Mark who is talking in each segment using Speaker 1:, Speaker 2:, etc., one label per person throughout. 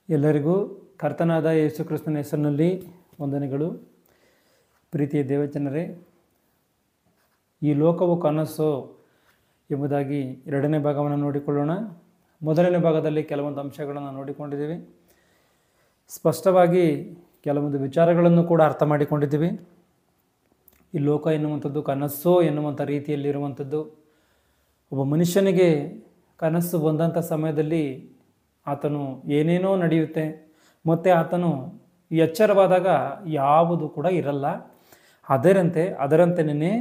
Speaker 1: ಎಲ್ಲರಿಗೂ ಕರ್ತನಾದ ಯೇಸು ಕ್ರಿಸ್ತನ ಹೆಸರಿನಲ್ಲಿ ವಂದನೆಗಳು. ಪ್ರೀತಿಯ ದೇವಜನರೇ, ಈ ಲೋಕವು ಕನಸು ಎಂಬುದಾಗಿ ಎರಡನೇ ಭಾಗವನ್ನು ನೋಡಿಕೊಳ್ಳೋಣ. ಮೊದಲನೇ ಭಾಗದಲ್ಲಿ ಕೆಲವೊಂದು ಅಂಶಗಳನ್ನು ನೋಡಿಕೊಂಡಿದ್ದೀವಿ. ಸ್ಪಷ್ಟವಾಗಿ ಕೆಲವೊಂದು ವಿಚಾರಗಳನ್ನು ಕೂಡ ಅರ್ಥ ಮಾಡಿಕೊಂಡಿದ್ದೀವಿ. ಈ ಲೋಕ ಎನ್ನುವಂಥದ್ದು ಕನಸು ಎನ್ನುವಂಥ ರೀತಿಯಲ್ಲಿರುವಂಥದ್ದು. ಒಬ್ಬ ಮನುಷ್ಯನಿಗೆ ಕನಸು ಬಂದಂಥ ಸಮಯದಲ್ಲಿ ಆತನು ಏನೇನೋ ನಡೆಯುತ್ತೆ, ಮತ್ತು ಆತನು ಎಚ್ಚರವಾದಾಗ ಯಾವುದು ಕೂಡ ಇರಲ್ಲ. ಅದರಂತೆಯೇ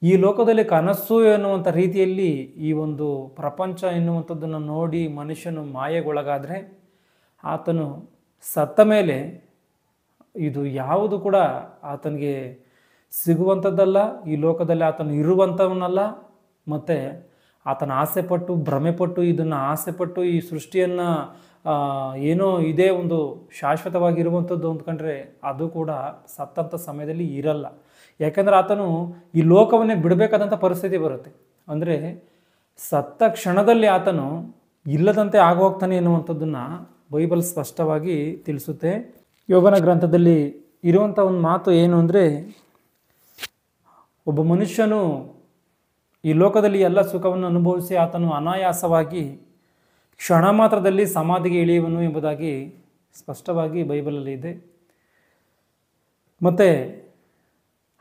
Speaker 1: ಈ ಲೋಕದಲ್ಲಿ ಕನಸು ಎನ್ನುವಂಥ ರೀತಿಯಲ್ಲಿ ಈ ಒಂದು ಪ್ರಪಂಚ ಎನ್ನುವಂಥದ್ದನ್ನು ನೋಡಿ ಮನುಷ್ಯನು ಮಾಯೆಗೊಳಗಾದರೆ ಆತನು ಸತ್ತ ಮೇಲೆ ಇದು ಯಾವುದು ಕೂಡ ಆತನಿಗೆ ಸಿಗುವಂಥದ್ದಲ್ಲ. ಈ ಲೋಕದಲ್ಲಿ ಆತನು ಇರುವಂಥವನಲ್ಲ. ಮತ್ತು ಆತನ ಆಸೆಪಟ್ಟು ಭ್ರಮೆಪಟ್ಟು ಇದನ್ನು ಆಸೆಪಟ್ಟು ಈ ಸೃಷ್ಟಿಯನ್ನು ಏನೋ ಇದೇ ಒಂದು ಶಾಶ್ವತವಾಗಿರುವಂಥದ್ದು ಅಂದ್ಕೊಂಡ್ರೆ ಅದು ಕೂಡ ಸತ್ತಂಥ ಸಮಯದಲ್ಲಿ ಇರಲ್ಲ. ಯಾಕೆಂದರೆ ಆತನು ಈ ಲೋಕವನ್ನೇ ಬಿಡಬೇಕಾದಂಥ ಪರಿಸ್ಥಿತಿ ಬರುತ್ತೆ. ಅಂದರೆ ಸತ್ತ ಕ್ಷಣದಲ್ಲಿ ಆತನು ಇಲ್ಲದಂತೆ ಆಗೋಗ್ತಾನೆ ಎನ್ನುವಂಥದ್ದನ್ನು ಬೈಬಲ್ ಸ್ಪಷ್ಟವಾಗಿ ತಿಳಿಸುತ್ತೆ. ಯೋಬನ ಗ್ರಂಥದಲ್ಲಿ ಇರುವಂಥ ಒಂದು ಮಾತು ಏನು ಅಂದರೆ, ಒಬ್ಬ ಮನುಷ್ಯನು ಈ ಲೋಕದಲ್ಲಿ ಎಲ್ಲ ಸುಖವನ್ನು ಅನುಭವಿಸಿ ಆತನು ಅನಾಯಾಸವಾಗಿ ಕ್ಷಣ ಮಾತ್ರದಲ್ಲಿ ಸಮಾಧಿಗೆ ಇಳಿಯುವನು ಎಂಬುದಾಗಿ ಸ್ಪಷ್ಟವಾಗಿ ಬೈಬಲಲ್ಲಿ ಇದೆ. ಮತ್ತು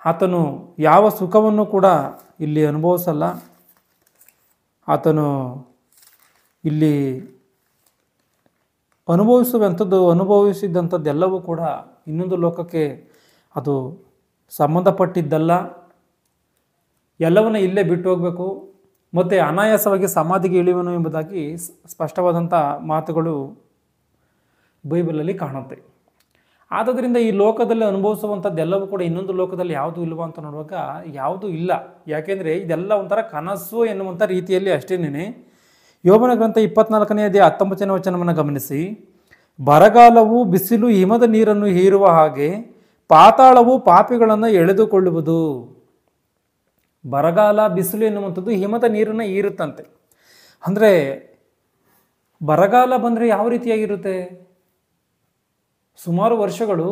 Speaker 1: ಆತನು ಯಾವ ಸುಖವನ್ನು ಕೂಡ ಇಲ್ಲಿ ಅನುಭವಿಸಲ್ಲ. ಆತನು ಇಲ್ಲಿ ಅನುಭವಿಸಿದಂಥದ್ದೆಲ್ಲವೂ ಕೂಡ ಇನ್ನೊಂದು ಲೋಕಕ್ಕೆ ಅದು ಸಂಬಂಧಪಟ್ಟಿದ್ದಲ್ಲ. ಎಲ್ಲವನ್ನ ಇಲ್ಲೇ ಬಿಟ್ಟು ಹೋಗಬೇಕು ಮತ್ತು ಅನಾಯಾಸವಾಗಿ ಸಮಾಧಿಗೆ ಇಳಿಯುವನು ಎಂಬುದಾಗಿ ಸ್ಪಷ್ಟವಾದಂಥ ಮಾತುಗಳು ಬೈಬಲಲ್ಲಿ ಕಾಣುತ್ತೆ. ಆದ್ದರಿಂದ ಈ ಲೋಕದಲ್ಲಿ ಅನುಭವಿಸುವಂಥದ್ದೆಲ್ಲವೂ ಕೂಡ ಇನ್ನೊಂದು ಲೋಕದಲ್ಲಿ ಯಾವುದು ಇಲ್ವ ಅಂತ ನೋಡುವಾಗ ಯಾವುದೂ ಇಲ್ಲ. ಯಾಕೆಂದರೆ ಇದೆಲ್ಲ ಒಂಥರ ಕನಸು ಎನ್ನುವಂಥ ರೀತಿಯಲ್ಲಿ ಅಷ್ಟೇನೇ. ಯೋಬನ ಗ್ರಂಥ 24ನೇ ಅಧ್ಯಾಯ 19ನೇ ವಚನವನ್ನು ಗಮನಿಸಿ. ಬರಗಾಲವು ಬಿಸಿಲು ಹಿಮದ ನೀರನ್ನು ಹೀರುವ ಹಾಗೆ ಪಾತಾಳವು ಪಾಪಿಗಳನ್ನು ಎಳೆದುಕೊಳ್ಳುವುದು. ಬರಗಾಲ ಬಿಸಿಲು ಎನ್ನುವಂಥದ್ದು ಹಿಮದ ನೀರನ್ನು ಹೀರುತ್ತಂತೆ. ಅಂದರೆ ಬರಗಾಲ ಬಂದರೆ ಯಾವ ರೀತಿಯಾಗಿರುತ್ತೆ? ಸುಮಾರು ವರ್ಷಗಳು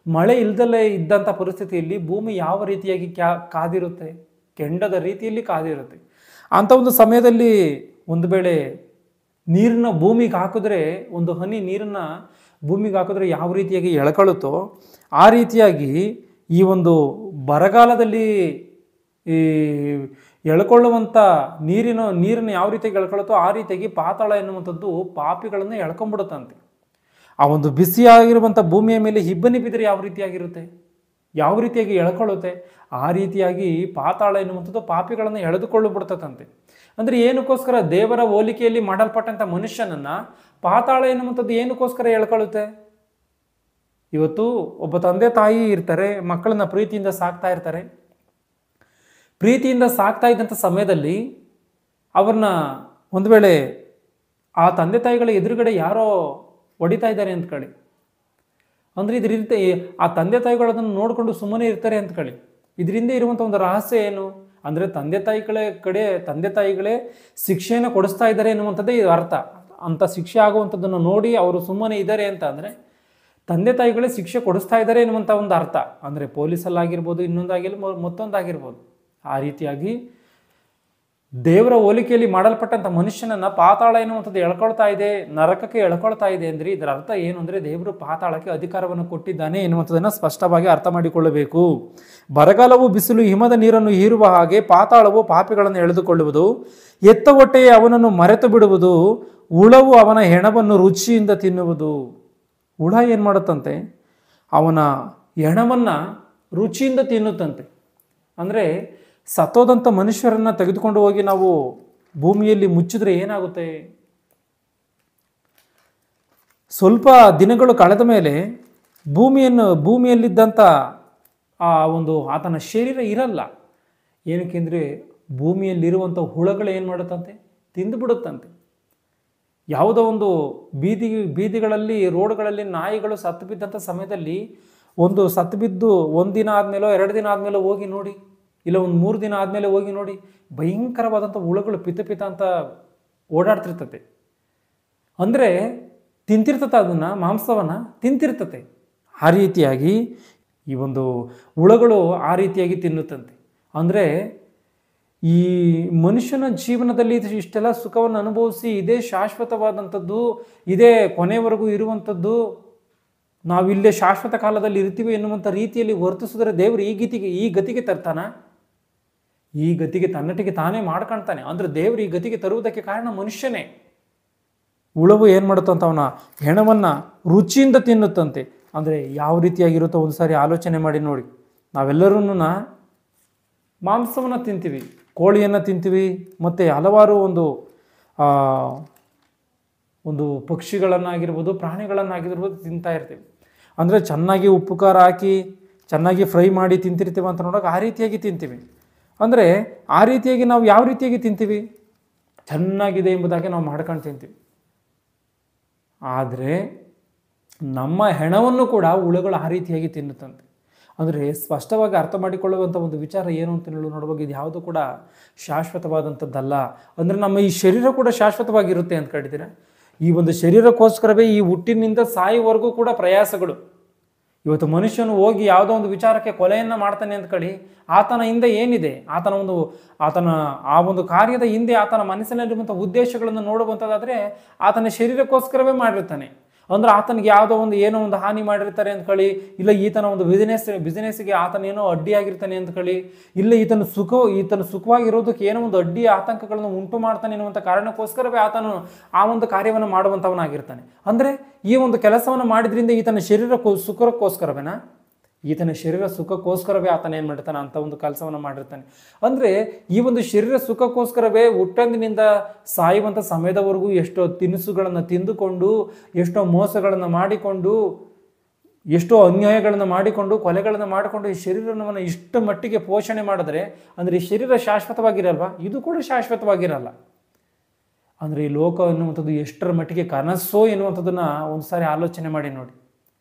Speaker 1: ಮಳೆ ಇಲ್ದಲೇ ಇದ್ದಂಥ ಪರಿಸ್ಥಿತಿಯಲ್ಲಿ ಭೂಮಿ ಯಾವ ರೀತಿಯಾಗಿ ಕಾದಿರುತ್ತೆ? ಕೆಂಡದ ರೀತಿಯಲ್ಲಿ ಕಾದಿರುತ್ತೆ. ಅಂಥ ಒಂದು ಸಮಯದಲ್ಲಿ ಒಂದು ವೇಳೆ ನೀರನ್ನ ಭೂಮಿಗೆ ಹಾಕಿದ್ರೆ, ಒಂದು ಹನಿ ನೀರನ್ನು ಭೂಮಿಗೆ ಹಾಕಿದ್ರೆ ಯಾವ ರೀತಿಯಾಗಿ ಎಳ್ಕೊಳ್ಳುತ್ತೋ ಆ ರೀತಿಯಾಗಿ ಈ ಒಂದು ಬರಗಾಲದಲ್ಲಿ ಈ ಎಳ್ಕೊಳ್ಳುವಂಥ ನೀರನ್ನು ಯಾವ ರೀತಿಯಾಗಿ ಎಳ್ಕೊಳ್ಳುತ್ತೋ ಆ ರೀತಿಯಾಗಿ ಪಾತಾಳ ಎನ್ನುವಂಥದ್ದು ಪಾಪಿಗಳನ್ನು ಎಳ್ಕೊಂಡ್ಬಿಡುತ್ತಂತೆ. ಆ ಒಂದು ಬಿಸಿಯಾಗಿರುವಂಥ ಭೂಮಿಯ ಮೇಲೆ ಇಬ್ಬನಿ ಬಿದ್ದರೆ ಯಾವ ರೀತಿಯಾಗಿರುತ್ತೆ, ಯಾವ ರೀತಿಯಾಗಿ ಎಳ್ಕೊಳ್ಳುತ್ತೆ, ಆ ರೀತಿಯಾಗಿ ಪಾತಾಳ ಎನ್ನುವಂಥದ್ದು ಪಾಪಿಗಳನ್ನು ಎಳೆದುಕೊಳ್ಳುಬಿಡ್ತದಂತೆ. ಅಂದರೆ ಏನಕ್ಕೋಸ್ಕರ ದೇವರ ಹೋಲಿಕೆಯಲ್ಲಿ ಮಾಡಲ್ಪಟ್ಟಂಥ ಮನುಷ್ಯನನ್ನು ಪಾತಾಳ ಎನ್ನುವಂಥದ್ದು ಏನಕ್ಕೋಸ್ಕರ ಎಳ್ಕೊಳ್ಳುತ್ತೆ? ಇವತ್ತು ಒಬ್ಬ ತಂದೆ ತಾಯಿ ಇರ್ತಾರೆ, ಮಕ್ಕಳನ್ನ ಪ್ರೀತಿಯಿಂದ ಸಾಕ್ತಾ ಇರ್ತಾರೆ. ಪ್ರೀತಿಯಿಂದ ಸಾಕ್ತಾ ಇದ್ದಂಥ ಸಮಯದಲ್ಲಿ ಅವ್ರನ್ನ ಒಂದು ವೇಳೆ ಆ ತಂದೆ ತಾಯಿಗಳ ಎದುರುಗಡೆ ಯಾರೋ ಹೊಡಿತಾ ಇದ್ದಾರೆ ಅಂದ್ಕೊಳ್ಳಿ. ಅಂದರೆ ಇದರಿಂದ ಆ ತಂದೆ ತಾಯಿಗಳು ಅದನ್ನು ನೋಡಿಕೊಂಡು ಸುಮ್ಮನೆ ಇರ್ತಾರೆ ಅಂದ್ಕೊಳ್ಳಿ. ಇದರಿಂದ ಇರುವಂಥ ಒಂದು ರಹಸ್ಯ ಏನು ಅಂದರೆ ತಂದೆ ತಾಯಿಗಳೇ ಶಿಕ್ಷೆಯನ್ನು ಕೊಡಿಸ್ತಾ ಇದ್ದಾರೆ ಎನ್ನುವಂಥದ್ದೇ ಇದು ಅರ್ಥ. ಅಂಥ ಶಿಕ್ಷೆ ಆಗುವಂಥದ್ದನ್ನು ನೋಡಿ ಅವರು ಸುಮ್ಮನೆ ಇದ್ದಾರೆ ಅಂತ ಅಂದರೆ ತಂದೆ ತಾಯಿಗಳೇ ಶಿಕ್ಷೆ ಕೊಡಿಸ್ತಾ ಇದ್ದಾರೆ ಎನ್ನುವಂಥ ಒಂದು ಅರ್ಥ. ಅಂದರೆ ಪೊಲೀಸಲ್ಲಾಗಿರ್ಬೋದು, ಮತ್ತೊಂದಾಗಿರ್ಬೋದು. ಆ ರೀತಿಯಾಗಿ ದೇವರ ಹೋಲಿಕೆಯಲ್ಲಿ ಮಾಡಲ್ಪಟ್ಟಂಥ ಮನುಷ್ಯನನ್ನು ಪಾತಾಳ ಎನ್ನುವಂಥದ್ದು ಎಳ್ಕೊಳ್ತಾ ಇದೆ, ನರಕಕ್ಕೆ ಎಳ್ಕೊಳ್ತಾ ಇದೆ ಅಂದರೆ ಇದರ ಅರ್ಥ ಏನು ಅಂದರೆ ದೇವರು ಪಾತಾಳಕ್ಕೆ ಅಧಿಕಾರವನ್ನು ಕೊಟ್ಟಿದ್ದಾನೆ ಎನ್ನುವಂಥದ್ದನ್ನು ಸ್ಪಷ್ಟವಾಗಿ ಅರ್ಥ ಮಾಡಿಕೊಳ್ಳಬೇಕು. ಬರಗಾಲವು ಬಿಸಿಲು ಹಿಮದ ನೀರನ್ನು ಹೀರುವ ಹಾಗೆ ಪಾತಾಳವು ಪಾಪಿಗಳನ್ನು ಎಳೆದುಕೊಳ್ಳುವುದು. ಎತ್ತ ಹೊಟ್ಟೆಯೇ ಅವನನ್ನು ಮರೆತು ಬಿಡುವುದು. ಹುಳವು ಅವನ ಹೆಣವನ್ನು ರುಚಿಯಿಂದ ತಿನ್ನುವುದು. ಹುಳ ಏನು ಮಾಡುತ್ತಂತೆ? ಅವನ ಹೆಣವನ್ನು ರುಚಿಯಿಂದ ತಿನ್ನುತ್ತಂತೆ. ಅಂದರೆ ಸತ್ತೋದಂಥ ಮನುಷ್ಯರನ್ನು ತೆಗೆದುಕೊಂಡು ಹೋಗಿ ನಾವು ಭೂಮಿಯಲ್ಲಿ ಮುಚ್ಚಿದ್ರೆ ಏನಾಗುತ್ತೆ? ಸ್ವಲ್ಪ ದಿನಗಳು ಕಳೆದ ಮೇಲೆ ಭೂಮಿಯಲ್ಲಿದ್ದಂಥ ಆ ಒಂದು ಆತನ ಶರೀರ ಇರಲ್ಲ. ಏನಕ್ಕೆಂದರೆ ಭೂಮಿಯಲ್ಲಿರುವಂಥ ಹುಳಗಳು ಏನು ಮಾಡುತ್ತಂತೆ? ತಿಂದುಬಿಡುತ್ತಂತೆ. ಯಾವುದೋ ಒಂದು ಬೀದಿಗಳಲ್ಲಿ ರೋಡ್ಗಳಲ್ಲಿ ನಾಯಿಗಳು ಸತ್ತು ಬಿದ್ದಂಥ ಸಮಯದಲ್ಲಿ ಸತ್ತು ಬಿದ್ದು 1 ದಿನ ಆದಮೇಲೋ 2 ದಿನ ಆದಮೇಲೋ ಹೋಗಿ ನೋಡಿ, ಇಲ್ಲ 3 ದಿನ ಆದಮೇಲೆ ಹೋಗಿ ನೋಡಿ, ಭಯಂಕರವಾದಂಥ ಹುಳುಗಳು ಪಿತ ಅಂತ ಓಡಾಡ್ತಿರ್ತದೆ. ಅಂದರೆ ತಿಂತಿರ್ತತೆ, ಅದನ್ನು ಮಾಂಸವನ್ನು ತಿಂತಿರ್ತತೆ. ಆ ರೀತಿಯಾಗಿ ಈ ಒಂದು ಹುಳಗಳು ಆ ರೀತಿಯಾಗಿ ತಿನ್ನುತ್ತಂತೆ. ಅಂದರೆ ಈ ಮನುಷ್ಯನ ಜೀವನದಲ್ಲಿ ಇಷ್ಟೆಲ್ಲ ಸುಖವನ್ನು ಅನುಭವಿಸಿ ಇದೇ ಶಾಶ್ವತವಾದಂಥದ್ದು, ಇದೇ ಕೊನೆಯವರೆಗೂ ಇರುವಂಥದ್ದು, ನಾವಿಲ್ಲೇ ಶಾಶ್ವತ ಕಾಲದಲ್ಲಿ ಇರ್ತೀವಿ ಎನ್ನುವಂಥ ರೀತಿಯಲ್ಲಿ ವರ್ತಿಸಿದ್ರೆ ದೇವರು ಈ ಗತಿಗೆ ತರ್ತಾನ? ಈ ಗತಿಗೆ ತನ್ನಟಿಗೆ ತಾನೇ ಮಾಡ್ಕೊಳ್ತಾನೆ. ಅಂದರೆ ದೇವರು ಈ ಗತಿಗೆ ತರುವುದಕ್ಕೆ ಕಾರಣ ಮನುಷ್ಯನೇ. ಹುಳವು ಏನು ಮಾಡುತ್ತಂತ ಅವನ ಹೆಣವನ್ನು ರುಚಿಯಿಂದ ತಿನ್ನುತ್ತಂತೆ. ಅಂದರೆ ಯಾವ ರೀತಿಯಾಗಿರುತ್ತೋ ಒಂದು ಸಾರಿ ಆಲೋಚನೆ ಮಾಡಿ ನೋಡಿ. ನಾವೆಲ್ಲರೂ ಮಾಂಸವನ್ನು ತಿಂತೀವಿ, ಕೋಳಿಯನ್ನು ತಿಂತೀವಿ, ಮತ್ತು ಹಲವಾರು ಒಂದು ಪಕ್ಷಿಗಳನ್ನಾಗಿರ್ಬೋದು, ಪ್ರಾಣಿಗಳನ್ನಾಗಿರ್ಬೋದು ತಿಂತಾ ಇರ್ತೀವಿ. ಅಂದರೆ ಚೆನ್ನಾಗಿ ಉಪ್ಪು ಖಾರ ಹಾಕಿ ಚೆನ್ನಾಗಿ ಫ್ರೈ ಮಾಡಿ ತಿಂತಿರ್ತೀವಿ ಅಂತ ನೋಡೋಕೆ ಆ ರೀತಿಯಾಗಿ ತಿಂತೀವಿ. ಅಂದರೆ ಆ ರೀತಿಯಾಗಿ ನಾವು ಯಾವ ರೀತಿಯಾಗಿ ತಿಂತೀವಿ? ಚೆನ್ನಾಗಿದೆ ಎಂಬುದಾಗಿ ನಾವು ಮಾಡ್ಕೊಂಡು ತಿಂತೀವಿ. ಆದರೆ ನಮ್ಮ ಹೆಣವನ್ನು ಕೂಡ ಹುಳುಗಳು ಆ ರೀತಿಯಾಗಿ ತಿನ್ನುತ್ತಂತೆ. ಅಂದರೆ ಸ್ಪಷ್ಟವಾಗಿ ಅರ್ಥ ಮಾಡಿಕೊಳ್ಳುವಂಥ ಒಂದು ವಿಚಾರ ಏನು ಅಂತ ನೋಡುವಾಗ ಇದು ಯಾವುದೂ ಕೂಡ ಶಾಶ್ವತವಾದಂಥದ್ದಲ್ಲ. ಅಂದರೆ ನಮ್ಮ ಈ ಶರೀರ ಕೂಡ ಶಾಶ್ವತವಾಗಿರುತ್ತೆ ಅಂತ ಕೇಳಿದ್ದೀರಾ? ಈ ಒಂದು ಶರೀರಕ್ಕೋಸ್ಕರವೇ ಈ ಹುಟ್ಟಿನಿಂದ ಸಾಯುವವರೆಗೂ ಕೂಡ ಪ್ರಯಾಸಗಳು. ಇವತ್ತು ಮನುಷ್ಯನು ಹೋಗಿ ಯಾವುದೋ ಒಂದು ವಿಚಾರಕ್ಕೆ ಕೊಲೆಯನ್ನು ಮಾಡ್ತಾನೆ ಅಂದ್ಕೊಳ್ಳಿ, ಆತನ ಹಿಂದೆ ಏನಿದೆ, ಆತನ ಆ ಒಂದು ಕಾರ್ಯದ ಹಿಂದೆ ಆತನ ಮನಸ್ಸಿನಲ್ಲಿರುವಂಥ ಉದ್ದೇಶಗಳನ್ನು ನೋಡುವಂಥದ್ದಾದರೆ ಆತನ ಶರೀರಕ್ಕೋಸ್ಕರವೇ ಮಾಡಿರ್ತಾನೆ. ಅಂದರೆ ಆತನಿಗೆ ಯಾವುದೋ ಏನೋ ಒಂದು ಹಾನಿ ಮಾಡಿರ್ತಾರೆ ಅಂದ್ಕೊಳ್ಳಿ, ಇಲ್ಲ ಈತನ ಒಂದು ಬಿಸ್ನೆಸ್ಸಿಗೆ ಆತನೇನೋ ಅಡ್ಡಿಯಾಗಿರ್ತಾನೆ ಅಂದ್ಕೊಳ್ಳಿ, ಇಲ್ಲ ಈತನ ಸುಖವಾಗಿರೋದಕ್ಕೆ ಏನೋ ಒಂದು ಅಡ್ಡಿ ಆತಂಕಗಳನ್ನು ಉಂಟು ಮಾಡ್ತಾನೆ ಎನ್ನುವಂಥ ಕಾರಣಕ್ಕೋಸ್ಕರವೇ ಆತನು ಆ ಒಂದು ಕಾರ್ಯವನ್ನು ಮಾಡುವಂಥವನಾಗಿರ್ತಾನೆ. ಅಂದರೆ ಈ ಒಂದು ಕೆಲಸವನ್ನು ಮಾಡಿದ್ರಿಂದ ಈತನ ಸುಖಕ್ಕೋಸ್ಕರವೇನಾ? ಈತನ ಶರೀರ ಸುಖಕ್ಕೋಸ್ಕರವೇ ಆತನ ಏನು ಮಾಡಿರ್ತಾನೆ ಅಂಥ ಒಂದು ಕೆಲಸವನ್ನು ಮಾಡಿರ್ತಾನೆ. ಅಂದರೆ ಈ ಒಂದು ಶರೀರ ಸುಖಕ್ಕೋಸ್ಕರವೇ ಹುಟ್ಟಂದಿನಿಂದ ಸಾಯುವಂಥ ಸಮಯದವರೆಗೂ ಎಷ್ಟೋ ತಿನಿಸುಗಳನ್ನು ತಿಂದುಕೊಂಡು, ಎಷ್ಟೋ ಮೋಸಗಳನ್ನು ಮಾಡಿಕೊಂಡು, ಎಷ್ಟೋ ಅನ್ಯಾಯಗಳನ್ನು ಮಾಡಿಕೊಂಡು, ಕೊಲೆಗಳನ್ನು ಮಾಡಿಕೊಂಡು ಈ ಶರೀರವನ್ನು ಇಷ್ಟು ಮಟ್ಟಿಗೆ ಪೋಷಣೆ ಮಾಡಿದ್ರೆ ಅಂದರೆ ಈ ಶರೀರ ಶಾಶ್ವತವಾಗಿರಲ್ವಾ? ಇದು ಕೂಡ ಶಾಶ್ವತವಾಗಿರಲ್ಲ. ಅಂದರೆ ಈ ಲೋಕ ಎನ್ನುವಂಥದ್ದು ಎಷ್ಟರ ಮಟ್ಟಿಗೆ ಕನಸೋ ಎನ್ನುವಂಥದ್ದನ್ನು ಒಂದು ಸಾರಿ ಆಲೋಚನೆ ಮಾಡಿ ನೋಡಿ.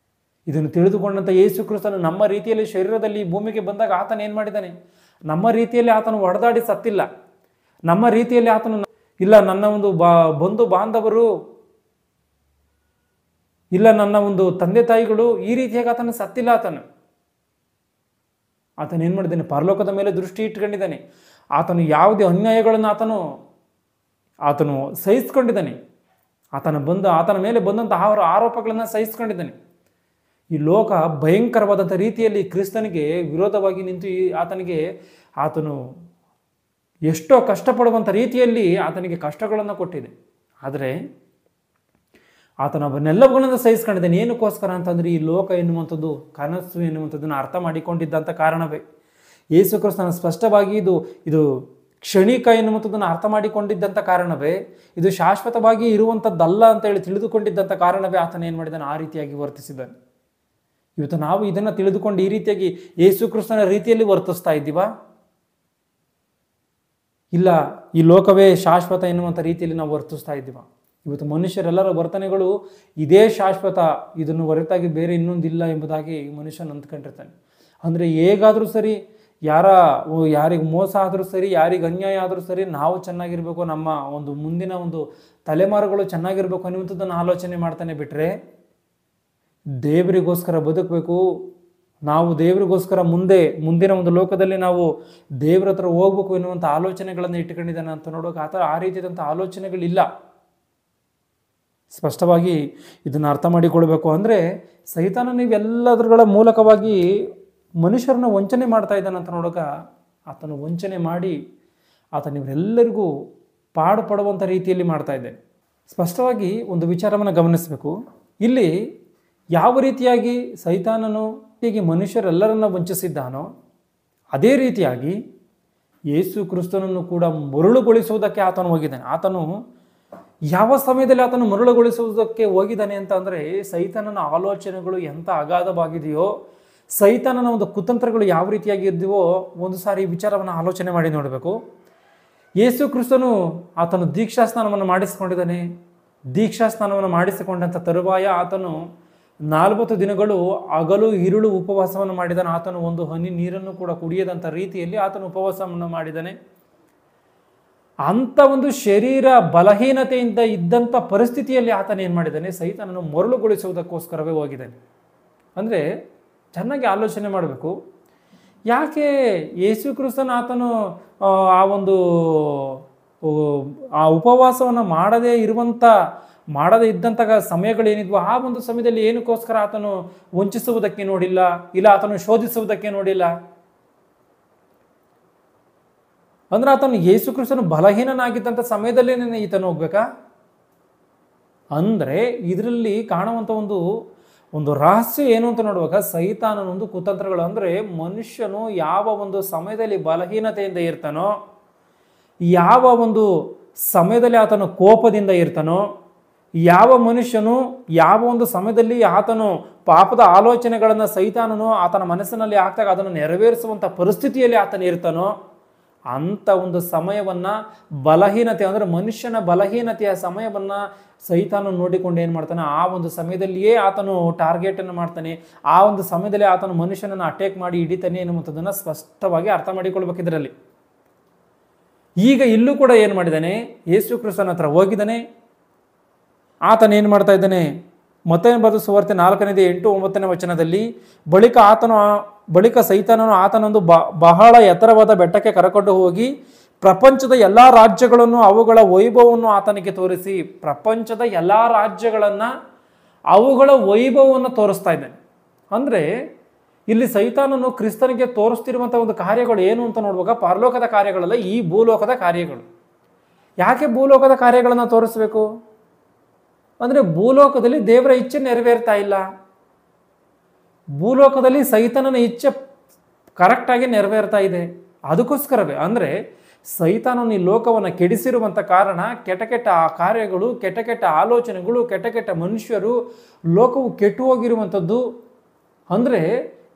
Speaker 1: ಇದನ್ನು ತಿಳಿದುಕೊಂಡಂಥ ಯೇಸು ಕ್ರಿಸ್ತನು ನಮ್ಮ ರೀತಿಯಲ್ಲಿ ಶರೀರದಲ್ಲಿ ಭೂಮಿಗೆ ಬಂದಾಗ ಆತನ ಏನು ಮಾಡಿದ್ದಾನೆ? ನಮ್ಮ ರೀತಿಯಲ್ಲಿ ಆತನು ಹೊಡೆದಾಡಿ ಸತ್ತಿಲ್ಲ. ನಮ್ಮ ರೀತಿಯಲ್ಲಿ ಆತನು ಇಲ್ಲ ನನ್ನ ಒಂದು ಬಂಧು ಬಾಂಧವರು, ಇಲ್ಲ ನನ್ನ ಒಂದು ತಂದೆ ತಾಯಿಗಳು, ಈ ರೀತಿಯಾಗಿ ಆತನು ಸತ್ತಿಲ್ಲ. ಆತನು ಏನು ಮಾಡಿದ್ದಾನೆ? ಪರಲೋಕದ ಮೇಲೆ ದೃಷ್ಟಿ ಇಟ್ಕೊಂಡಿದ್ದಾನೆ. ಆತನು ಯಾವುದೇ ಅನ್ಯಾಯಗಳನ್ನು ಆತನು ಸಹಿಸ್ಕೊಂಡಿದ್ದಾನೆ. ಆತನ ಮೇಲೆ ಬಂದಂಥ ಆರೋಪಗಳನ್ನು ಸಹಿಸ್ಕೊಂಡಿದ್ದಾನೆ. ಈ ಲೋಕ ಭಯಂಕರವಾದಂಥ ರೀತಿಯಲ್ಲಿ ಕ್ರಿಸ್ತನಿಗೆ ವಿರೋಧವಾಗಿ ನಿಂತು ಆತನು ಎಷ್ಟೋ ಕಷ್ಟಪಡುವಂಥ ರೀತಿಯಲ್ಲಿ ಆತನಿಗೆ ಕಷ್ಟಗಳನ್ನು ಕೊಟ್ಟಿದೆ. ಆದರೆ ಆತನು ಅವನ್ನೆಲ್ಲವುಗಳನ್ನು ಸಹಿಸ್ಕೊಂಡಿದ್ದಾನೆ. ಏನಕ್ಕೋಸ್ಕರ ಅಂತಂದರೆ ಈ ಲೋಕ ಎನ್ನುವಂಥದ್ದು ಕನಸು ಎನ್ನುವಂಥದ್ದನ್ನು ಅರ್ಥ ಮಾಡಿಕೊಂಡಿದ್ದಂಥ ಕಾರಣವೇ. ಯೇಸು ಕ್ರಿಸ್ತನ ಸ್ಪಷ್ಟವಾಗಿ ಇದು ಕ್ಷಣಿಕ ಎನ್ನುವಂಥದ್ದನ್ನು ಅರ್ಥ ಮಾಡಿಕೊಂಡಿದ್ದಂಥ ಕಾರಣವೇ, ಇದು ಶಾಶ್ವತವಾಗಿ ಇರುವಂಥದ್ದಲ್ಲ ಅಂತೇಳಿ ತಿಳಿದುಕೊಂಡಿದ್ದಂಥ ಕಾರಣವೇ ಆತನ ಏನು ಮಾಡಿದ್ದಾನೆ? ಆ ರೀತಿಯಾಗಿ ವರ್ತಿಸಿದ್ದಾನೆ. ಇವತ್ತು ನಾವು ಇದನ್ನು ತಿಳಿದುಕೊಂಡು ಈ ರೀತಿಯಾಗಿ ಯೇಸು ಕ್ರಿಸ್ತನ ರೀತಿಯಲ್ಲಿ ವರ್ತಿಸ್ತಾ ಇದ್ದೀವಾ? ಇಲ್ಲ ಈ ಲೋಕವೇ ಶಾಶ್ವತ ಎನ್ನುವಂಥ ರೀತಿಯಲ್ಲಿ ನಾವು ವರ್ತಿಸ್ತಾ ಇದ್ದೀವಾ? ಇವತ್ತು ಮನುಷ್ಯರೆಲ್ಲರ ವರ್ತನೆಗಳು ಇದೇ ಶಾಶ್ವತ, ಇದನ್ನು ಹೊರತಾಗಿ ಬೇರೆ ಇನ್ನೊಂದಿಲ್ಲ ಎಂಬುದಾಗಿ ಮನುಷ್ಯನ ಅಂದ್ಕೊಂಡಿರ್ತಾನೆ. ಅಂದರೆ ಹೇಗಾದರೂ ಸರಿ, ಯಾರಿಗೆ ಮೋಸ ಆದರೂ ಸರಿ, ಯಾರಿಗೆ ಅನ್ಯಾಯ ಆದರೂ ಸರಿ, ನಾವು ಚೆನ್ನಾಗಿರಬೇಕು, ನಮ್ಮ ಒಂದು ಮುಂದಿನ ಒಂದು ತಲೆಮಾರುಗಳು ಚೆನ್ನಾಗಿರಬೇಕು ಅನ್ನುವಂಥದ್ದನ್ನು ಆಲೋಚನೆ ಮಾಡ್ತಾನೆ. ಬಿಟ್ಟರೆ ದೇವರಿಗೋಸ್ಕರ ಬದುಕಬೇಕು, ನಾವು ದೇವರಿಗೋಸ್ಕರ ಮುಂದಿನ ಒಂದು ಲೋಕದಲ್ಲಿ ನಾವು ದೇವರ ಹತ್ರ ಹೋಗ್ಬೇಕು ಎನ್ನುವಂಥ ಆಲೋಚನೆಗಳನ್ನು ಇಟ್ಕೊಂಡಿದ್ದಾನೆ ಅಂತ ನೋಡೋಕೆ ಆ ರೀತಿಯಾದಂಥ ಆಲೋಚನೆಗಳಿಲ್ಲ. ಸ್ಪಷ್ಟವಾಗಿ ಇದನ್ನು ಅರ್ಥ ಮಾಡಿಕೊಳ್ಬೇಕು. ಅಂದರೆ ಸೈತಾನನು ಇವೆಲ್ಲದರ ಮೂಲಕವಾಗಿ ಮನುಷ್ಯರನ್ನ ವಂಚನೆ ಮಾಡ್ತಾ ಇದ್ದಾನೆ ಅಂತ ನೋಡೋಕೆ ಆತನು ವಂಚನೆ ಮಾಡಿ ಇವರೆಲ್ಲರಿಗೂ ಪಾಡುಪಡುವಂಥ ರೀತಿಯಲ್ಲಿ ಮಾಡ್ತಾ ಇದ್ದಾನೆ. ಸ್ಪಷ್ಟವಾಗಿ ಒಂದು ವಿಚಾರವನ್ನು ಗಮನಿಸಬೇಕು. ಇಲ್ಲಿ ಯಾವ ರೀತಿಯಾಗಿ ಸೈತಾನನು ಹೀಗೆ ಮನುಷ್ಯರೆಲ್ಲರನ್ನ ವಂಚಿಸಿದ್ದಾನೋ ಅದೇ ರೀತಿಯಾಗಿ ಯೇಸು ಕ್ರಿಸ್ತನನ್ನು ಕೂಡ ಮರುಳುಗೊಳಿಸುವುದಕ್ಕೆ ಆತನು ಹೋಗಿದ್ದಾನೆ. ಆತನು ಯಾವ ಸಮಯದಲ್ಲಿ ಆತನು ಮರುಳುಗೊಳಿಸುವುದಕ್ಕೆ ಹೋಗಿದ್ದಾನೆ ಅಂತ ಅಂದರೆ, ಸೈತಾನನ ಆಲೋಚನೆಗಳು ಎಂಥ ಅಗಾಧವಾಗಿದೆಯೋ, ಸೈತಾನನ ಒಂದು ಕುತಂತ್ರಗಳು ಯಾವ ರೀತಿಯಾಗಿ ಇದ್ದೀವೋ ಒಂದು ಸಾರಿ ಈ ವಿಚಾರವನ್ನು ಆಲೋಚನೆ ಮಾಡಿ ನೋಡಬೇಕು. ಯೇಸು ಕ್ರಿಸ್ತನು ಆತನು ದೀಕ್ಷಾಸ್ನಾನವನ್ನು ಮಾಡಿಸಿಕೊಂಡಿದ್ದಾನೆ. ದೀಕ್ಷಾಸ್ನಾನವನ್ನು ಮಾಡಿಸಿಕೊಂಡಂಥ ತರುವಾಯ ಆತನು 40 ದಿನಗಳು ಹಗಲು ಇರುಳು ಉಪವಾಸವನ್ನು ಮಾಡಿದ್ದಾನೆ. ಆತನು ಒಂದು ಹನಿ ನೀರನ್ನು ಕೂಡ ಕುಡಿಯದಂಥ ರೀತಿಯಲ್ಲಿ ಆತನು ಉಪವಾಸವನ್ನು ಮಾಡಿದ್ದಾನೆ. ಅಂಥ ಒಂದು ಶರೀರ ಬಲಹೀನತೆಯಿಂದ ಇದ್ದಂಥ ಪರಿಸ್ಥಿತಿಯಲ್ಲಿ ಆತನ ಏನು ಮಾಡಿದ್ದಾನೆ, ಸೈತಾನನು ಮರಳುಗೊಳಿಸುವುದಕ್ಕೋಸ್ಕರವೇ ಹೋಗಿದ್ದಾನೆ. ಅಂದರೆ ಚೆನ್ನಾಗಿ ಆಲೋಚನೆ ಮಾಡಬೇಕು. ಯಾಕೆ ಯೇಸು ಕ್ರಿಸ್ತನ ಆತನು ಆ ಒಂದು ಆ ಉಪವಾಸವನ್ನು ಮಾಡದೇ ಇದ್ದಂಥ ಸಮಯಗಳೇನಿದ್ವು, ಆ ಒಂದು ಸಮಯದಲ್ಲಿ ಏನಕ್ಕೋಸ್ಕರ ಆತನು ವಂಚಿಸುವುದಕ್ಕೆ ನೋಡಿಲ್ಲ, ಇಲ್ಲ ಆತನು ಶೋಧಿಸುವುದಕ್ಕೆ ನೋಡಿಲ್ಲ. ಅಂದ್ರೆ ಆತನು ಯೇಸು ಕ್ರಿಸ್ತನು ಬಲಹೀನನಾಗಿದ್ದಂಥ ಸಮಯದಲ್ಲೇ ಈತನು ಹೋಗ್ಬೇಕಾ? ಅಂದರೆ ಇದರಲ್ಲಿ ಕಾಣುವಂಥ ಒಂದು ರಹಸ್ಯ ಏನು ಅಂತ ನೋಡುವಾಗ, ಸೈತಾನನ ಒಂದು ಕುತಂತ್ರಗಳು. ಅಂದರೆ ಮನುಷ್ಯನು ಯಾವ ಒಂದು ಸಮಯದಲ್ಲಿ ಬಲಹೀನತೆಯಿಂದ ಇರ್ತಾನೋ, ಯಾವ ಒಂದು ಸಮಯದಲ್ಲಿ ಆತನು ಕೋಪದಿಂದ ಇರ್ತಾನೋ, ಯಾವ ಮನುಷ್ಯನು ಯಾವ ಒಂದು ಸಮಯದಲ್ಲಿ ಆತನು ಪಾಪದ ಆಲೋಚನೆಗಳನ್ನು ಸೈತಾನನು ಆತನ ಮನಸ್ಸಿನಲ್ಲಿ ಹಾಕ್ದಾಗ ಅದನ್ನು ನೆರವೇರಿಸುವಂಥ ಪರಿಸ್ಥಿತಿಯಲ್ಲಿ ಆತನು ಇರ್ತಾನೋ, ಅಂಥ ಒಂದು ಸಮಯವನ್ನು ಬಲಹೀನತೆ, ಅಂದರೆ ಮನುಷ್ಯನ ಬಲಹೀನತೆಯ ಸಮಯವನ್ನು ಸೈತಾನು ನೋಡಿಕೊಂಡು ಏನು ಮಾಡ್ತಾನೆ, ಆ ಒಂದು ಸಮಯದಲ್ಲಿಯೇ ಆತನು ಟಾರ್ಗೆಟನ್ನು ಮಾಡ್ತಾನೆ. ಆ ಒಂದು ಸಮಯದಲ್ಲಿ ಆತನು ಮನುಷ್ಯನನ್ನು ಅಟ್ಯಾಕ್ ಮಾಡಿ ಹಿಡಿತಾನೆ ಎನ್ನುವಂಥದ್ದನ್ನು ಸ್ಪಷ್ಟವಾಗಿ ಅರ್ಥ ಮಾಡಿಕೊಳ್ಬೇಕು ಇದರಲ್ಲಿ. ಈಗ ಇಲ್ಲೂ ಕೂಡ ಏನು ಮಾಡಿದ್ದಾನೆ, ಯೇಸು ಕ್ರಿಸ್ತನ ಹತ್ರ ಹೋಗಿದ್ದಾನೆ. ಆತನ ಏನು ಮಾಡ್ತಾ ಇದ್ದಾನೆ, ಮತ್ತಾಯನ ಬರೆದ ಸುವಾರ್ತೆ 4:8-9 ವಚನದಲ್ಲಿ, ಬಳಿಕ ಸೈತಾನನು ಆತನೊಂದು ಬಹಳ ಎತ್ತರವಾದ ಬೆಟ್ಟಕ್ಕೆ ಕರಕೊಂಡು ಹೋಗಿ ಪ್ರಪಂಚದ ಎಲ್ಲ ರಾಜ್ಯಗಳನ್ನು ಅವುಗಳ ವೈಭವವನ್ನು ಆತನಿಗೆ ತೋರಿಸಿ, ಪ್ರಪಂಚದ ಎಲ್ಲ ರಾಜ್ಯಗಳನ್ನು ಅವುಗಳ ವೈಭವವನ್ನು ತೋರಿಸ್ತಾ ಇದ್ದಾನೆ. ಅಂದರೆ ಇಲ್ಲಿ ಸೈತಾನನು ಕ್ರಿಸ್ತನಿಗೆ ತೋರಿಸ್ತಿರುವಂಥ ಒಂದು ಕಾರ್ಯಗಳು ಏನು ಅಂತ ನೋಡುವಾಗ, ಪರಲೋಕದ ಕಾರ್ಯಗಳಲ್ಲ, ಈ ಭೂಲೋಕದ ಕಾರ್ಯಗಳು. ಯಾಕೆ ಭೂಲೋಕದ ಕಾರ್ಯಗಳನ್ನು ತೋರಿಸ್ಬೇಕು ಅಂದರೆ, ಭೂಲೋಕದಲ್ಲಿ ದೇವರ ಇಚ್ಛೆ ನೆರವೇರ್ತಾ ಇಲ್ಲ, ಭೂಲೋಕದಲ್ಲಿ ಸೈತಾನನ ಇಚ್ಛೆ ಕರೆಕ್ಟಾಗಿ ನೆರವೇರ್ತಾ ಇದೆ. ಅದಕ್ಕೋಸ್ಕರವೇ ಅಂದರೆ ಸೈತಾನನು ಈ ಲೋಕವನ್ನು ಕೆಡಿಸಿರುವಂಥ ಕಾರಣ, ಕೆಟ್ಟ ಕಾರ್ಯಗಳು, ಕೆಟ್ಟ ಆಲೋಚನೆಗಳು, ಕೆಟ್ಟ ಮನುಷ್ಯರು, ಲೋಕವು ಕೆಟ್ಟು ಹೋಗಿರುವಂಥದ್ದು. ಅಂದರೆ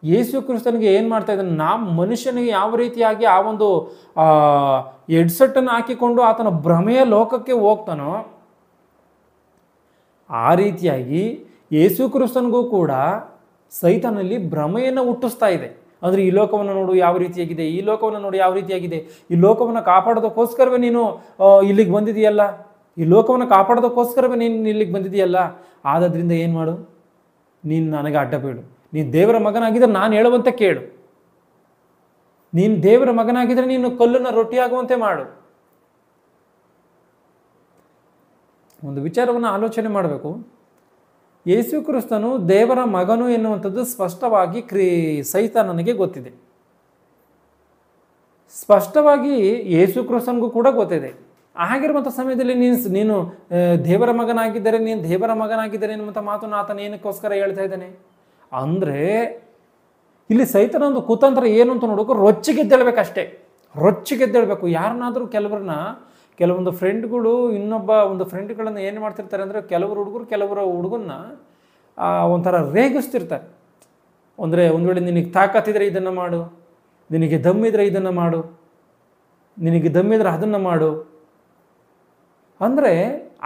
Speaker 1: ಯೇಸು ಕ್ರಿಸ್ತನಿಗೆ ಏನು ಮಾಡ್ತಾ ಇದ್ದಾನೆ, ಮನುಷ್ಯನಿಗೆ ಯಾವ ರೀತಿಯಾಗಿ ಆ ಒಂದು ಹೆಡ್ಸೆಟ್ಟನ್ನು ಹಾಕಿಕೊಂಡು ಆತನ ಭ್ರಮೆಯ ಲೋಕಕ್ಕೆ ಹೋಗ್ತಾನೋ, ಆ ರೀತಿಯಾಗಿ ಯೇಸು ಕ್ರಿಸ್ತನಿಗೂ ಕೂಡ ಸೈತಾನಲ್ಲಿ ಭ್ರಮೆಯನ್ನು ಹುಟ್ಟಿಸ್ತಾ ಇದೆ. ಅಂದರೆ ಈ ಲೋಕವನ್ನು ನೋಡು ಯಾವ ರೀತಿಯಾಗಿದೆ, ಈ ಲೋಕವನ್ನು ನೋಡಿ ಯಾವ ರೀತಿಯಾಗಿದೆ, ಈ ಲೋಕವನ್ನು ಕಾಪಾಡೋದಕ್ಕೋಸ್ಕರವೇ ನೀನು ಇಲ್ಲಿಗೆ ಬಂದಿದೆಯಲ್ಲ, ಈ ಲೋಕವನ್ನು ಕಾಪಾಡೋದಕ್ಕೋಸ್ಕರವೇ ನೀನು ಇಲ್ಲಿಗೆ ಬಂದಿದೆಯಲ್ಲ, ಆದ್ದರಿಂದ ಏನು ಮಾಡು, ನೀನು ನನಗೆ ಅಡ್ಡ ಬೀಳು. ನೀನು ದೇವರ ಮಗನಾಗಿದ್ದರೆ ನಾನು ಹೇಳುವಂತೆ ಕೇಳು, ನೀನು ದೇವರ ಮಗನಾಗಿದ್ದರೆ ನೀನು ಕಲ್ಲನ್ನು ರೊಟ್ಟಿಯಾಗುವಂತೆ ಮಾಡು. ಒಂದು ವಿಚಾರವನ್ನು ಆಲೋಚನೆ ಮಾಡಬೇಕು. ಯೇಸು ಕ್ರಿಸ್ತನು ದೇವರ ಮಗನು ಎನ್ನುವಂಥದ್ದು ಸ್ಪಷ್ಟವಾಗಿ ಸೈತಾನನಿಗೆ ಗೊತ್ತಿದೆ, ಸ್ಪಷ್ಟವಾಗಿ ಯೇಸು ಕ್ರಿಸ್ತನಿಗೂ ಕೂಡ ಗೊತ್ತಿದೆ. ಆಗಿರುವಂಥ ಸಮಯದಲ್ಲಿ ನೀನು ದೇವರ ಮಗನಾಗಿದ್ದರೆ ಎನ್ನುವಂಥ ಮಾತನ್ನು ಆತನ ಏನಕ್ಕೋಸ್ಕರ ಹೇಳ್ತಾ ಇದ್ದಾನೆ ಅಂದರೆ, ಇಲ್ಲಿ ಸೈತಾನ ಒಂದು ಕುತಂತ್ರ ಏನು ಅಂತ ನೋಡೋಕೆ ರೊಚ್ಚಿಗೆದ್ದೇಳಬೇಕಷ್ಟೇ, ರೊಚ್ಚಿಗೆದ್ದೇಳಬೇಕು. ಯಾರನ್ನಾದರೂ ಕೆಲವೊಂದು ಫ್ರೆಂಡ್ಗಳು ಒಂದು ಫ್ರೆಂಡ್ಗಳನ್ನು ಏನು ಮಾಡ್ತಿರ್ತಾರೆ ಅಂದರೆ, ಕೆಲವರು ಹುಡುಗನ್ನ ಒಂಥರ ರೇಗಿಸ್ತಿರ್ತಾರೆ. ಅಂದರೆ ಒಂದು ವೇಳೆ ನಿನಗೆ ತಾಕತ್ತಿದ್ರೆ ಇದನ್ನು ಮಾಡು, ನಿನಗೆ ದಮ್ಮಿದ್ರೆ ಇದನ್ನು ಮಾಡು, ನಿನಗೆ ದಮ್ಮಿದ್ರೆ ಅದನ್ನು ಮಾಡು. ಅಂದರೆ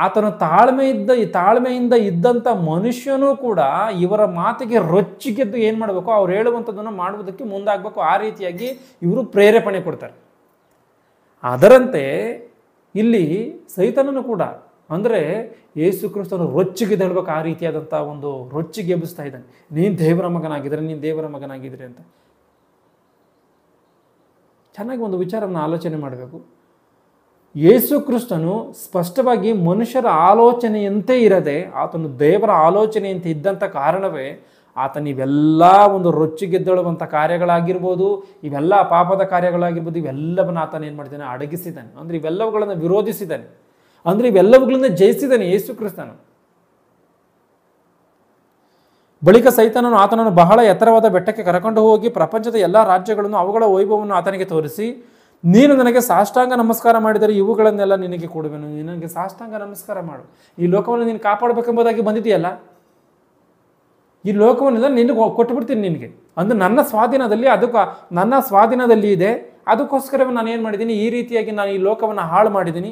Speaker 1: ಆತನ ತಾಳ್ಮೆಯಿಂದ ಇದ್ದಂಥ ಮನುಷ್ಯನೂ ಕೂಡ ಇವರ ಮಾತಿಗೆ ರೊಚ್ಚಿಗೆದ್ದು ಏನು ಮಾಡಬೇಕು, ಅವ್ರು ಹೇಳುವಂಥದ್ದನ್ನು ಮಾಡುವುದಕ್ಕೆ ಮುಂದಾಗಬೇಕು. ಆ ರೀತಿಯಾಗಿ ಇವರು ಪ್ರೇರೇಪಣೆ ಕೊಡ್ತಾರೆ. ಅದರಂತೆ ಇಲ್ಲಿ ಸೈತಾನನು ಕೂಡ ಅಂದರೆ ಯೇಸು ಕ್ರಿಸ್ತನು ರೊಚ್ಚಿಗೆ ಹೇಳಬೇಕು, ಆ ರೀತಿಯಾದಂಥ ಒಂದು ರೊಚ್ಚಿಗೆ ಎಬ್ಬಿಸ್ತಾ ಇದ್ದಾನೆ, ನೀನು ದೇವರ ಮಗನಾಗಿದ್ರೆ ಅಂತ. ಚೆನ್ನಾಗಿ ಒಂದು ವಿಚಾರವನ್ನು ಆಲೋಚನೆ ಮಾಡಬೇಕು. ಯೇಸು ಕ್ರಿಸ್ತನು ಸ್ಪಷ್ಟವಾಗಿ ಮನುಷ್ಯರ ಆಲೋಚನೆಯಂತೆ ಇರದೆ ಆತನು ದೇವರ ಆಲೋಚನೆಯಂತೆ ಇದ್ದಂಥ ಕಾರಣವೇ ಆತನ ಇವೆಲ್ಲ ಒಂದು ರೊಚ್ಚಿಗೆದ್ದೇಳುವಂಥ ಕಾರ್ಯಗಳಾಗಿರ್ಬೋದು, ಇವೆಲ್ಲ ಪಾಪದ ಕಾರ್ಯಗಳಾಗಿರ್ಬೋದು, ಇವೆಲ್ಲವನ್ನು ಆತನ ಏನು ಮಾಡಿದ್ದಾನೆ, ಅಡಗಿಸಿದ್ದಾನೆ. ಅಂದರೆ ಇವೆಲ್ಲವುಗಳನ್ನು ವಿರೋಧಿಸಿದ್ದಾನೆ, ಅಂದರೆ ಇವೆಲ್ಲವುಗಳನ್ನು ಜಯಿಸಿದ್ದಾನೆ ಯೇಸು ಕ್ರಿಸ್ತನು. ಬಳಿಕ ಸೈತಾನನು ಆತನನ್ನು ಬಹಳ ಎತ್ತರವಾದ ಬೆಟ್ಟಕ್ಕೆ ಕರಕೊಂಡು ಹೋಗಿ ಪ್ರಪಂಚದ ಎಲ್ಲ ರಾಜ್ಯಗಳನ್ನು ಅವುಗಳ ವೈಭವವನ್ನು ಆತನಿಗೆ ತೋರಿಸಿ, ನೀನು ನನಗೆ ಸಾಷ್ಟಾಂಗ ನಮಸ್ಕಾರ ಮಾಡಿದರೆ ಇವುಗಳನ್ನೆಲ್ಲ ನಿನಗೆ ಕೊಡುವೆನು. ನೀನು ನನಗೆ ಸಾಷ್ಟಾಂಗ ನಮಸ್ಕಾರ ಮಾಡು, ಈ ಲೋಕವನ್ನು ನೀನು ಕಾಪಾಡಬೇಕೆಂಬುದಾಗಿ ಬಂದಿದೆಯಲ್ಲ, ಈ ಲೋಕವನ್ನೆಲ್ಲ ನಿನಗೆ ಕೊಟ್ಟುಬಿಡ್ತೀನಿ ನಿನಗೆ. ಅಂದರೆ ನನ್ನ ಸ್ವಾಧೀನದಲ್ಲಿ ಇದೆ, ಅದಕ್ಕೋಸ್ಕರವೇ ನಾನು ಏನು ಮಾಡಿದ್ದೀನಿ, ಈ ರೀತಿಯಾಗಿ ನಾನು ಈ ಲೋಕವನ್ನು ಹಾಳು ಮಾಡಿದ್ದೀನಿ.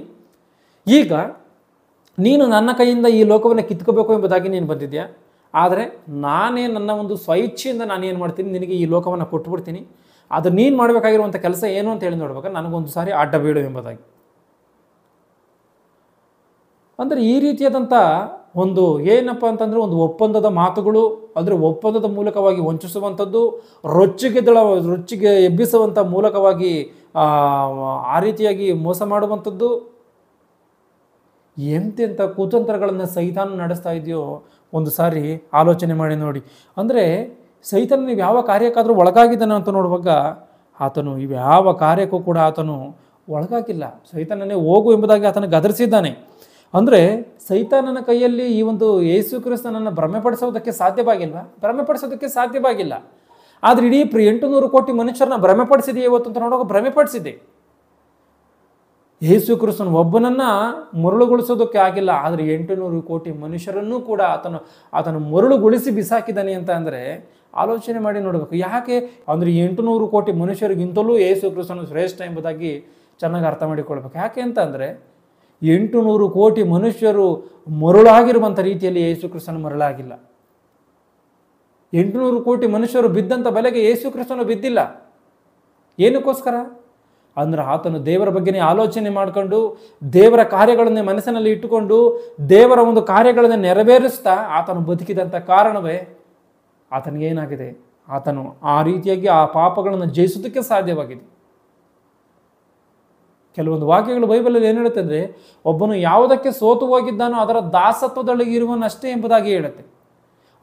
Speaker 1: ಈಗ ನೀನು ನನ್ನ ಕೈಯಿಂದ ಈ ಲೋಕವನ್ನು ಕಿತ್ಕೋಬೇಕು ಎಂಬುದಾಗಿ ನೀನು ಬಂದಿದ್ಯಾ, ಆದರೆ ನಾನೇ ನನ್ನ ಒಂದು ಸ್ವಇಚ್ಛೆಯಿಂದ ನಾನು ಏನು ಮಾಡ್ತೀನಿ, ನಿನಗೆ ಈ ಲೋಕವನ್ನು ಕೊಟ್ಟುಬಿಡ್ತೀನಿ. ಅದು ನೀನು ಮಾಡಬೇಕಾಗಿರುವಂಥ ಕೆಲಸ ಏನು ಅಂತ ಹೇಳಿ ನೋಡ್ಬೇಕಾದ್ರೆ ನನಗೊಂದು ಸಾರಿ ಅಡ್ಡ ಬೀಳು ಎಂಬುದಾಗಿ. ಅಂದರೆ ಈ ರೀತಿಯಾದಂಥ ಒಂದು ಏನಪ್ಪ ಅಂತಂದರೆ ಒಂದು ಒಪ್ಪಂದದ ಮಾತುಗಳು, ಅಂದರೆ ಒಪ್ಪಂದದ ಮೂಲಕವಾಗಿ ವಂಚಿಸುವಂಥದ್ದು, ರೊಚ್ಚಿಗೆ ಎಬ್ಬಿಸುವಂಥ ಮೂಲಕವಾಗಿ ಆ ರೀತಿಯಾಗಿ ಮೋಸ ಮಾಡುವಂಥದ್ದು, ಎಂತೆಂಥ ಕುತಂತ್ರಗಳನ್ನು ಸೈತಾನ ನಡೆಸ್ತಾ ಇದೆಯೋ ಒಂದು ಸಾರಿ ಆಲೋಚನೆ ಮಾಡಿ ನೋಡಿ. ಅಂದರೆ ಸೈತಾನ ನೀವು ಯಾವ ಕಾರ್ಯಕ್ಕಾದರೂ ಒಳಗಾಗಿದ್ದಾನೆ ಅಂತ ನೋಡುವಾಗ ಆತನು ಇವ್ಯಾವ ಕಾರ್ಯಕ್ಕೂ ಕೂಡ ಆತನು ಒಳಗಾಗಿಲ್ಲ. ಸೈತಾನನೇ ಹೋಗು ಎಂಬುದಾಗಿ ಆತನ ಗದರಿಸಿದ್ದಾನೆ. ಅಂದರೆ ಸೈತಾನನ ಕೈಯಲ್ಲಿ ಈ ಒಂದು ಯೇಸು ಕ್ರಿಸ್ತನನ್ನು ಭ್ರಮೆಪಡಿಸೋದಕ್ಕೆ ಸಾಧ್ಯವಾಗಿಲ್ವಾ? ಭ್ರಮೆಪಡಿಸೋದಕ್ಕೆ ಸಾಧ್ಯವಾಗಿಲ್ಲ. ಆದರೆ ಇಡೀ 800 ಕೋಟಿ ಮನುಷ್ಯರನ್ನ ಭ್ರಮೆಪಡಿಸಿದೆ ಇವತ್ತು ಅಂತ ನೋಡುವಾಗ ಭ್ರಮೆಪಡಿಸಿದೆ. ಯೇಸು ಕ್ರಿಸ್ತನ ಒಬ್ಬನನ್ನು ಮರುಳುಗೊಳಿಸೋದಕ್ಕೆ ಆಗಿಲ್ಲ, ಆದರೆ 800 ಕೋಟಿ ಮನುಷ್ಯರನ್ನೂ ಕೂಡ ಆತನು ಮರುಳುಗೊಳಿಸಿ ಬಿಸಾಕಿದ್ದಾನೆ ಅಂತ ಅಂದರೆ ಆಲೋಚನೆ ಮಾಡಿ ನೋಡಬೇಕು. ಯಾಕೆ ಅಂದರೆ 800 ಕೋಟಿ ಮನುಷ್ಯರಿಗಿಂತಲೂ ಯೇಸು ಕ್ರಿಸ್ತನು ಶ್ರೇಷ್ಠ ಎಂಬುದಾಗಿ ಚೆನ್ನಾಗಿ ಅರ್ಥ ಮಾಡಿಕೊಳ್ಬೇಕು. ಯಾಕೆ ಅಂತ ಅಂದರೆ 800 ಕೋಟಿ ಮನುಷ್ಯರು ಮರುಳಾಗಿರುವಂಥ ರೀತಿಯಲ್ಲಿ ಯೇಸು ಕ್ರಿಸ್ತನು ಮರುಳಾಗಿಲ್ಲ. 800 ಕೋಟಿ ಮನುಷ್ಯರು ಬಿದ್ದಂಥ ಬೆಲೆಗೆ ಯೇಸು ಕ್ರಿಸ್ತನು ಬಿದ್ದಿಲ್ಲ. ಏನಕ್ಕೋಸ್ಕರ ಅಂದ್ರೆ ಆತನು ದೇವರ ಬಗ್ಗೆನೇ ಆಲೋಚನೆ ಮಾಡಿಕೊಂಡು, ದೇವರ ಕಾರ್ಯಗಳನ್ನೇ ಮನಸ್ಸಿನಲ್ಲಿ ಇಟ್ಟುಕೊಂಡು, ದೇವರ ಒಂದು ಕಾರ್ಯಗಳನ್ನು ನೆರವೇರಿಸ್ತಾ ಆತನು ಬದುಕಿದಂಥ ಕಾರಣವೇ ಆತನಿಗೇನಾಗಿದೆ, ಆತನು ಆ ರೀತಿಯಾಗಿ ಆ ಪಾಪಗಳನ್ನು ಜಯಿಸೋದಕ್ಕೆ ಸಾಧ್ಯವಾಗಿದೆ. ಕೆಲವೊಂದು ವಾಕ್ಯಗಳು ಬೈಬಲಲ್ಲಿ ಏನು ಹೇಳುತ್ತೆ ಅಂದರೆ, ಒಬ್ಬನು ಯಾವುದಕ್ಕೆ ಸೋತು ಹೋಗಿದ್ದಾನೋ ಅದರ ದಾಸತ್ವದೊಳಗೆ ಇರುವನಷ್ಟೇ ಎಂಬುದಾಗಿ ಹೇಳುತ್ತೆ.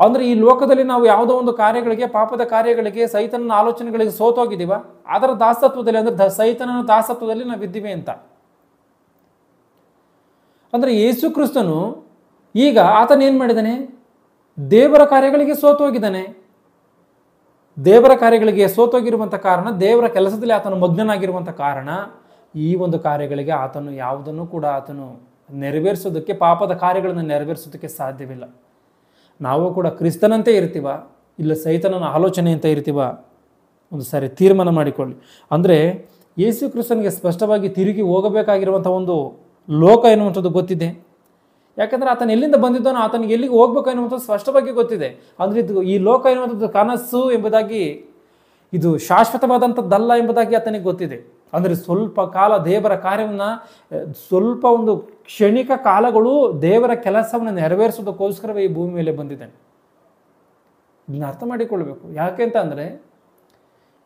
Speaker 1: ಅಂದರೆ ಈ ಲೋಕದಲ್ಲಿ ನಾವು ಯಾವುದೋ ಒಂದು ಕಾರ್ಯಗಳಿಗೆ, ಪಾಪದ ಕಾರ್ಯಗಳಿಗೆ, ಸೈತನನ ಆಲೋಚನೆಗಳಿಗೆ ಸೋತೋಗಿದ್ದೀವ, ಅದರ ದಾಸತ್ವದಲ್ಲಿ ಅಂದರೆ ಸೈತನನ ದಾಸತ್ವದಲ್ಲಿ ನಾವು ಇದ್ದೀವಿ ಅಂತ. ಅಂದರೆ ಯೇಸು ಕ್ರಿಸ್ತನು ಈಗ ಆತನ ಏನು ಮಾಡಿದ್ದಾನೆ, ದೇವರ ಕಾರ್ಯಗಳಿಗೆ ಸೋತೋಗಿದ್ದಾನೆ. ದೇವರ ಕಾರ್ಯಗಳಿಗೆ ಸೋತೋಗಿರುವಂಥ ಕಾರಣ, ದೇವರ ಕೆಲಸದಲ್ಲಿ ಆತನು ಮಗ್ನನಾಗಿರುವಂಥ ಕಾರಣ, ಈ ಒಂದು ಕಾರ್ಯಗಳಿಗೆ ಆತನು ಯಾವುದನ್ನು ಕೂಡ ಆತನು ನೆರವೇರಿಸೋದಕ್ಕೆ, ಪಾಪದ ಕಾರ್ಯಗಳನ್ನು ನೆರವೇರಿಸೋದಕ್ಕೆ ಸಾಧ್ಯವಿಲ್ಲ. ನಾವು ಕೂಡ ಕ್ರಿಸ್ತನಂತೆ ಇರ್ತೀವ, ಇಲ್ಲ ಸೈತನನ ಆಲೋಚನೆ ಅಂತ ಇರ್ತೀವ, ಒಂದು ಸಾರಿ ತೀರ್ಮಾನ ಮಾಡಿಕೊಳ್ಳಿ. ಅಂದರೆ ಯೇಸು ಕ್ರಿಸ್ತನಿಗೆ ಸ್ಪಷ್ಟವಾಗಿ ತಿರುಗಿ ಹೋಗಬೇಕಾಗಿರುವಂಥ ಒಂದು ಲೋಕ ಎನ್ನುವಂಥದ್ದು ಗೊತ್ತಿದೆ. ಯಾಕಂದರೆ ಆತನು ಎಲ್ಲಿಂದ ಬಂದಿದ್ದಾನೋ ಆತನಿಗೆ ಎಲ್ಲಿಗೆ ಹೋಗ್ಬೇಕು ಎನ್ನುವಂಥದ್ದು ಸ್ಪಷ್ಟವಾಗಿ ಗೊತ್ತಿದೆ. ಅಂದರೆ ಇದು ಈ ಲೋಕ ಎನ್ನುವಂಥದ್ದು ಕನಸು ಎಂಬುದಾಗಿ, ಇದು ಶಾಶ್ವತವಾದಂಥದ್ದಲ್ಲ ಎಂಬುದಾಗಿ ಆತನಿಗೆ ಗೊತ್ತಿದೆ. ಅಂದರೆ ಸ್ವಲ್ಪ ಕಾಲ ದೇವರ ಕಾರ್ಯವನ್ನು, ಸ್ವಲ್ಪ ಒಂದು ಕ್ಷಣಿಕ ಕಾಲಗಳು ದೇವರ ಕೆಲಸವನ್ನು ನೆರವೇರಿಸೋದಕ್ಕೋಸ್ಕರವೇ ಈ ಭೂಮಿ ಮೇಲೆ ಬಂದಿದ್ದಾನೆ. ಇದನ್ನ ಅರ್ಥ ಮಾಡಿಕೊಳ್ಬೇಕು. ಯಾಕೆ ಅಂತ ಅಂದರೆ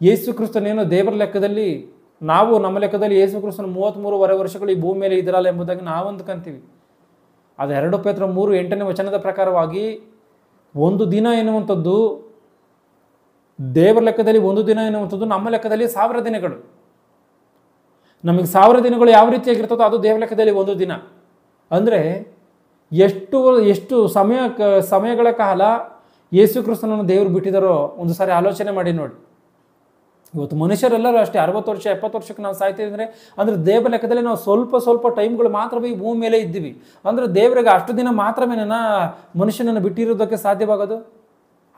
Speaker 1: ಯೇಸು ಕ್ರಿಸ್ತನೇನೋ ದೇವರ ಲೆಕ್ಕದಲ್ಲಿ, ನಾವು ನಮ್ಮ ಲೆಕ್ಕದಲ್ಲಿ ಯೇಸು ಕ್ರಿಸ್ತನ 33.5 ವರ್ಷಗಳು ಈ ಭೂಮಿ ಮೇಲೆ ಇದ್ರಲ್ಲ ಎಂಬುದಾಗಿ ನಾವು ಅಂದ್ಕೊಂತೀವಿ. ಅದು 2 ಪೇತ್ರ 3:8ನೇ ವಚನದ ಪ್ರಕಾರವಾಗಿ ಒಂದು ದಿನ ಎನ್ನುವಂಥದ್ದು ದೇವರ ಲೆಕ್ಕದಲ್ಲಿ, ಒಂದು ದಿನ ಎನ್ನುವಂಥದ್ದು ನಮ್ಮ ಲೆಕ್ಕದಲ್ಲಿ 1000 ದಿನಗಳು. ನಮಗೆ 1000 ದಿನಗಳು ಯಾವ ರೀತಿಯಾಗಿರ್ತದೋ ಅದು ದೇವರ ಲೆಕ್ಕದಲ್ಲಿ ಒಂದು ದಿನ. ಅಂದರೆ ಎಷ್ಟು ಸಮಯಗಳ ಕಾಲ ಯೇಸು ಕ್ರಿಸ್ತನನ್ನು ದೇವರು ಬಿಟ್ಟಿದ್ದಾರೋ ಒಂದು ಸಾರಿ ಆಲೋಚನೆ ಮಾಡಿ ನೋಡಿ. ಇವತ್ತು ಮನುಷ್ಯರೆಲ್ಲರೂ ಅಷ್ಟೇ 60 ವರ್ಷ 70 ವರ್ಷಕ್ಕೆ ನಾವು ಸಾಯ್ತಿದ್ರೆ, ಅಂದರೆ ದೇವರ ಲೆಕ್ಕದಲ್ಲಿ ನಾವು ಸ್ವಲ್ಪ ಟೈಮ್ಗಳು ಮಾತ್ರವೇ ಈ ಭೂಮಿ ಮೇಲೆ ಇದ್ದೀವಿ. ಅಂದರೆ ದೇವರಿಗೆ ಅಷ್ಟು ದಿನ ಮಾತ್ರವೇನ ಮನುಷ್ಯನನ್ನು ಬಿಟ್ಟಿರೋದಕ್ಕೆ ಸಾಧ್ಯವಾಗೋದು?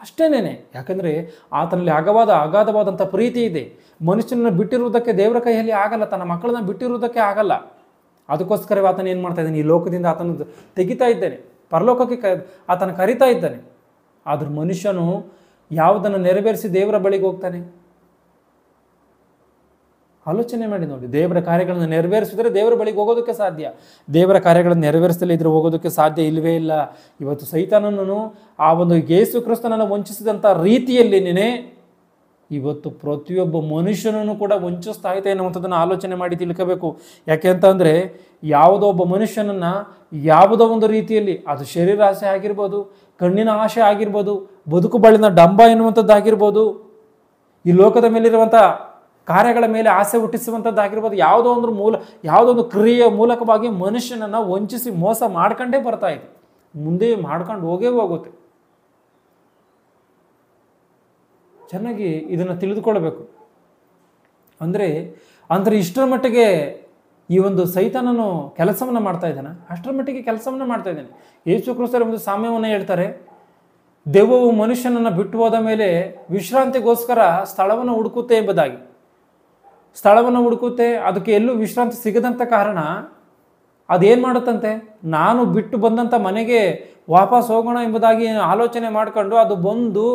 Speaker 1: ಅಷ್ಟೇನೇನೆ. ಯಾಕಂದರೆ ಆತನಲ್ಲಿ ಅಗಾಧವಾದಂಥ ಪ್ರೀತಿ ಇದೆ. ಮನುಷ್ಯನನ್ನು ಬಿಟ್ಟಿರುವುದಕ್ಕೆ ದೇವರ ಕೈಯಲ್ಲಿ ಆಗಲ್ಲ, ತನ್ನ ಮಕ್ಕಳನ್ನ ಬಿಟ್ಟಿರುವುದಕ್ಕೆ ಆಗಲ್ಲ. ಅದಕ್ಕೋಸ್ಕರವೇ ಆತನ ಏನು ಮಾಡ್ತಾ ಇದ್ದಾನೆ, ಈ ಲೋಕದಿಂದ ಆತನ ತೆಗಿತಾ ಇದ್ದಾನೆ, ಪರಲೋಕಕ್ಕೆ ಆತನ ಕರಿತಾ ಇದ್ದಾನೆ. ಆದರೂ ಮನುಷ್ಯನು ಯಾವುದನ್ನು ನೆರವೇರಿಸಿ ದೇವರ ಬಳಿಗೆ ಹೋಗ್ತಾನೆ? ಆಲೋಚನೆ ಮಾಡಿ ನೋಡಿ. ದೇವರ ಕಾರ್ಯಗಳನ್ನು ನೆರವೇರಿಸಿದರೆ ದೇವರ ಬಳಿಗೆ ಹೋಗೋದಕ್ಕೆ ಸಾಧ್ಯ. ದೇವರ ಕಾರ್ಯಗಳನ್ನು ನೆರವೇರಿಸಲೇ ಇದ್ರೆ ಹೋಗೋದಕ್ಕೆ ಸಾಧ್ಯ ಇಲ್ಲವೇ ಇಲ್ಲ. ಇವತ್ತು ಸೈತಾನನನ್ನು ಆ ಒಂದು ಯೇಸು ಕ್ರಿಸ್ತನನ್ನು ವಂಚಿಸಿದಂಥ ರೀತಿಯಲ್ಲಿನೇ ಇವತ್ತು ಪ್ರತಿಯೊಬ್ಬ ಮನುಷ್ಯನನ್ನು ಕೂಡ ವಂಚಿಸ್ತಾ ಇದೆ ಅನ್ನುವಂಥದ್ದನ್ನು ಆಲೋಚನೆ ಮಾಡಿ ತಿಳ್ಕೋಬೇಕು. ಯಾಕೆ ಅಂತ ಅಂದರೆ ಯಾವುದೋ ಒಬ್ಬ ಮನುಷ್ಯನನ್ನು ಯಾವುದೋ ಒಂದು ರೀತಿಯಲ್ಲಿ, ಅದು ಶರೀರ ಆಸೆ ಆಗಿರ್ಬೋದು, ಕಣ್ಣಿನ ಆಸೆ ಆಗಿರ್ಬೋದು, ಬದುಕು ಬಾಳಿನ ಡಂಬ ಎನ್ನುವಂಥದ್ದಾಗಿರ್ಬೋದು, ಈ ಲೋಕದ ಮೇಲಿರುವಂಥ ಕಾರ್ಯಗಳ ಮೇಲೆ ಆಸೆ ಹುಟ್ಟಿಸುವಂಥದ್ದಾಗಿರ್ಬೋದು, ಯಾವುದೋ ಒಂದು ಕ್ರಿಯೆಯ ಮೂಲಕವಾಗಿ ಮನುಷ್ಯನನ್ನು ವಂಚಿಸಿ ಮೋಸ ಮಾಡ್ಕೊಂಡೇ ಬರ್ತಾ ಇದೆ, ಮುಂದೆ ಮಾಡ್ಕೊಂಡು ಹೋಗುತ್ತೆ. ಚೆನ್ನಾಗಿ ಇದನ್ನು ತಿಳಿದುಕೊಳ್ಳಬೇಕು. ಅಂದರೆ ಇಷ್ಟರ ಮಟ್ಟಿಗೆ ಈ ಒಂದು ಸೈತಾನನು ಕೆಲಸವನ್ನು ಮಾಡ್ತಾ ಇದ್ದಾನೆ, ಅಷ್ಟರ ಮಟ್ಟಿಗೆ ಕೆಲಸವನ್ನು ಮಾಡ್ತಾ ಇದ್ದಾನೆ. ಯೇಸು ಕ್ರಿಸ್ತರು ಒಂದು ಸಾಮ್ಯವನ್ನು ಹೇಳ್ತಾರೆ, ದೆವ್ವವು ಮನುಷ್ಯನನ್ನು ಬಿಟ್ಟು ಹೋದ ಮೇಲೆ ವಿಶ್ರಾಂತಿಗೋಸ್ಕರ ಸ್ಥಳವನ್ನು ಹುಡುಕುತ್ತೆ ಎಂಬುದಾಗಿ. ಸ್ಥಳವನ್ನು ಹುಡುಕುತ್ತೆ, ಅದಕ್ಕೆ ಎಲ್ಲೂ ವಿಶ್ರಾಂತಿ ಸಿಗದಂಥ ಕಾರಣ ಅದೇನು ಮಾಡುತ್ತಂತೆ, ನಾನು ಬಿಟ್ಟು ಬಂದಂಥ ಮನೆಗೆ ವಾಪಸ್ ಹೋಗೋಣ ಎಂಬುದಾಗಿ ಆಲೋಚನೆ ಮಾಡಿಕೊಂಡು ಅದು ಬಂದು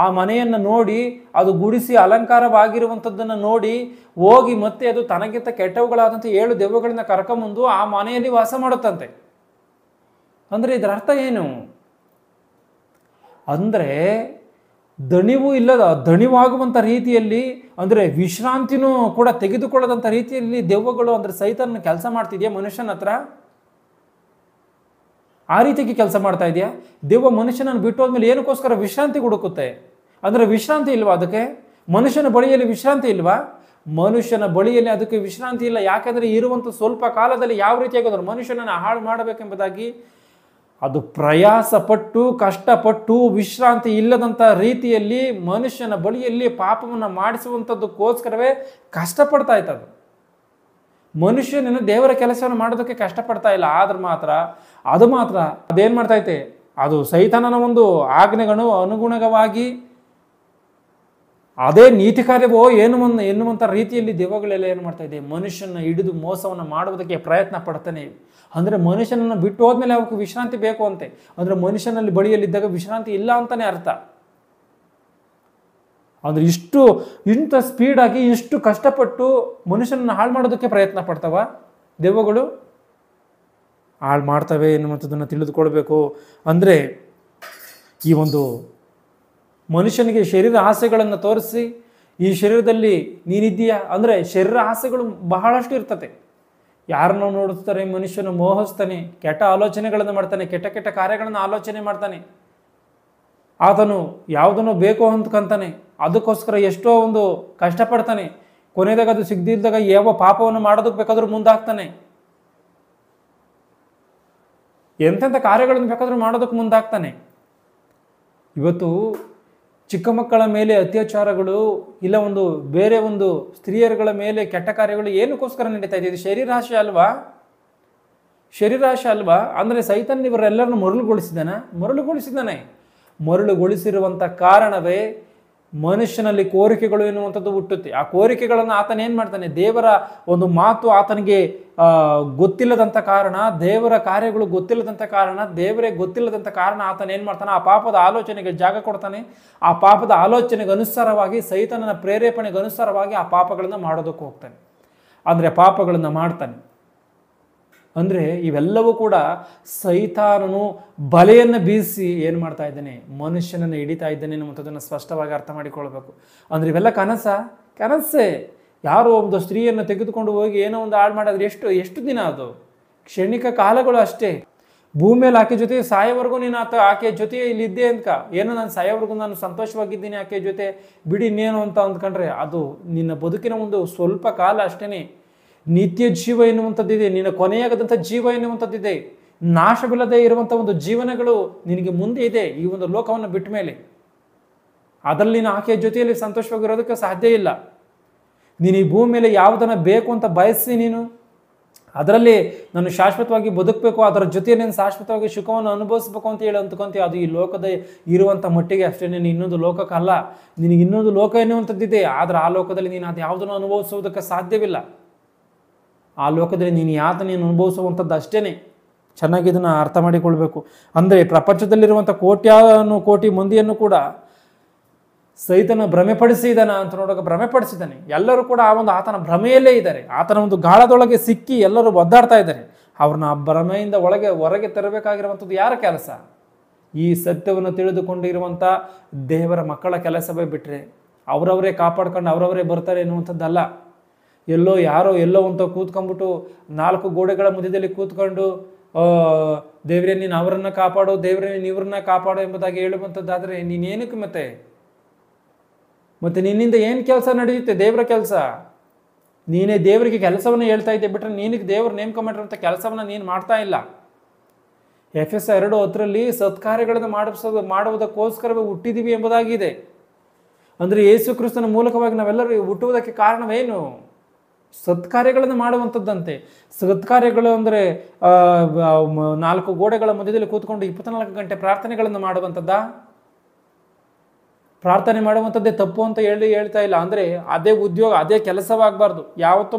Speaker 1: ಆ ಮನೆಯನ್ನು ನೋಡಿ, ಅದು ಗುಡಿಸಿ ಅಲಂಕಾರವಾಗಿರುವಂಥದ್ದನ್ನು ನೋಡಿ ಹೋಗಿ ಮತ್ತೆ ಅದು ತನಗಿಂತ ಕೆಟ್ಟವುಗಳಾದಂಥ 7 ದೆವ್ವಗಳನ್ನ ಕರ್ಕೊಂಬಂದು ಆ ಮನೆಯಲ್ಲಿ ವಾಸ ಮಾಡುತ್ತಂತೆ. ಅಂದರೆ ಇದರ ಅರ್ಥ ಏನು? ಅಂದರೆ ದಣಿವಾಗುವಂಥ ರೀತಿಯಲ್ಲಿ, ಅಂದರೆ ವಿಶ್ರಾಂತಿನೂ ಕೂಡ ತೆಗೆದುಕೊಳ್ಳದಂಥ ರೀತಿಯಲ್ಲಿ ದೆವ್ವಗಳು ಅಂದರೆ ಸೈತಾನ ಕೆಲಸ ಮಾಡ್ತಿದೆಯಾ ಮನುಷ್ಯನ ಹತ್ರ? ಆ ರೀತಿಗೆ ಕೆಲಸ ಮಾಡ್ತಾ ಇದೆಯಾ? ದೆವ್ವ ಮನುಷ್ಯನನ್ನು ಬಿಟ್ಟು ಹೋದ್ಮೇಲೆ ಏನಕ್ಕೋಸ್ಕರ ವಿಶ್ರಾಂತಿ ಹುಡುಕುತ್ತೆ? ಅಂದರೆ ವಿಶ್ರಾಂತಿ ಇಲ್ವಾ ಅದಕ್ಕೆ? ಮನುಷ್ಯನ ಬಳಿಯಲ್ಲಿ ವಿಶ್ರಾಂತಿ ಇಲ್ವಾ? ಮನುಷ್ಯನ ಬಳಿಯಲ್ಲಿ ಅದಕ್ಕೆ ವಿಶ್ರಾಂತಿ ಇಲ್ಲ. ಯಾಕೆಂದರೆ ಇರುವಂಥ ಸ್ವಲ್ಪ ಕಾಲದಲ್ಲಿ ಯಾವ ರೀತಿಯಾಗೋದ್ರು ಮನುಷ್ಯನನ್ನು ಹಾಳು ಮಾಡಬೇಕೆಂಬುದಾಗಿ ಅದು ಪ್ರಯಾಸಪಟ್ಟು ಕಷ್ಟಪಟ್ಟು ವಿಶ್ರಾಂತಿ ಇಲ್ಲದಂಥ ರೀತಿಯಲ್ಲಿ ಮನುಷ್ಯನ ಬಳಿಯಲ್ಲಿ ಪಾಪವನ್ನು ಮಾಡಿಸುವಂಥದ್ದಕ್ಕೋಸ್ಕರವೇ ಕಷ್ಟಪಡ್ತಾ ಇತ್ತದು. ಮನುಷ್ಯನನ್ನು ದೇವರ ಕೆಲಸವನ್ನು ಮಾಡೋದಕ್ಕೆ ಕಷ್ಟಪಡ್ತಾ ಇಲ್ಲ. ಆದ್ರೆ ಮಾತ್ರ ಅದೇನು ಮಾಡ್ತೈತೆ? ಅದು ಸೈತಾನನ ಒಂದು ಆಜ್ಞೆಗಳು ಅನುಗುಣವಾಗಿ ಅದೇ ನೀತಿ ಕಾರ್ಯವೋ ಎನ್ನುವಂಥ ರೀತಿಯಲ್ಲಿ ದೆವ್ವಗಳೆಲ್ಲ ಏನು ಮಾಡ್ತಾ ಇದೆ? ಮನುಷ್ಯನ ಹಿಡಿದು ಮೋಸವನ್ನು ಮಾಡುವುದಕ್ಕೆ ಪ್ರಯತ್ನ ಪಡ್ತಾನೆ. ಅಂದರೆ ಮನುಷ್ಯನನ್ನು ಬಿಟ್ಟು ಹೋದ್ಮೇಲೆ ಅವಕ್ಕೆ ವಿಶ್ರಾಂತಿ ಬೇಕು ಅಂತೆ. ಅಂದರೆ ಮನುಷ್ಯನಲ್ಲಿ ಬಳಿಯಲ್ಲಿದ್ದಾಗ ವಿಶ್ರಾಂತಿ ಇಲ್ಲ ಅಂತಾನೆ ಅರ್ಥ. ಅಂದರೆ ಇಂಥ ಸ್ಪೀಡಾಗಿ ಇಷ್ಟು ಕಷ್ಟಪಟ್ಟು ಮನುಷ್ಯನನ್ನು ಹಾಳು ಮಾಡೋದಕ್ಕೆ ಪ್ರಯತ್ನ ಪಡ್ತಾವ ದೆವ್ವಗಳು? ಹಾಳು ಮಾಡ್ತವೆ ಎನ್ನುವಂಥದ್ದನ್ನು ತಿಳಿದುಕೊಳ್ಬೇಕು. ಅಂದರೆ ಈ ಒಂದು ಮನುಷ್ಯನಿಗೆ ಶರೀರ ಆಸೆಗಳನ್ನು ತೋರಿಸಿ, ಈ ಶರೀರದಲ್ಲಿ ನೀನಿದ್ದೀಯಾ ಅಂದರೆ ಶರೀರ ಆಸೆಗಳು ಬಹಳಷ್ಟು ಇರ್ತದೆ. ಯಾರನ್ನು ನೋಡುತ್ತಾರೆ ಮನುಷ್ಯನು ಮೋಹಿಸ್ತಾನೆ, ಕೆಟ್ಟ ಆಲೋಚನೆಗಳನ್ನು ಮಾಡ್ತಾನೆ, ಕೆಟ್ಟ ಕಾರ್ಯಗಳನ್ನು ಆಲೋಚನೆ ಮಾಡ್ತಾನೆ. ಆತನು ಯಾವುದನ್ನು ಬೇಕು ಅಂದ್ಕೊಂತಾನೆ, ಅದಕ್ಕೋಸ್ಕರ ಎಷ್ಟೋ ಒಂದು ಕಷ್ಟಪಡ್ತಾನೆ. ಕೊನೆದಾಗ ಅದು ಸಿಗದಿದ್ದಾಗ ಯಾವ ಪಾಪವನ್ನು ಮಾಡೋದಕ್ಕೆ ಬೇಕಾದ್ರೂ ಮುಂದಾಗ್ತಾನೆ, ಎಂತೆಂಥ ಕಾರ್ಯಗಳನ್ನು ಬೇಕಾದ್ರೂ ಮಾಡೋದಕ್ಕೆ ಮುಂದಾಗ್ತಾನೆ. ಇವತ್ತು ಚಿಕ್ಕ ಮಕ್ಕಳ ಮೇಲೆ ಅತ್ಯಾಚಾರಗಳು, ಇಲ್ಲ ಒಂದು ಬೇರೆ ಒಂದು ಸ್ತ್ರೀಯರುಗಳ ಮೇಲೆ ಕೆಟ್ಟ ಕಾರ್ಯಗಳು ಏನಕ್ಕೋಸ್ಕರ ನಡೀತಾ ಇದೆ? ಇದು ಶರೀರಾಶೆ ಅಲ್ವಾ? ಶರೀರಾಶೆ ಅಲ್ವಾ? ಅಂದರೆ ಸೈತಾನ್ ಇವರೆಲ್ಲರನ್ನು ಮರಳುಗೊಳಿಸಿದ್ದಾನೆ. ಮರಳುಗೊಳಿಸಿರುವಂಥ ಕಾರಣವೇ ಮನುಷ್ಯನಲ್ಲಿ ಕೋರಿಕೆಗಳು ಎನ್ನುವಂಥದ್ದು ಹುಟ್ಟುತ್ತೆ. ಆ ಕೋರಿಕೆಗಳನ್ನು ಆತನ ಏನು ಮಾಡ್ತಾನೆ? ದೇವರ ಒಂದು ಮಾತು ಆತನಿಗೆ ಗೊತ್ತಿಲ್ಲದಂಥ ಕಾರಣ, ದೇವರ ಕಾರ್ಯಗಳು ಗೊತ್ತಿಲ್ಲದಂಥ ಕಾರಣ, ದೇವರೇ ಗೊತ್ತಿಲ್ಲದಂಥ ಕಾರಣ ಆತನ ಏನು ಮಾಡ್ತಾನೆ? ಆ ಪಾಪದ ಆಲೋಚನೆಗೆ ಜಾಗ ಕೊಡ್ತಾನೆ. ಆ ಪಾಪದ ಆಲೋಚನೆಗೆ ಅನುಸಾರವಾಗಿ, ಸೈತಾನನ ಪ್ರೇರೇಪಣೆಗೆ ಅನುಸಾರವಾಗಿ ಆ ಪಾಪಗಳನ್ನು ಮಾಡೋದಕ್ಕೆ ಹೋಗ್ತಾನೆ. ಅಂದರೆ ಪಾಪಗಳನ್ನು ಮಾಡ್ತಾನೆ. ಅಂದರೆ ಇವೆಲ್ಲವೂ ಕೂಡ ಸೈತಾನನು ಬಲೆಯನ್ನು ಬೀಸಿ ಏನು ಮಾಡ್ತಾ ಇದ್ದಾನೆ? ಮನುಷ್ಯನನ್ನು ಹಿಡಿತಾ ಇದ್ದಾನೆ ಅನ್ನುವಂಥದ್ದನ್ನು ಸ್ಪಷ್ಟವಾಗಿ ಅರ್ಥ ಮಾಡಿಕೊಳ್ಬೇಕು. ಅಂದರೆ ಇವೆಲ್ಲ ಕನಸೇ. ಯಾರೋ ಒಂದು ಸ್ತ್ರೀಯನ್ನು ತೆಗೆದುಕೊಂಡು ಹೋಗಿ ಏನೋ ಒಂದು ಹಾಳು ಮಾಡಿದ್ರೆ ಎಷ್ಟು ದಿನ? ಅದು ಕ್ಷಣಿಕ ಕಾಲಗಳು ಅಷ್ಟೇ. ಭೂಮಿಯಲ್ಲಿ ಆಕೆ ಜೊತೆ ಸಾಯೋವರೆಗೂ ನೀನು ಆಕೆ ಜೊತೆ ಇಲ್ಲಿ ಇದ್ದೆ ಅಂತ, ಏನೋ ನಾನು ಸಾಯೋವರೆಗೂ ನಾನು ಸಂತೋಷವಾಗಿದ್ದೀನಿ ಆಕೆ ಜೊತೆ, ಬಿಡಿ ಇನ್ನೇನು ಅಂತ ಅಂದ್ಕೊಂಡ್ರೆ ಅದು ನಿನ್ನ ಬದುಕಿನ ಒಂದು ಸ್ವಲ್ಪ ಕಾಲ ಅಷ್ಟೇ. ನಿತ್ಯ ಜೀವ ಎನ್ನುವಂಥದ್ದಿದೆ, ನಿನ್ನ ಕೊನೆಯಾಗದಂಥ ಜೀವ ಎನ್ನುವಂಥದ್ದಿದೆ, ನಾಶವಿಲ್ಲದೆ ಇರುವಂಥ ಒಂದು ಜೀವನಗಳು ನಿನಗೆ ಮುಂದೆ ಇದೆ ಈ ಒಂದು ಲೋಕವನ್ನು ಬಿಟ್ಟ ಮೇಲೆ. ಅದರಲ್ಲಿ ನೀನು ಆಕೆಯ ಜೊತೆಯಲ್ಲಿ ಸಂತೋಷವಾಗಿರೋದಕ್ಕೆ ಸಾಧ್ಯ ಇಲ್ಲ. ನೀನು ಈ ಭೂಮಿ ಮೇಲೆ ಯಾವುದನ್ನು ಬೇಕು ಅಂತ ಬಯಸಿ ನೀನು ಅದರಲ್ಲಿ ನಾನು ಶಾಶ್ವತವಾಗಿ ಬದುಕಬೇಕು, ಅದರ ಜೊತೆಯಲ್ಲಿ ನಾನು ಶಾಶ್ವತವಾಗಿ ಸುಖವನ್ನು ಅನುಭವಿಸ್ಬೇಕು ಅಂತ ಹೇಳಿ ಅಂದ್ಕೊಂತೀವಿ. ಅದು ಈ ಲೋಕದ ಇರುವಂಥ ಮಟ್ಟಿಗೆ ಅಷ್ಟೇ. ನೀನು ಇನ್ನೊಂದು ಲೋಕಕ್ಕಲ್ಲ, ನಿನಗೆ ಇನ್ನೊಂದು ಲೋಕ ಎನ್ನುವಂಥದ್ದಿದೆ. ಆದರೆ ಆ ಲೋಕದಲ್ಲಿ ನೀನು ಅದು ಯಾವುದನ್ನು ಅನುಭವಿಸುವುದಕ್ಕೆ ಸಾಧ್ಯವಿಲ್ಲ. ಆ ಲೋಕದಲ್ಲಿ ನೀನು ಯಾತನೆಯನ್ನು ಅನುಭವಿಸುವಂಥದ್ದು ಅಷ್ಟೇ. ಚೆನ್ನಾಗಿ ಇದನ್ನು ಅರ್ಥ ಮಾಡಿಕೊಳ್ಬೇಕು. ಅಂದರೆ ಪ್ರಪಂಚದಲ್ಲಿರುವಂಥ ಕೋಟಿ ಮಂದಿಯನ್ನು ಕೂಡ ಸೈತನ ಭ್ರಮೆಪಡಿಸಿದಾನ ಅಂತ ನೋಡೋಕೆ ಭ್ರಮೆಪಡಿಸಿದ್ದಾನೆ. ಎಲ್ಲರೂ ಕೂಡ ಆ ಒಂದು ಆತನ ಭ್ರಮೆಯಲ್ಲೇ ಇದ್ದಾರೆ. ಆತನ ಒಂದು ಗಾಳದೊಳಗೆ ಸಿಕ್ಕಿ ಎಲ್ಲರೂ ಒದ್ದಾಡ್ತಾ ಇದ್ದಾರೆ. ಅವ್ರನ್ನ ಆ ಭ್ರಮೆಯಿಂದ ಹೊರಗೆ ತರಬೇಕಾಗಿರುವಂಥದ್ದು ಯಾರ ಕೆಲಸ? ಈ ಸತ್ಯವನ್ನು ತಿಳಿದುಕೊಂಡಿರುವಂಥ ದೇವರ ಮಕ್ಕಳ ಕೆಲಸವೇ. ಬಿಟ್ಟರೆ ಅವರವರೇ ಕಾಪಾಡ್ಕೊಂಡು ಅವರವರೇ ಬರ್ತಾರೆ ಎನ್ನುವಂಥದ್ದಲ್ಲ. ಎಲ್ಲೋ ಅಂತ ಕೂತ್ಕೊಂಡ್ಬಿಟ್ಟು 4 ಗೋಡೆಗಳ ಮಧ್ಯದಲ್ಲಿ ಕೂತ್ಕೊಂಡು ದೇವರೇ ನೀನು ಅವರನ್ನು ಕಾಪಾಡು, ದೇವರೇ ನೀನು ಇವ್ರನ್ನ ಕಾಪಾಡು ಎಂಬುದಾಗಿ ಹೇಳುವಂಥದ್ದಾದರೆ ನೀನೇನಕ್ಕೆ ಮತ್ತೆ ನಿನ್ನಿಂದ ಏನು ಕೆಲಸ ನಡೆಯುತ್ತೆ? ದೇವರ ಕೆಲಸ. ನೀನೇ ದೇವರಿಗೆ ಕೆಲಸವನ್ನು ಹೇಳ್ತಾ ಇದ್ದೆ, ಬಿಟ್ಟರೆ ನೀನಿಗೆ ದೇವರು ನೇಮಕ ಮಾಡಿರುವಂಥ ಕೆಲಸವನ್ನು ನೀನು ಮಾಡ್ತಾ ಇಲ್ಲ. ಎಫೆಸ 2:10 ಸತ್ಕಾರ್ಯಗಳನ್ನು ಮಾಡುವುದಕ್ಕೋಸ್ಕರವೇ ಹುಟ್ಟಿದ್ದೀವಿ ಎಂಬುದಾಗಿದೆ. ಅಂದರೆ ಯೇಸು ಕ್ರಿಸ್ತನ ಮೂಲಕವಾಗಿ ನಾವೆಲ್ಲರೂ ಹುಟ್ಟುವುದಕ್ಕೆ ಕಾರಣವೇನು? ಸತ್ಕಾರ್ಯಗಳನ್ನು ಮಾಡುವಂಥದ್ದಂತೆ. ಸತ್ಕಾರ್ಯಗಳು ಅಂದರೆ 4 ಗೋಡೆಗಳ ಮಧ್ಯದಲ್ಲಿ ಕೂತ್ಕೊಂಡು 24 ಗಂಟೆ ಪ್ರಾರ್ಥನೆಗಳನ್ನು ಮಾಡುವಂಥದ್ದ? ಪ್ರಾರ್ಥನೆ ಮಾಡುವಂಥದ್ದೇ ತಪ್ಪು ಅಂತ ಹೇಳ್ತಾ ಇಲ್ಲ. ಅಂದರೆ ಅದೇ ಉದ್ಯೋಗ, ಅದೇ ಕೆಲಸವಾಗಬಾರ್ದು.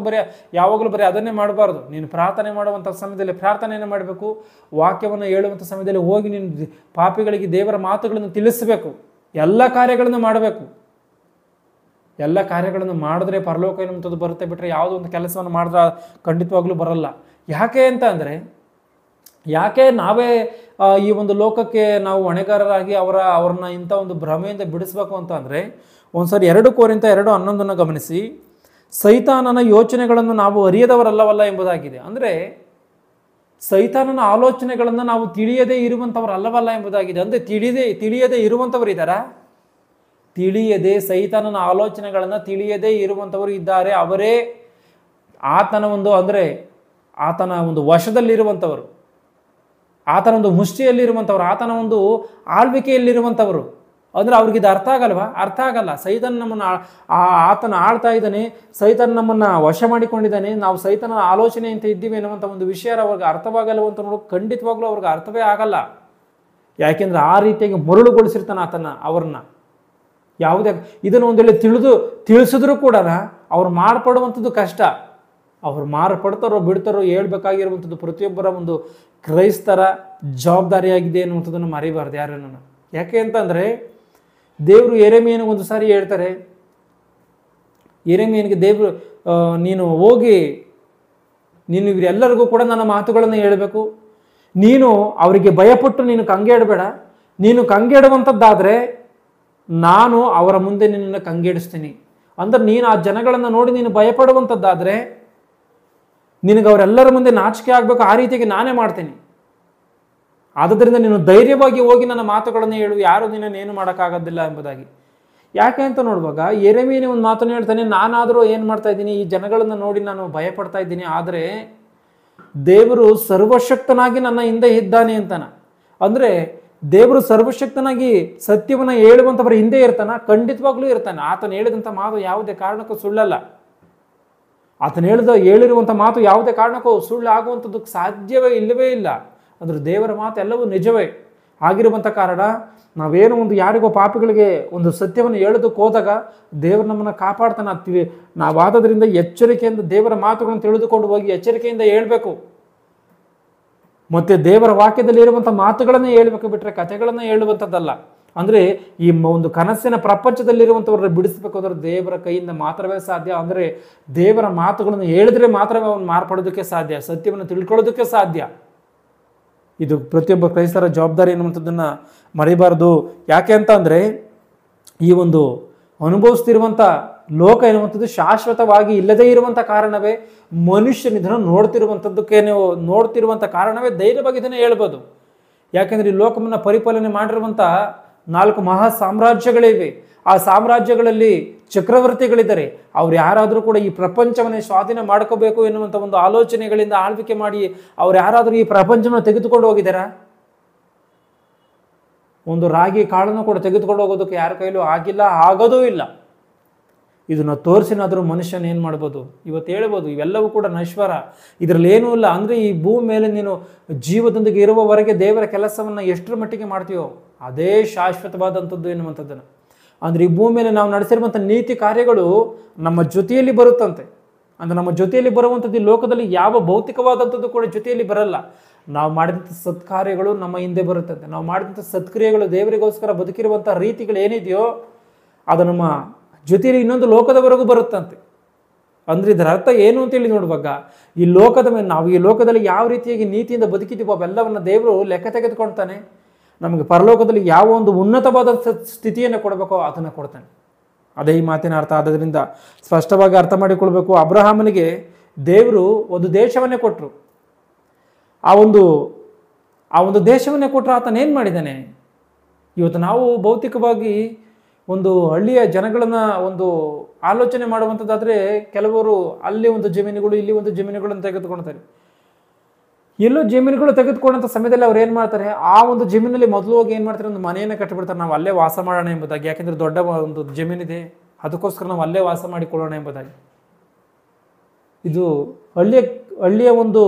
Speaker 1: ಯಾವಾಗಲೂ ಬರೀ ಅದನ್ನೇ ಮಾಡಬಾರ್ದು. ನೀನು ಪ್ರಾರ್ಥನೆ ಮಾಡುವಂಥ ಸಮಯದಲ್ಲಿ ಪ್ರಾರ್ಥನೆಯನ್ನು ಮಾಡಬೇಕು. ವಾಕ್ಯವನ್ನು ಹೇಳುವಂಥ ಸಮಯದಲ್ಲಿ ಹೋಗಿ ನೀನು ಪಾಪಿಗಳಿಗೆ ದೇವರ ಮಾತುಗಳನ್ನು ತಿಳಿಸಬೇಕು. ಎಲ್ಲ ಕಾರ್ಯಗಳನ್ನು ಮಾಡಬೇಕು. ಎಲ್ಲ ಕಾರ್ಯಗಳನ್ನು ಮಾಡಿದ್ರೆ ಪರಲೋಕ ಎನ್ನುವಂಥದ್ದು ಬರುತ್ತೆ. ಬಿಟ್ಟರೆ ಯಾವುದೋ ಒಂದು ಕೆಲಸವನ್ನು ಮಾಡಿದ್ರೆ ಖಂಡಿತವಾಗ್ಲೂ ಬರಲ್ಲ. ಯಾಕೆ ಅಂತ ಅಂದರೆ ಯಾಕೆ ನಾವೇ ಈ ಒಂದು ಲೋಕಕ್ಕೆ ನಾವು ಹೊಣೆಗಾರರಾಗಿ ಅವ್ರನ್ನ ಇಂಥ ಒಂದು ಭ್ರಮೆಯಿಂದ ಬಿಡಿಸ್ಬೇಕು ಅಂತ ಅಂದರೆ, ಒಂದ್ಸರಿ 2 ಕೊರಿಂಥ 2:11 ಗಮನಿಸಿ. ಸೈತಾನನ ಯೋಚನೆಗಳನ್ನು ನಾವು ಅರಿಯದವರಲ್ಲವಲ್ಲ ಎಂಬುದಾಗಿದೆ. ಅಂದರೆ ಸೈತಾನನ ಆಲೋಚನೆಗಳನ್ನು ನಾವು ತಿಳಿಯದೇ ಇರುವಂಥವರಲ್ಲವಲ್ಲ ಎಂಬುದಾಗಿದೆ. ಅಂದರೆ ತಿಳಿಯದೇ ಇರುವಂಥವರು ಇದ್ದಾರಾ? ಸೈತಾನನ ಆಲೋಚನೆಗಳನ್ನು ತಿಳಿಯದೇ ಇರುವಂಥವರು ಇದ್ದಾರೆ. ಅವರೇ ಆತನ ಒಂದು ವಶದಲ್ಲಿರುವಂಥವರು, ಆತನ ಒಂದು ಮುಷ್ಟಿಯಲ್ಲಿರುವಂಥವ್ರು, ಆತನ ಒಂದು ಆಳ್ವಿಕೆಯಲ್ಲಿರುವಂಥವರು. ಅಂದರೆ ಅವ್ರಿಗಿದು ಅರ್ಥ ಆಗಲ್ವಾ? ಅರ್ಥ ಆಗಲ್ಲ. ಸೈತಾನ ನಮ್ಮನ್ನು ಆತನ ಆಳ್ತಾ ಇದ್ದಾನೆ, ಸೈತಾನ ನಮ್ಮನ್ನು ವಶ ಮಾಡಿಕೊಂಡಿದ್ದಾನೆ, ನಾವು ಸೈತಾನನ ಆಲೋಚನೆ ಅಂತ ಇದ್ದೀವಿ ಅನ್ನುವಂಥ ಒಂದು ವಿಷಯ ಅವ್ರಿಗೆ ಅರ್ಥವಾಗಲ್ಲ ಅಂತ ನೋಡೋಕೆ ಖಂಡಿತವಾಗ್ಲೂ ಅವ್ರಿಗೆ ಅರ್ಥವೇ ಆಗಲ್ಲ. ಯಾಕೆಂದರೆ ಆ ರೀತಿಯಾಗಿ ಮರುಳುಗೊಳಿಸಿರ್ತಾನೆ ಅವ್ರನ್ನ. ಯಾವುದೇ ಇದನ್ನು ಒಂದು ವೇಳೆ ತಿಳಿಸಿದ್ರೂ ಕೂಡ ಅವ್ರು ಮಾರ್ಪಡುವಂಥದ್ದು ಕಷ್ಟ. ಅವ್ರು ಮಾರ್ಪಡ್ತಾರೋ ಬಿಡ್ತಾರೋ ಹೇಳ್ಬೇಕಾಗಿರುವಂಥದ್ದು ಪ್ರತಿಯೊಬ್ಬರ ಒಂದು ಕ್ರೈಸ್ತರ ಜವಾಬ್ದಾರಿಯಾಗಿದೆ ಅನ್ನುವಂಥದ್ದನ್ನು ಮರಿಬಾರ್ದು ಯಾರನ್ನ. ಯಾಕೆ ಅಂತಂದರೆ ದೇವರು ಯೆರೆಮೀಯನಿಗೆ ಒಂದು ಸಾರಿ ಹೇಳ್ತಾರೆ, ಯೆರೆಮೀಯನಿಗೆ ದೇವರು ನೀನು ಹೋಗಿ ನೀನು ಇವರೆಲ್ಲರಿಗೂ ಕೂಡ ನನ್ನ ಮಾತುಗಳನ್ನು ಹೇಳಬೇಕು, ನೀನು ಅವರಿಗೆ ಭಯಪಟ್ಟು ನೀನು ಕಂಗೆಡಬೇಡ, ನೀನು ಕಂಗೆಡುವಂಥದ್ದಾದರೆ ನಾನು ಅವರ ಮುಂದೆ ನಿನ್ನನ್ನು ಕಂಗೆಡಿಸ್ತೀನಿ. ಅಂದ್ರೆ ನೀನು ಆ ಜನಗಳನ್ನು ನೋಡಿ ನೀನು ಭಯಪಡುವಂಥದ್ದಾದರೆ ನಿನಗೆ ಅವರೆಲ್ಲರ ಮುಂದೆ ನಾಚಿಕೆ ಆಗಬೇಕು, ಆ ರೀತಿಯಾಗಿ ನಾನೇ ಮಾಡ್ತೀನಿ. ಆದ್ದರಿಂದ ನೀನು ಧೈರ್ಯವಾಗಿ ಹೋಗಿ ನನ್ನ ಮಾತುಗಳನ್ನು ಹೇಳು, ಯಾರು ನಿನ್ನನ್ನೇನು ಮಾಡೋಕ್ಕಾಗೋದಿಲ್ಲ ಎಂಬುದಾಗಿ. ಯಾಕೆ ಅಂತ ನೋಡುವಾಗ ಯೆರೆಮೀಯನೇ ಒಂದು ಮಾತನ್ನು ಹೇಳ್ತಾನೆ, ನಾನಾದರೂ ಏನು ಮಾಡ್ತಾ ಇದ್ದೀನಿ, ಈ ಜನಗಳನ್ನು ನೋಡಿ ನಾನು ಭಯಪಡ್ತಾ ಇದ್ದೀನಿ, ಆದರೆ ದೇವರು ಸರ್ವಶಕ್ತನಾಗಿ ನನ್ನ ಹಿಂದೆ ಇದ್ದಾನೆ ಅಂತಾನ. ಅಂದರೆ ದೇವರು ಸರ್ವಶಕ್ತನಾಗಿ ಸತ್ಯವನ್ನು ಹೇಳುವಂಥವರ ಹಿಂದೆ ಇರ್ತಾನ, ಖಂಡಿತವಾಗ್ಲೂ ಇರ್ತಾನೆ. ಆತನು ಹೇಳಿದಂಥ ಮಾತು ಯಾವುದೇ ಕಾರಣಕ್ಕೂ ಸುಳ್ಳಲ್ಲ. ಆತನು ಹೇಳಿರುವಂಥ ಮಾತು ಯಾವುದೇ ಕಾರಣಕ್ಕೂ ಸುಳ್ಳು ಆಗುವಂಥದ್ದಕ್ಕೆ ಸಾಧ್ಯವೇ ಇಲ್ಲವೇ ಇಲ್ಲ. ಅಂದ್ರೆ ದೇವರ ಮಾತು ಎಲ್ಲವೂ ನಿಜವೇ ಆಗಿರುವಂಥ ಕಾರಣ ನಾವೇನೋ ಒಂದು ಯಾರಿಗೋ ಪಾಪಿಗಳಿಗೆ ಒಂದು ಸತ್ಯವನ್ನು ಹೇಳೋದಕ್ಕೆ ಹೋದಾಗ ದೇವರು ನಮ್ಮನ್ನು ಕಾಪಾಡ್ತಾನೆ. ನಾವಾದ್ದರಿಂದ ಎಚ್ಚರಿಕೆಯಿಂದ ದೇವರ ಮಾತುಗಳನ್ನು ತಿಳಿದುಕೊಂಡು ಹೋಗಿ ಎಚ್ಚರಿಕೆಯಿಂದ ಹೇಳ್ಬೇಕು. ಮತ್ತು ದೇವರ ವಾಕ್ಯದಲ್ಲಿ ಇರುವಂಥ ಮಾತುಗಳನ್ನೇ ಹೇಳ್ಬೇಕು, ಬಿಟ್ಟರೆ ಕಥೆಗಳನ್ನು ಹೇಳುವಂಥದ್ದಲ್ಲ. ಅಂದರೆ ಈ ಒಂದು ಕನಸಿನ ಪ್ರಪಂಚದಲ್ಲಿರುವಂಥವ್ರನ್ನ ಬಿಡಿಸ್ಬೇಕು ಅಂದ್ರೆ ದೇವರ ಕೈಯಿಂದ ಮಾತ್ರವೇ ಸಾಧ್ಯ. ಅಂದರೆ ದೇವರ ಮಾತುಗಳನ್ನು ಹೇಳಿದ್ರೆ ಮಾತ್ರವೇ ಅವನು ಮಾರ್ಪಡೋದಕ್ಕೆ ಸಾಧ್ಯ, ಸತ್ಯವನ್ನು ತಿಳ್ಕೊಳ್ಳೋದಕ್ಕೆ ಸಾಧ್ಯ. ಇದು ಪ್ರತಿಯೊಬ್ಬ ಕ್ರೈಸ್ತರ ಜವಾಬ್ದಾರಿ ಎನ್ನುವಂಥದ್ದನ್ನು ಮರಿಬಾರ್ದು. ಯಾಕೆ ಅಂತ ಅಂದರೆ ಈ ಒಂದು ಅನುಭವಿಸ್ತಿರುವಂಥ ಲೋಕ ಎನ್ನುವಂಥದ್ದು ಶಾಶ್ವತವಾಗಿ ಇಲ್ಲದೇ ಇರುವಂಥ ಕಾರಣವೇ ಮನುಷ್ಯನ ಇದನ್ನು ನೋಡ್ತಿರುವಂಥ ಕಾರಣವೇ ಧೈರ್ಯವಾಗಿ ಇದನ್ನು ಹೇಳ್ಬೋದು. ಯಾಕೆಂದರೆ ಈ ಲೋಕವನ್ನು ಪರಿಪಾಲನೆ ಮಾಡಿರುವಂಥ 4 ಮಹಾ ಸಾಮ್ರಾಜ್ಯಗಳಿವೆ. ಆ ಸಾಮ್ರಾಜ್ಯಗಳಲ್ಲಿ ಚಕ್ರವರ್ತಿಗಳಿದ್ದಾರೆ. ಅವ್ರು ಯಾರಾದರೂ ಕೂಡ ಈ ಪ್ರಪಂಚವನ್ನೇ ಸ್ವಾಧೀನ ಮಾಡ್ಕೋಬೇಕು ಎನ್ನುವಂಥ ಒಂದು ಆಲೋಚನೆಗಳಿಂದ ಆಳ್ವಿಕೆ ಮಾಡಿ ಅವ್ರು ಯಾರಾದರೂ ಈ ಪ್ರಪಂಚವನ್ನು ತೆಗೆದುಕೊಂಡು ಹೋಗಿದ್ದಾರಾ? ಒಂದು ರಾಗಿ ಕಾಳನ್ನು ಕೂಡ ತೆಗೆದುಕೊಂಡು ಹೋಗೋದಕ್ಕೆ ಯಾರ ಕೈಲೂ ಆಗಿಲ್ಲ, ಆಗೋದೂ ಇಲ್ಲ. ಇದನ್ನು ತೋರಿಸಿನಾದರೂ ಮನುಷ್ಯನ ಏನು ಮಾಡ್ಬೋದು? ಇವತ್ತು ಹೇಳ್ಬೋದು ಇವೆಲ್ಲವೂ ಕೂಡ ನಶ್ವರ, ಇದರಲ್ಲಿ ಏನೂ ಇಲ್ಲ. ಅಂದರೆ ಈ ಭೂಮಿ ಮೇಲೆ ನೀನು ಜೀವದೊಂದಿಗೆ ಇರುವವರೆಗೆ ದೇವರ ಕೆಲಸವನ್ನು ಎಷ್ಟರ ಮಟ್ಟಿಗೆ ಮಾಡ್ತೀವೋ ಅದೇ ಶಾಶ್ವತವಾದಂಥದ್ದು ಎನ್ನುವಂಥದ್ದನ್ನು. ಅಂದರೆ ಈ ಭೂಮಿ ಮೇಲೆ ನಾವು ನಡೆಸಿರುವಂಥ ನೀತಿ ಕಾರ್ಯಗಳು ನಮ್ಮ ಜೊತೆಯಲ್ಲಿ ಬರುತ್ತಂತೆ. ಅಂದರೆ ನಮ್ಮ ಜೊತೆಯಲ್ಲಿ ಬರುವಂಥದ್ದು ಈ ಲೋಕದಲ್ಲಿ ಯಾವ ಭೌತಿಕವಾದಂಥದ್ದು ಕೂಡ ಜೊತೆಯಲ್ಲಿ ಬರಲ್ಲ. ನಾವು ಮಾಡಿದಂಥ ಸತ್ಕಾರ್ಯಗಳು ನಮ್ಮ ಹಿಂದೆ ಬರುತ್ತಂತೆ. ನಾವು ಮಾಡಿದಂಥ ಸತ್ಕ್ರಿಯೆಗಳು ದೇವರಿಗೋಸ್ಕರ ಬದುಕಿರುವಂಥ ರೀತಿಗಳು ಏನಿದೆಯೋ ಅದು ನಮ್ಮ ಜೊತೆಯಲ್ಲಿ ಇನ್ನೊಂದು ಲೋಕದವರೆಗೂ ಬರುತ್ತಂತೆ. ಅಂದರೆ ಇದರ ಅರ್ಥ ಏನು ಅಂತೇಳಿ ನೋಡುವಾಗ ಈ ಲೋಕದ ಮೇಲೆ ನಾವು ಈ ಲೋಕದಲ್ಲಿ ಯಾವ ರೀತಿಯಾಗಿ ನೀತಿಯಿಂದ ಬದುಕಿದ್ದೀವೋ ಅವೆಲ್ಲವನ್ನು ದೇವರು ಲೆಕ್ಕ ತೆಗೆದುಕೊಳ್ತಾನೆ. ನಮಗೆ ಪರಲೋಕದಲ್ಲಿ ಯಾವ ಒಂದು ಉನ್ನತವಾದ ಸ್ಥಿತಿಯನ್ನು ಕೊಡಬೇಕೋ ಅದನ್ನು ಕೊಡ್ತಾನೆ. ಅದೇ ಈ ಮಾತಿನ ಅರ್ಥ. ಆದ್ದರಿಂದ ಸ್ಪಷ್ಟವಾಗಿ ಅರ್ಥ ಮಾಡಿಕೊಳ್ಬೇಕು. ಅಬ್ರಹಾಮನಿಗೆ ದೇವರು ಒಂದು ದೇಶವನ್ನೇ ಕೊಟ್ಟರು. ಆ ಒಂದು ದೇಶವನ್ನೇ ಕೊಟ್ಟರು. ಆತನೇನು ಮಾಡಿದ್ದಾನೆ? ಇವತ್ತು ನಾವು ಭೌತಿಕವಾಗಿ ಒಂದು ಹಳ್ಳಿಯ ಜನಗಳನ್ನು ಒಂದು ಆಲೋಚನೆ ಮಾಡುವಂಥದ್ದಾದರೆ ಕೆಲವರು ಅಲ್ಲಿ ಒಂದು ಜಮೀನುಗಳು ಇಲ್ಲಿ ಒಂದು ಜಮೀನುಗಳನ್ನು ತೆಗೆದುಕೊಳ್ತಾರೆ. ಎಲ್ಲೋ ಜಮೀನುಗಳು ತೆಗೆದುಕೊಂಡಂಥ ಸಮಯದಲ್ಲಿ ಅವ್ರು ಏನು ಮಾಡ್ತಾರೆ, ಆ ಒಂದು ಜಮೀನಲ್ಲಿ ಮೊದಲು ಹೋಗಿ ಏನು ಮಾಡ್ತಾರೆ, ಒಂದು ಮನೆಯನ್ನು ಕಟ್ಟಿಬಿಡ್ತಾರೆ. ನಾವು ಅಲ್ಲೇ ವಾಸ ಮಾಡೋಣ ಎಂಬುದಾಗಿ. ಯಾಕೆಂದರೆ ದೊಡ್ಡ ಒಂದು ಜಮೀನಿದೆ, ಅದಕ್ಕೋಸ್ಕರ ನಾವು ಅಲ್ಲೇ ವಾಸ ಮಾಡಿಕೊಳ್ಳೋಣ ಎಂಬುದಾಗಿ. ಇದು ಹಳ್ಳಿಯ ಒಂದು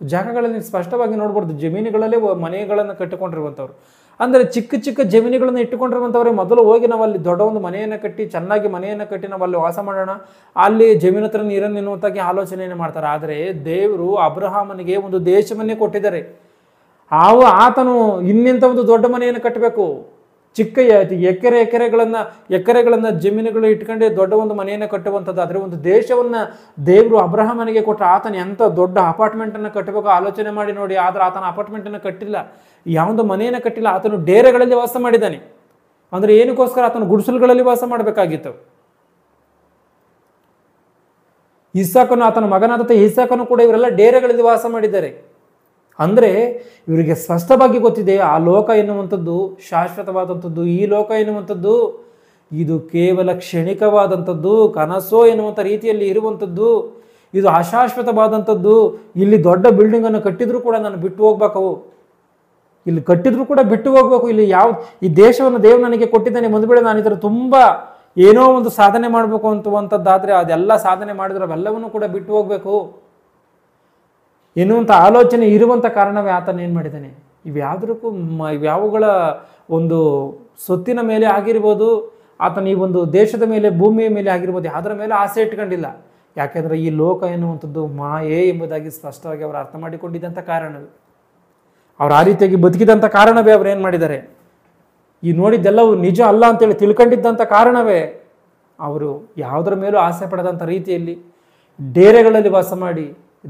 Speaker 1: ಜಾಗಗಳಲ್ಲಿ ಸ್ಪಷ್ಟವಾಗಿ ನೋಡ್ಬೋದು. ಜಮೀನುಗಳಲ್ಲೇ ಮನೆಗಳನ್ನು ಕಟ್ಟಿಕೊಂಡಿರುವಂಥವ್ರು. ಅಂದರೆ ಚಿಕ್ಕ ಚಿಕ್ಕ ಜಮೀನುಗಳನ್ನು ಇಟ್ಟುಕೊಂಡಿರುವಂಥವ್ರೆ ಮೊದಲು ಹೋಗಿ ನಾವು ಅಲ್ಲಿ ದೊಡ್ಡ ಒಂದು ಮನೆಯನ್ನು ಕಟ್ಟಿ ಚೆನ್ನಾಗಿ ಮನೆಯನ್ನು ಕಟ್ಟಿ ನಾವು ಅಲ್ಲಿ ವಾಸ ಮಾಡೋಣ, ಅಲ್ಲಿ ಜಮೀನು ಹತ್ರ ನೀರನ್ನು ಎನ್ನುವಂತಾಗಿ ಆಲೋಚನೆಯನ್ನು ಮಾಡ್ತಾರೆ. ಆದರೆ ದೇವರು ಅಬ್ರಹಾಮನಿಗೆ ಒಂದು ದೇಶವನ್ನೇ ಕೊಟ್ಟಿದ್ದಾರೆ. ಆತನು ಇನ್ನೆಂಥ ಒಂದು ದೊಡ್ಡ ಮನೆಯನ್ನು ಕಟ್ಟಬೇಕು, ಚಿಕ್ಕ ಎಕರೆಗಳನ್ನು ಜಮೀನುಗಳು ಇಟ್ಕೊಂಡೆ ದೊಡ್ಡ ಒಂದು ಮನೆಯನ್ನು ಕಟ್ಟುವಂಥದ್ದು. ಆದರೆ ಒಂದು ದೇಶವನ್ನು ದೇವರು ಅಬ್ರಹಾಮನಿಗೆ ಕೊಟ್ಟರೆ ಆತನ ಎಂಥ ದೊಡ್ಡ ಅಪಾರ್ಟ್ಮೆಂಟನ್ನು ಕಟ್ಟಬೇಕು ಆಲೋಚನೆ ಮಾಡಿ ನೋಡಿ. ಆದರೆ ಆತನ ಅಪಾರ್ಟ್ಮೆಂಟನ್ನು ಕಟ್ಟಿಲ್ಲ, ಯಾವೊಂದು ಮನೆಯನ್ನು ಕಟ್ಟಿಲ್ಲ, ಆತನು ಡೇರೆಗಳಲ್ಲಿ ವಾಸ ಮಾಡಿದ್ದಾನೆ. ಅಂದರೆ ಏನಕ್ಕೋಸ್ಕರ ಆತನು ಗುಡಿಸಲುಗಳಲ್ಲಿ ವಾಸ ಮಾಡಬೇಕಾಗಿತ್ತು. ಇಸಾಕನು, ಆತನ ಮಗನಾದ ಇಸಾಕನು ಕೂಡ ಇವರೆಲ್ಲ ಡೇರೆಗಳಲ್ಲಿ ವಾಸ ಮಾಡಿದ್ದಾರೆ. ಅಂದರೆ ಇವರಿಗೆ ಸ್ಪಷ್ಟವಾಗಿ ಗೊತ್ತಿದೆ ಆ ಲೋಕ ಎನ್ನುವಂಥದ್ದು ಶಾಶ್ವತವಾದಂಥದ್ದು, ಈ ಲೋಕ ಎನ್ನುವಂಥದ್ದು ಇದು ಕೇವಲ ಕ್ಷಣಿಕವಾದಂಥದ್ದು, ಕನಸೋ ಎನ್ನುವಂಥ ರೀತಿಯಲ್ಲಿ ಇರುವಂಥದ್ದು, ಇದು ಅಶಾಶ್ವತವಾದಂಥದ್ದು. ಇಲ್ಲಿ ದೊಡ್ಡ ಬಿಲ್ಡಿಂಗನ್ನು ಕಟ್ಟಿದ್ರೂ ಕೂಡ ನಾನು ಬಿಟ್ಟು ಹೋಗ್ಬೇಕು, ಇಲ್ಲಿ ಕಟ್ಟಿದ್ರೂ ಕೂಡ ಬಿಟ್ಟು ಹೋಗ್ಬೇಕು. ಇಲ್ಲಿ ಈ ದೇಶವನ್ನು ದೇವರು ನನಗೆ ಕೊಟ್ಟಿದ್ದಾನೆ, ಒಂದು ವೇಳೆ ನಾನು ಇದರ ತುಂಬ ಏನೋ ಒಂದು ಸಾಧನೆ ಮಾಡಬೇಕು ಅಂತುವಂಥದ್ದಾದರೆ ಅದೆಲ್ಲ ಸಾಧನೆ ಮಾಡಿದ್ರೆ ಅವೆಲ್ಲವನ್ನೂ ಕೂಡ ಬಿಟ್ಟು ಹೋಗಬೇಕು ಎನ್ನುವಂಥ ಆಲೋಚನೆ ಇರುವಂಥ ಕಾರಣವೇ ಆತನ ಏನು ಮಾಡಿದ್ದಾನೆ, ಇವ್ಯಾವುಗಳ ಒಂದು ಸೊತ್ತಿನ ಮೇಲೆ ಆಗಿರ್ಬೋದು, ಆತನ ಈ ಒಂದು ದೇಶದ ಮೇಲೆ ಭೂಮಿಯ ಮೇಲೆ ಆಗಿರ್ಬೋದು, ಅದರ ಮೇಲೆ ಆಸೆ ಇಟ್ಕೊಂಡಿಲ್ಲ. ಯಾಕೆಂದರೆ ಈ ಲೋಕ ಎನ್ನುವಂಥದ್ದು ಮಾಯೆ ಎಂಬುದಾಗಿ ಸ್ಪಷ್ಟವಾಗಿ ಅವರು ಅರ್ಥ ಮಾಡಿಕೊಂಡಿದ್ದಂಥ ಕಾರಣವೇ, ಅವ್ರು ಆ ರೀತಿಯಾಗಿ ಬದುಕಿದಂಥ ಕಾರಣವೇ ಅವ್ರು ಏನು ಮಾಡಿದ್ದಾರೆ, ಈ ನೋಡಿದ್ದೆಲ್ಲವೂ ನಿಜ ಅಲ್ಲ ಅಂತೇಳಿ ತಿಳ್ಕೊಂಡಿದ್ದಂಥ ಕಾರಣವೇ ಅವರು ಯಾವುದರ ಮೇಲೂ ಆಸೆ ಪಡೆದಂಥ ರೀತಿಯಲ್ಲಿ ಡೇರೆಗಳಲ್ಲಿ ವಾಸ ಮಾಡಿ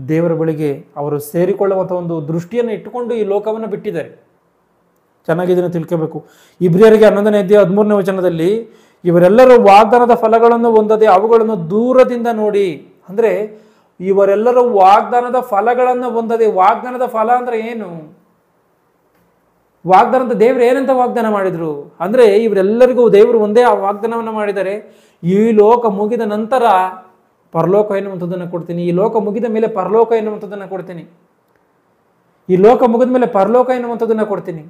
Speaker 1: ದೇವರ ಬಳಿಗೆ ಅವರು ಸೇರಿಕೊಳ್ಳುವಂಥ ಒಂದು ದೃಷ್ಟಿಯನ್ನು ಇಟ್ಟುಕೊಂಡು ಈ ಲೋಕವನ್ನು ಬಿಟ್ಟಿದ್ದಾರೆ. ಚೆನ್ನಾಗಿ ಇದನ್ನು ತಿಳ್ಕೋಬೇಕು. ಇಬ್ರಿಯರಿಗೆ 11ನೇ ಅಧ್ಯಾಯ 13ನೇ ವಚನದಲ್ಲಿ ಇವರೆಲ್ಲರೂ ವಾಗ್ದಾನದ ಫಲಗಳನ್ನು ಹೊಂದದೆ ಅವುಗಳನ್ನು ದೂರದಿಂದ ನೋಡಿ, ಅಂದರೆ ಇವರೆಲ್ಲರೂ ವಾಗ್ದಾನದ ಫಲಗಳನ್ನು ಹೊಂದದೆ. ವಾಗ್ದಾನದ ಫಲ ಅಂದರೆ ಏನು? ವಾಗ್ದಾನದ ದೇವರು ಏನಂತ ವಾಗ್ದಾನ ಮಾಡಿದ್ರು ಅಂದರೆ ಇವರೆಲ್ಲರಿಗೂ ದೇವರು ಒಂದೇ ಆ ವಾಗ್ದಾನವನ್ನು ಮಾಡಿದ್ದಾರೆ. ಈ ಲೋಕ ಮುಗಿದ ನಂತರ ಪರಲೋಕ ಎನ್ನುವಂಥದ್ದನ್ನು ಕೊಡ್ತೀನಿ, ಈ ಲೋಕ ಮುಗಿದ ಮೇಲೆ ಪರಲೋಕ ಎನ್ನುವಂಥದ್ದನ್ನು ಕೊಡ್ತೀನಿ, ಈ ಲೋಕ ಮುಗಿದ ಮೇಲೆ ಪರಲೋಕ ಎನ್ನುವಂಥದ್ದನ್ನು ಕೊಡ್ತೀನಿ.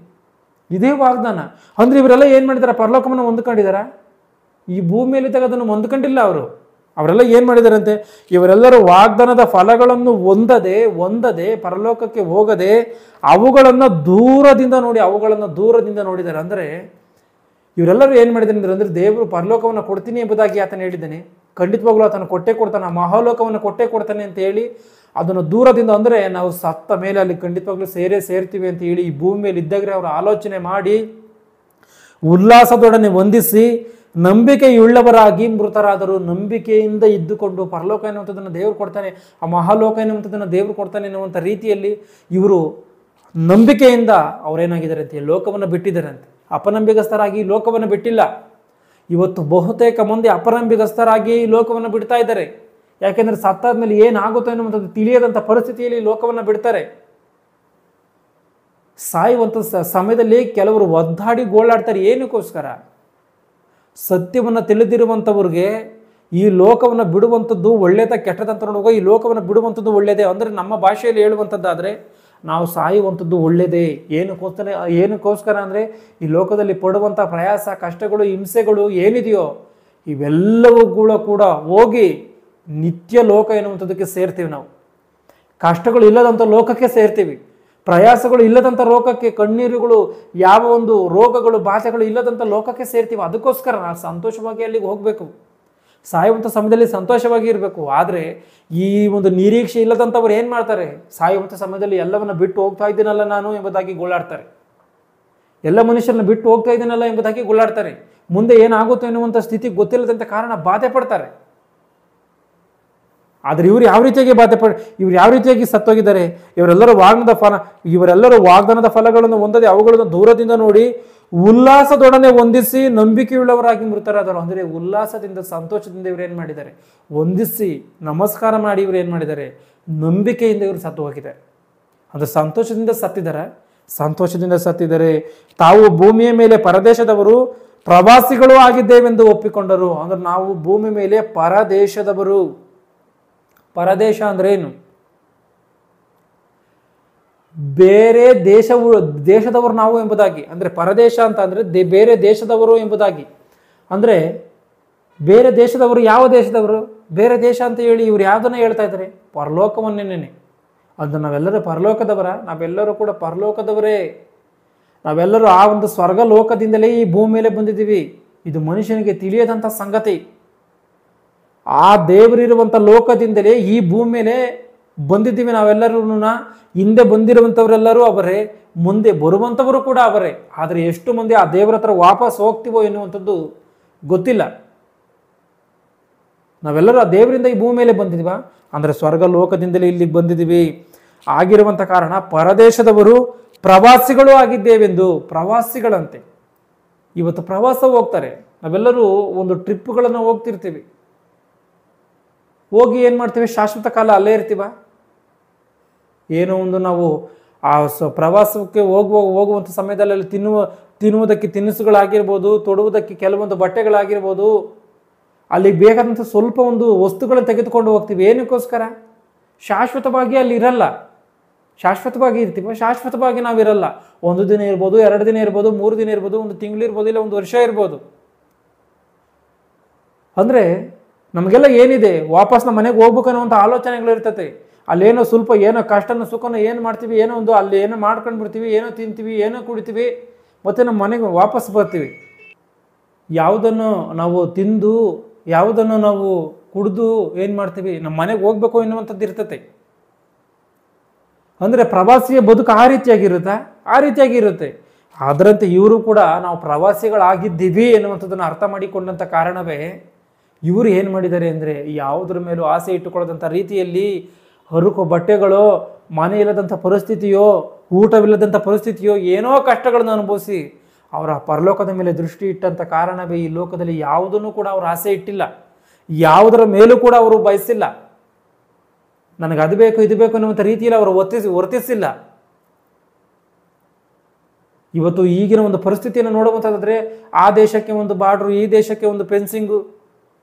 Speaker 1: ಇದೇ ವಾಗ್ದಾನ. ಅಂದರೆ ಇವರೆಲ್ಲ ಏನು ಮಾಡಿದ್ದಾರೆ, ಪರಲೋಕವನ್ನು ಹೊಂದ್ಕೊಂಡಿದ್ದಾರೆ. ಈ ಭೂಮಿಯಲ್ಲಿ ಅದನ್ನು ಹೊಂದ್ಕೊಂಡಿಲ್ಲ. ಅವರೆಲ್ಲ ಏನು ಮಾಡಿದಾರಂತೆ, ಇವರೆಲ್ಲರೂ ವಾಗ್ದಾನದ ಫಲಗಳನ್ನು ಹೊಂದದೆ ಪರಲೋಕಕ್ಕೆ ಹೋಗದೆ ಅವುಗಳನ್ನು ದೂರದಿಂದ ನೋಡಿದ್ದಾರೆ. ಅಂದರೆ ಇವರೆಲ್ಲರೂ ಏನು ಮಾಡಿದ್ದಾರೆ ಅಂದರೆ ದೇವರು ಪರಲೋಕವನ್ನು ಕೊಡ್ತೀನಿ ಎಂಬುದಾಗಿ ಆತನು ಹೇಳಿದ್ದಾನೆ. ಖಂಡಿತವಾಗ್ಲೂ ಆತನು ಕೊಟ್ಟೇ ಕೊಡ್ತಾನೆ, ಆ ಮಹಾಲೋಕವನ್ನು ಕೊಟ್ಟೇ ಕೊಡ್ತಾನೆ ಅಂತ ಹೇಳಿ ಅದನ್ನು ದೂರದಿಂದ, ಅಂದರೆ ನಾವು ಸತ್ತ ಮೇಲೆ ಅಲ್ಲಿ ಖಂಡಿತವಾಗ್ಲೂ ಸೇರ್ತೀವಿ ಅಂತ ಹೇಳಿ ಈ ಭೂಮಿ ಮೇಲೆ ಇದ್ದಾಗಲೇ ಅವರು ಆಲೋಚನೆ ಮಾಡಿ ಉಲ್ಲಾಸದೊಡನೆ ವಂದಿಸಿ ನಂಬಿಕೆಯುಳ್ಳವರಾಗಿ ಮೃತರಾದರು. ನಂಬಿಕೆಯಿಂದ ಇದ್ದುಕೊಂಡು ಪರಲೋಕ ಎನ್ನುವಂಥದ್ದನ್ನು ದೇವರು ಕೊಡ್ತಾನೆ, ಆ ಮಹಾಲೋಕ ಎನ್ನುವಂಥದ್ದನ್ನು ದೇವರು ಕೊಡ್ತಾನೆ ಎನ್ನುವಂಥ ರೀತಿಯಲ್ಲಿ ಇವರು ನಂಬಿಕೆಯಿಂದ ಅವರೇನಾಗಿದ್ದಾರೆ ಅಂತ ಲೋಕವನ್ನು ಬಿಟ್ಟಿದ್ದಾರಂತೆ. ಅಪನಂಬಿಗಸ್ಥರಾಗಿ ಲೋಕವನ್ನು ಬಿಟ್ಟಿಲ್ಲ. ಇವತ್ತು ಬಹುತೇಕ ಮಂದಿ ಅಪನಂಬಿಗಸ್ಥರಾಗಿ ಲೋಕವನ್ನು ಬಿಡ್ತಾ ಇದ್ದಾರೆ. ಯಾಕೆಂದರೆ ಸತ್ತಾದ್ಮೇಲೆ ಏನಾಗುತ್ತೋ ಎನ್ನುವಂಥದ್ದು ತಿಳಿಯದಂಥ ಪರಿಸ್ಥಿತಿಯಲ್ಲಿ ಲೋಕವನ್ನು ಬಿಡ್ತಾರೆ. ಸಾಯುವಂಥ ಸಮಯದಲ್ಲಿ ಕೆಲವರು ಒದ್ದಾಡಿ ಗೋಳಾಡ್ತಾರೆ. ಏನಕ್ಕೋಸ್ಕರ? ಸತ್ಯವನ್ನು ತಿಳಿದಿರುವಂಥವ್ರಿಗೆ ಈ ಲೋಕವನ್ನು ಬಿಡುವಂಥದ್ದು ಒಳ್ಳೆಯದ ಕೆಟ್ಟದಂತ ನೋಡುವಾಗ ಈ ಲೋಕವನ್ನು ಬಿಡುವಂಥದ್ದು ಒಳ್ಳೆಯದೇ. ಅಂದರೆ ನಮ್ಮ ಭಾಷೆಯಲ್ಲಿ ಹೇಳುವಂಥದ್ದಾದರೆ ನಾವು ಸಾಯುವಂಥದ್ದು ಒಳ್ಳೆಯದೇ. ಏನಕ್ಕೋಸ್ಕರ ಅಂದರೆ ಈ ಲೋಕದಲ್ಲಿ ಪಡುವಂಥ ಪ್ರಯಾಸ, ಕಷ್ಟಗಳು, ಹಿಂಸೆಗಳು ಏನಿದೆಯೋ ಇವೆಲ್ಲವುಗಳು ಕೂಡ ಹೋಗಿ ನಿತ್ಯ ಲೋಕ ಎನ್ನುವಂಥದ್ದಕ್ಕೆ ಸೇರ್ತೀವಿ. ನಾವು ಕಷ್ಟಗಳು ಇಲ್ಲದಂಥ ಲೋಕಕ್ಕೆ ಸೇರ್ತೀವಿ, ಪ್ರಯಾಸಗಳು ಇಲ್ಲದಂಥ ಲೋಕಕ್ಕೆ, ಕಣ್ಣೀರುಗಳು, ಯಾವ ಒಂದು ರೋಗಗಳು, ಬಾಧೆಗಳು ಇಲ್ಲದಂಥ ಲೋಕಕ್ಕೆ ಸೇರ್ತೀವಿ. ಅದಕ್ಕೋಸ್ಕರ ನಾವು ಸಂತೋಷವಾಗಿ ಅಲ್ಲಿಗೆ ಹೋಗಬೇಕು. ಸಾಯುವಂಥ ಸಮಯದಲ್ಲಿ ಸಂತೋಷವಾಗಿ ಇರಬೇಕು. ಆದರೆ ಈ ಒಂದು ನಿರೀಕ್ಷೆ ಇಲ್ಲದಂಥವ್ರು ಏನು ಮಾಡ್ತಾರೆ, ಸಾಯುವಂಥ ಸಮಯದಲ್ಲಿ ಎಲ್ಲವನ್ನು ಬಿಟ್ಟು ಹೋಗ್ತಾ ಇದ್ದೀನಲ್ಲ ನಾನು ಎಂಬುದಾಗಿ ಗೋಳಾಡ್ತಾರೆ. ಎಲ್ಲ ಮನುಷ್ಯರನ್ನ ಬಿಟ್ಟು ಹೋಗ್ತಾ ಇದ್ದೀನಲ್ಲ ಎಂಬುದಾಗಿ ಗೋಳಾಡ್ತಾರೆ. ಮುಂದೆ ಏನಾಗುತ್ತೋ ಎನ್ನುವಂಥ ಸ್ಥಿತಿ ಗೊತ್ತಿಲ್ಲದಂಥ ಕಾರಣ ಬಾಧೆ ಪಡ್ತಾರೆ. ಆದರೆ ಇವರು ಯಾವ ರೀತಿಯಾಗಿ ಸತ್ತೋಗಿದ್ದಾರೆ. ಇವರೆಲ್ಲರೂ ವಾಗ್ದಾನದ ಫಲಗಳನ್ನು ಹೊಂದದೆ ಅವುಗಳನ್ನು ದೂರದಿಂದ ನೋಡಿ ಉಲ್ಲಾಸದೊಡನೆ ವಂದಿಸಿ ನಂಬಿಕೆಯುಳ್ಳವರಾಗಿ ಮೃತರಾದರು. ಅಂದರೆ ಉಲ್ಲಾಸದಿಂದ, ಸಂತೋಷದಿಂದ ಇವರು ಏನು ಮಾಡಿದ್ದಾರೆ, ವಂದಿಸಿ ನಮಸ್ಕಾರ ಮಾಡಿ ಇವರು ಏನು ಮಾಡಿದ್ದಾರೆ, ನಂಬಿಕೆಯಿಂದ ಇವರು ಸತ್ತು ಹೋಗಿದ್ದಾರೆ. ಅಂದರೆ ಸಂತೋಷದಿಂದ ಸತ್ತಿದ್ದಾರೆ. ತಾವು ಭೂಮಿಯ ಮೇಲೆ ಪರದೇಶದವರು, ಪ್ರವಾಸಿಗಳು ಆಗಿದ್ದೇವೆಂದು ಒಪ್ಪಿಕೊಂಡರು. ಅಂದರೆ ನಾವು ಭೂಮಿ ಮೇಲೆ ಪರದೇಶದವರು. ಪರದೇಶ ಅಂದ್ರೆ ಏನು? ಬೇರೆ ದೇಶದವರು ನಾವು ಎಂಬುದಾಗಿ. ಅಂದರೆ ಪರದೇಶ ಅಂತ ಅಂದರೆ ಬೇರೆ ದೇಶದವರು ಎಂಬುದಾಗಿ. ಅಂದರೆ ಬೇರೆ ದೇಶದವರು. ಯಾವ ದೇಶದವರು? ಬೇರೆ ದೇಶ ಅಂತ ಹೇಳಿ ಇವ್ರು ಯಾವುದನ್ನ ಹೇಳ್ತಾ ಇದ್ದಾರೆ? ಪರಲೋಕವನ್ನೇನೆ. ಅದು ನಾವೆಲ್ಲರೂ ಪರಲೋಕದವರ? ನಾವೆಲ್ಲರೂ ಕೂಡ ಪರಲೋಕದವರೇ. ನಾವೆಲ್ಲರೂ ಆ ಒಂದು ಸ್ವರ್ಗ ಲೋಕದಿಂದಲೇ ಈ ಭೂಮಿ ಮೇಲೆ ಬಂದಿದ್ದೀವಿ. ಇದು ಮನುಷ್ಯನಿಗೆ ತಿಳಿಯದಂಥ ಸಂಗತಿ. ಆ ದೇವರಿರುವಂಥ ಲೋಕದಿಂದಲೇ ಈ ಭೂಮಿ ಮೇಲೆ ಬಂದಿದ್ದೀವಿ ನಾವೆಲ್ಲರೂ. ಹಿಂದೆ ಬಂದಿರುವಂಥವರೆಲ್ಲರೂ ಅವರೇ, ಮುಂದೆ ಬರುವಂಥವರು ಕೂಡ ಅವರೇ. ಆದರೆ ಎಷ್ಟು ಮಂದಿ ಆ ದೇವರ ಹತ್ರ ವಾಪಸ್ ಹೋಗ್ತೀವೋ ಎನ್ನುವಂಥದ್ದು ಗೊತ್ತಿಲ್ಲ. ನಾವೆಲ್ಲರೂ ಆ ದೇವರಿಂದ ಈ ಭೂಮಿ ಮೇಲೆ ಬಂದಿದ್ದೀವ ಅಂದರೆ ಸ್ವರ್ಗ ಲೋಕದಿಂದಲೇ ಇಲ್ಲಿಗೆ ಬಂದಿದ್ದೀವಿ. ಆಗಿರುವಂಥ ಕಾರಣ ಪರದೇಶದವರು ಪ್ರವಾಸಿಗಳು ಆಗಿದ್ದೇವೆಂದು. ಪ್ರವಾಸಿಗಳಂತೆ ಇವತ್ತು ಪ್ರವಾಸ ಹೋಗ್ತಾರೆ. ನಾವೆಲ್ಲರೂ ಒಂದು ಟ್ರಿಪ್ಗಳನ್ನು ಹೋಗ್ತಿರ್ತೀವಿ. ಹೋಗಿ ಏನು ಮಾಡ್ತೀವಿ? ಶಾಶ್ವತ ಕಾಲ ಅಲ್ಲೇ ಇರ್ತೀವ? ಏನೋ ಒಂದು ನಾವು ಆ ಪ್ರವಾಸಕ್ಕೆ ಹೋಗುವಂಥ ಸಮಯದಲ್ಲಿ ಅಲ್ಲಿ ತಿನ್ನುವುದಕ್ಕೆ ತಿನಿಸುಗಳಾಗಿರ್ಬೋದು, ತೊಡುವುದಕ್ಕೆ ಕೆಲವೊಂದು ಬಟ್ಟೆಗಳಾಗಿರ್ಬೋದು, ಅಲ್ಲಿ ಬೇಕಾದಂಥ ಸ್ವಲ್ಪ ಒಂದು ವಸ್ತುಗಳನ್ನು ತೆಗೆದುಕೊಂಡು ಹೋಗ್ತೀವಿ. ಏನಕ್ಕೋಸ್ಕರ? ಶಾಶ್ವತವಾಗಿ ಅಲ್ಲಿ ಇರಲ್ಲ. ಶಾಶ್ವತವಾಗಿ ಇರ್ತೀವ? ಶಾಶ್ವತವಾಗಿ ನಾವಿರಲ್ಲ. 1 ದಿನ ಇರ್ಬೋದು, 2 ದಿನ ಇರ್ಬೋದು, 3 ದಿನ ಇರ್ಬೋದು, 1 ತಿಂಗಳು ಇರ್ಬೋದು, ಇಲ್ಲ 1 ವರ್ಷ ಇರ್ಬೋದು. ಅಂದರೆ ನಮಗೆಲ್ಲ ಏನಿದೆ, ವಾಪಸ್ ನಮ್ಮ ಮನೆಗೆ ಹೋಗ್ಬೇಕು ಅನ್ನೋವಂಥ ಆಲೋಚನೆಗಳಿರ್ತದೆ. ಅಲ್ಲೇನೋ ಸ್ವಲ್ಪ ಏನೋ ಕಷ್ಟನ ಸುಖನೋ ಏನು ಮಾಡ್ತೀವಿ, ಏನೋ ಒಂದು ಅಲ್ಲಿ ಏನೋ ಮಾಡ್ಕೊಂಡು ಬಿಡ್ತೀವಿ, ಏನೋ ತಿಂತೀವಿ, ಏನೋ ಕುಡಿತೀವಿ, ಮತ್ತು ನಮ್ಮ ಮನೆಗೆ ವಾಪಸ್ ಬರ್ತೀವಿ. ಯಾವುದನ್ನು ನಾವು ತಿಂದು, ಯಾವುದನ್ನು ನಾವು ಕುಡಿದು ಏನು ಮಾಡ್ತೀವಿ, ನಮ್ಮ ಮನೆಗೆ ಹೋಗ್ಬೇಕು ಎನ್ನುವಂಥದ್ದು ಇರ್ತತೆ. ಅಂದರೆ ಪ್ರವಾಸಿಯ ಬದುಕು ಆ ರೀತಿಯಾಗಿರುತ್ತಾ? ಆ ರೀತಿಯಾಗಿರುತ್ತೆ. ಅದರಂತೆ ಇವರು ಕೂಡ ನಾವು ಪ್ರವಾಸಿಗಳಾಗಿದ್ದೀವಿ ಎನ್ನುವಂಥದ್ದನ್ನು ಅರ್ಥ ಮಾಡಿಕೊಂಡಂಥ ಕಾರಣವೇ ಇವರು ಏನು ಮಾಡಿದ್ದಾರೆ ಅಂದರೆ, ಯಾವುದ್ರ ಮೇಲೂ ಆಸೆ ಇಟ್ಟುಕೊಳ್ಳದಂಥ ರೀತಿಯಲ್ಲಿ ಹರುಕು ಬಟ್ಟೆಗಳೋ, ಮನೆ ಇಲ್ಲದಂಥ ಪರಿಸ್ಥಿತಿಯೋ, ಊಟವಿಲ್ಲದಂಥ ಪರಿಸ್ಥಿತಿಯೋ, ಏನೋ ಕಷ್ಟಗಳನ್ನು ಅನುಭವಿಸಿ ಅವರ ಪರಲೋಕದ ಮೇಲೆ ದೃಷ್ಟಿ ಇಟ್ಟಂಥ ಕಾರಣವೇ ಈ ಲೋಕದಲ್ಲಿ ಯಾವುದನ್ನು ಕೂಡ ಅವರು ಆಸೆ ಇಟ್ಟಿಲ್ಲ. ಯಾವುದರ ಮೇಲೂ ಕೂಡ ಅವರು ಬಯಸಿಲ್ಲ. ನನಗೆ ಅದು ಬೇಕು ಇದು ಬೇಕು ಅನ್ನುವಂಥ ರೀತಿಯಲ್ಲಿ ಅವರು ವರ್ತಿಸಿಲ್ಲ. ಇವತ್ತು ಈಗಿನ ಒಂದು ಪರಿಸ್ಥಿತಿಯನ್ನು ನೋಡುವಂಥದ್ದಾದರೆ ಆ ದೇಶಕ್ಕೆ ಒಂದು ಬಾರ್ಡ್ರು, ಈ ದೇಶಕ್ಕೆ ಒಂದು ಫೆನ್ಸಿಂಗು,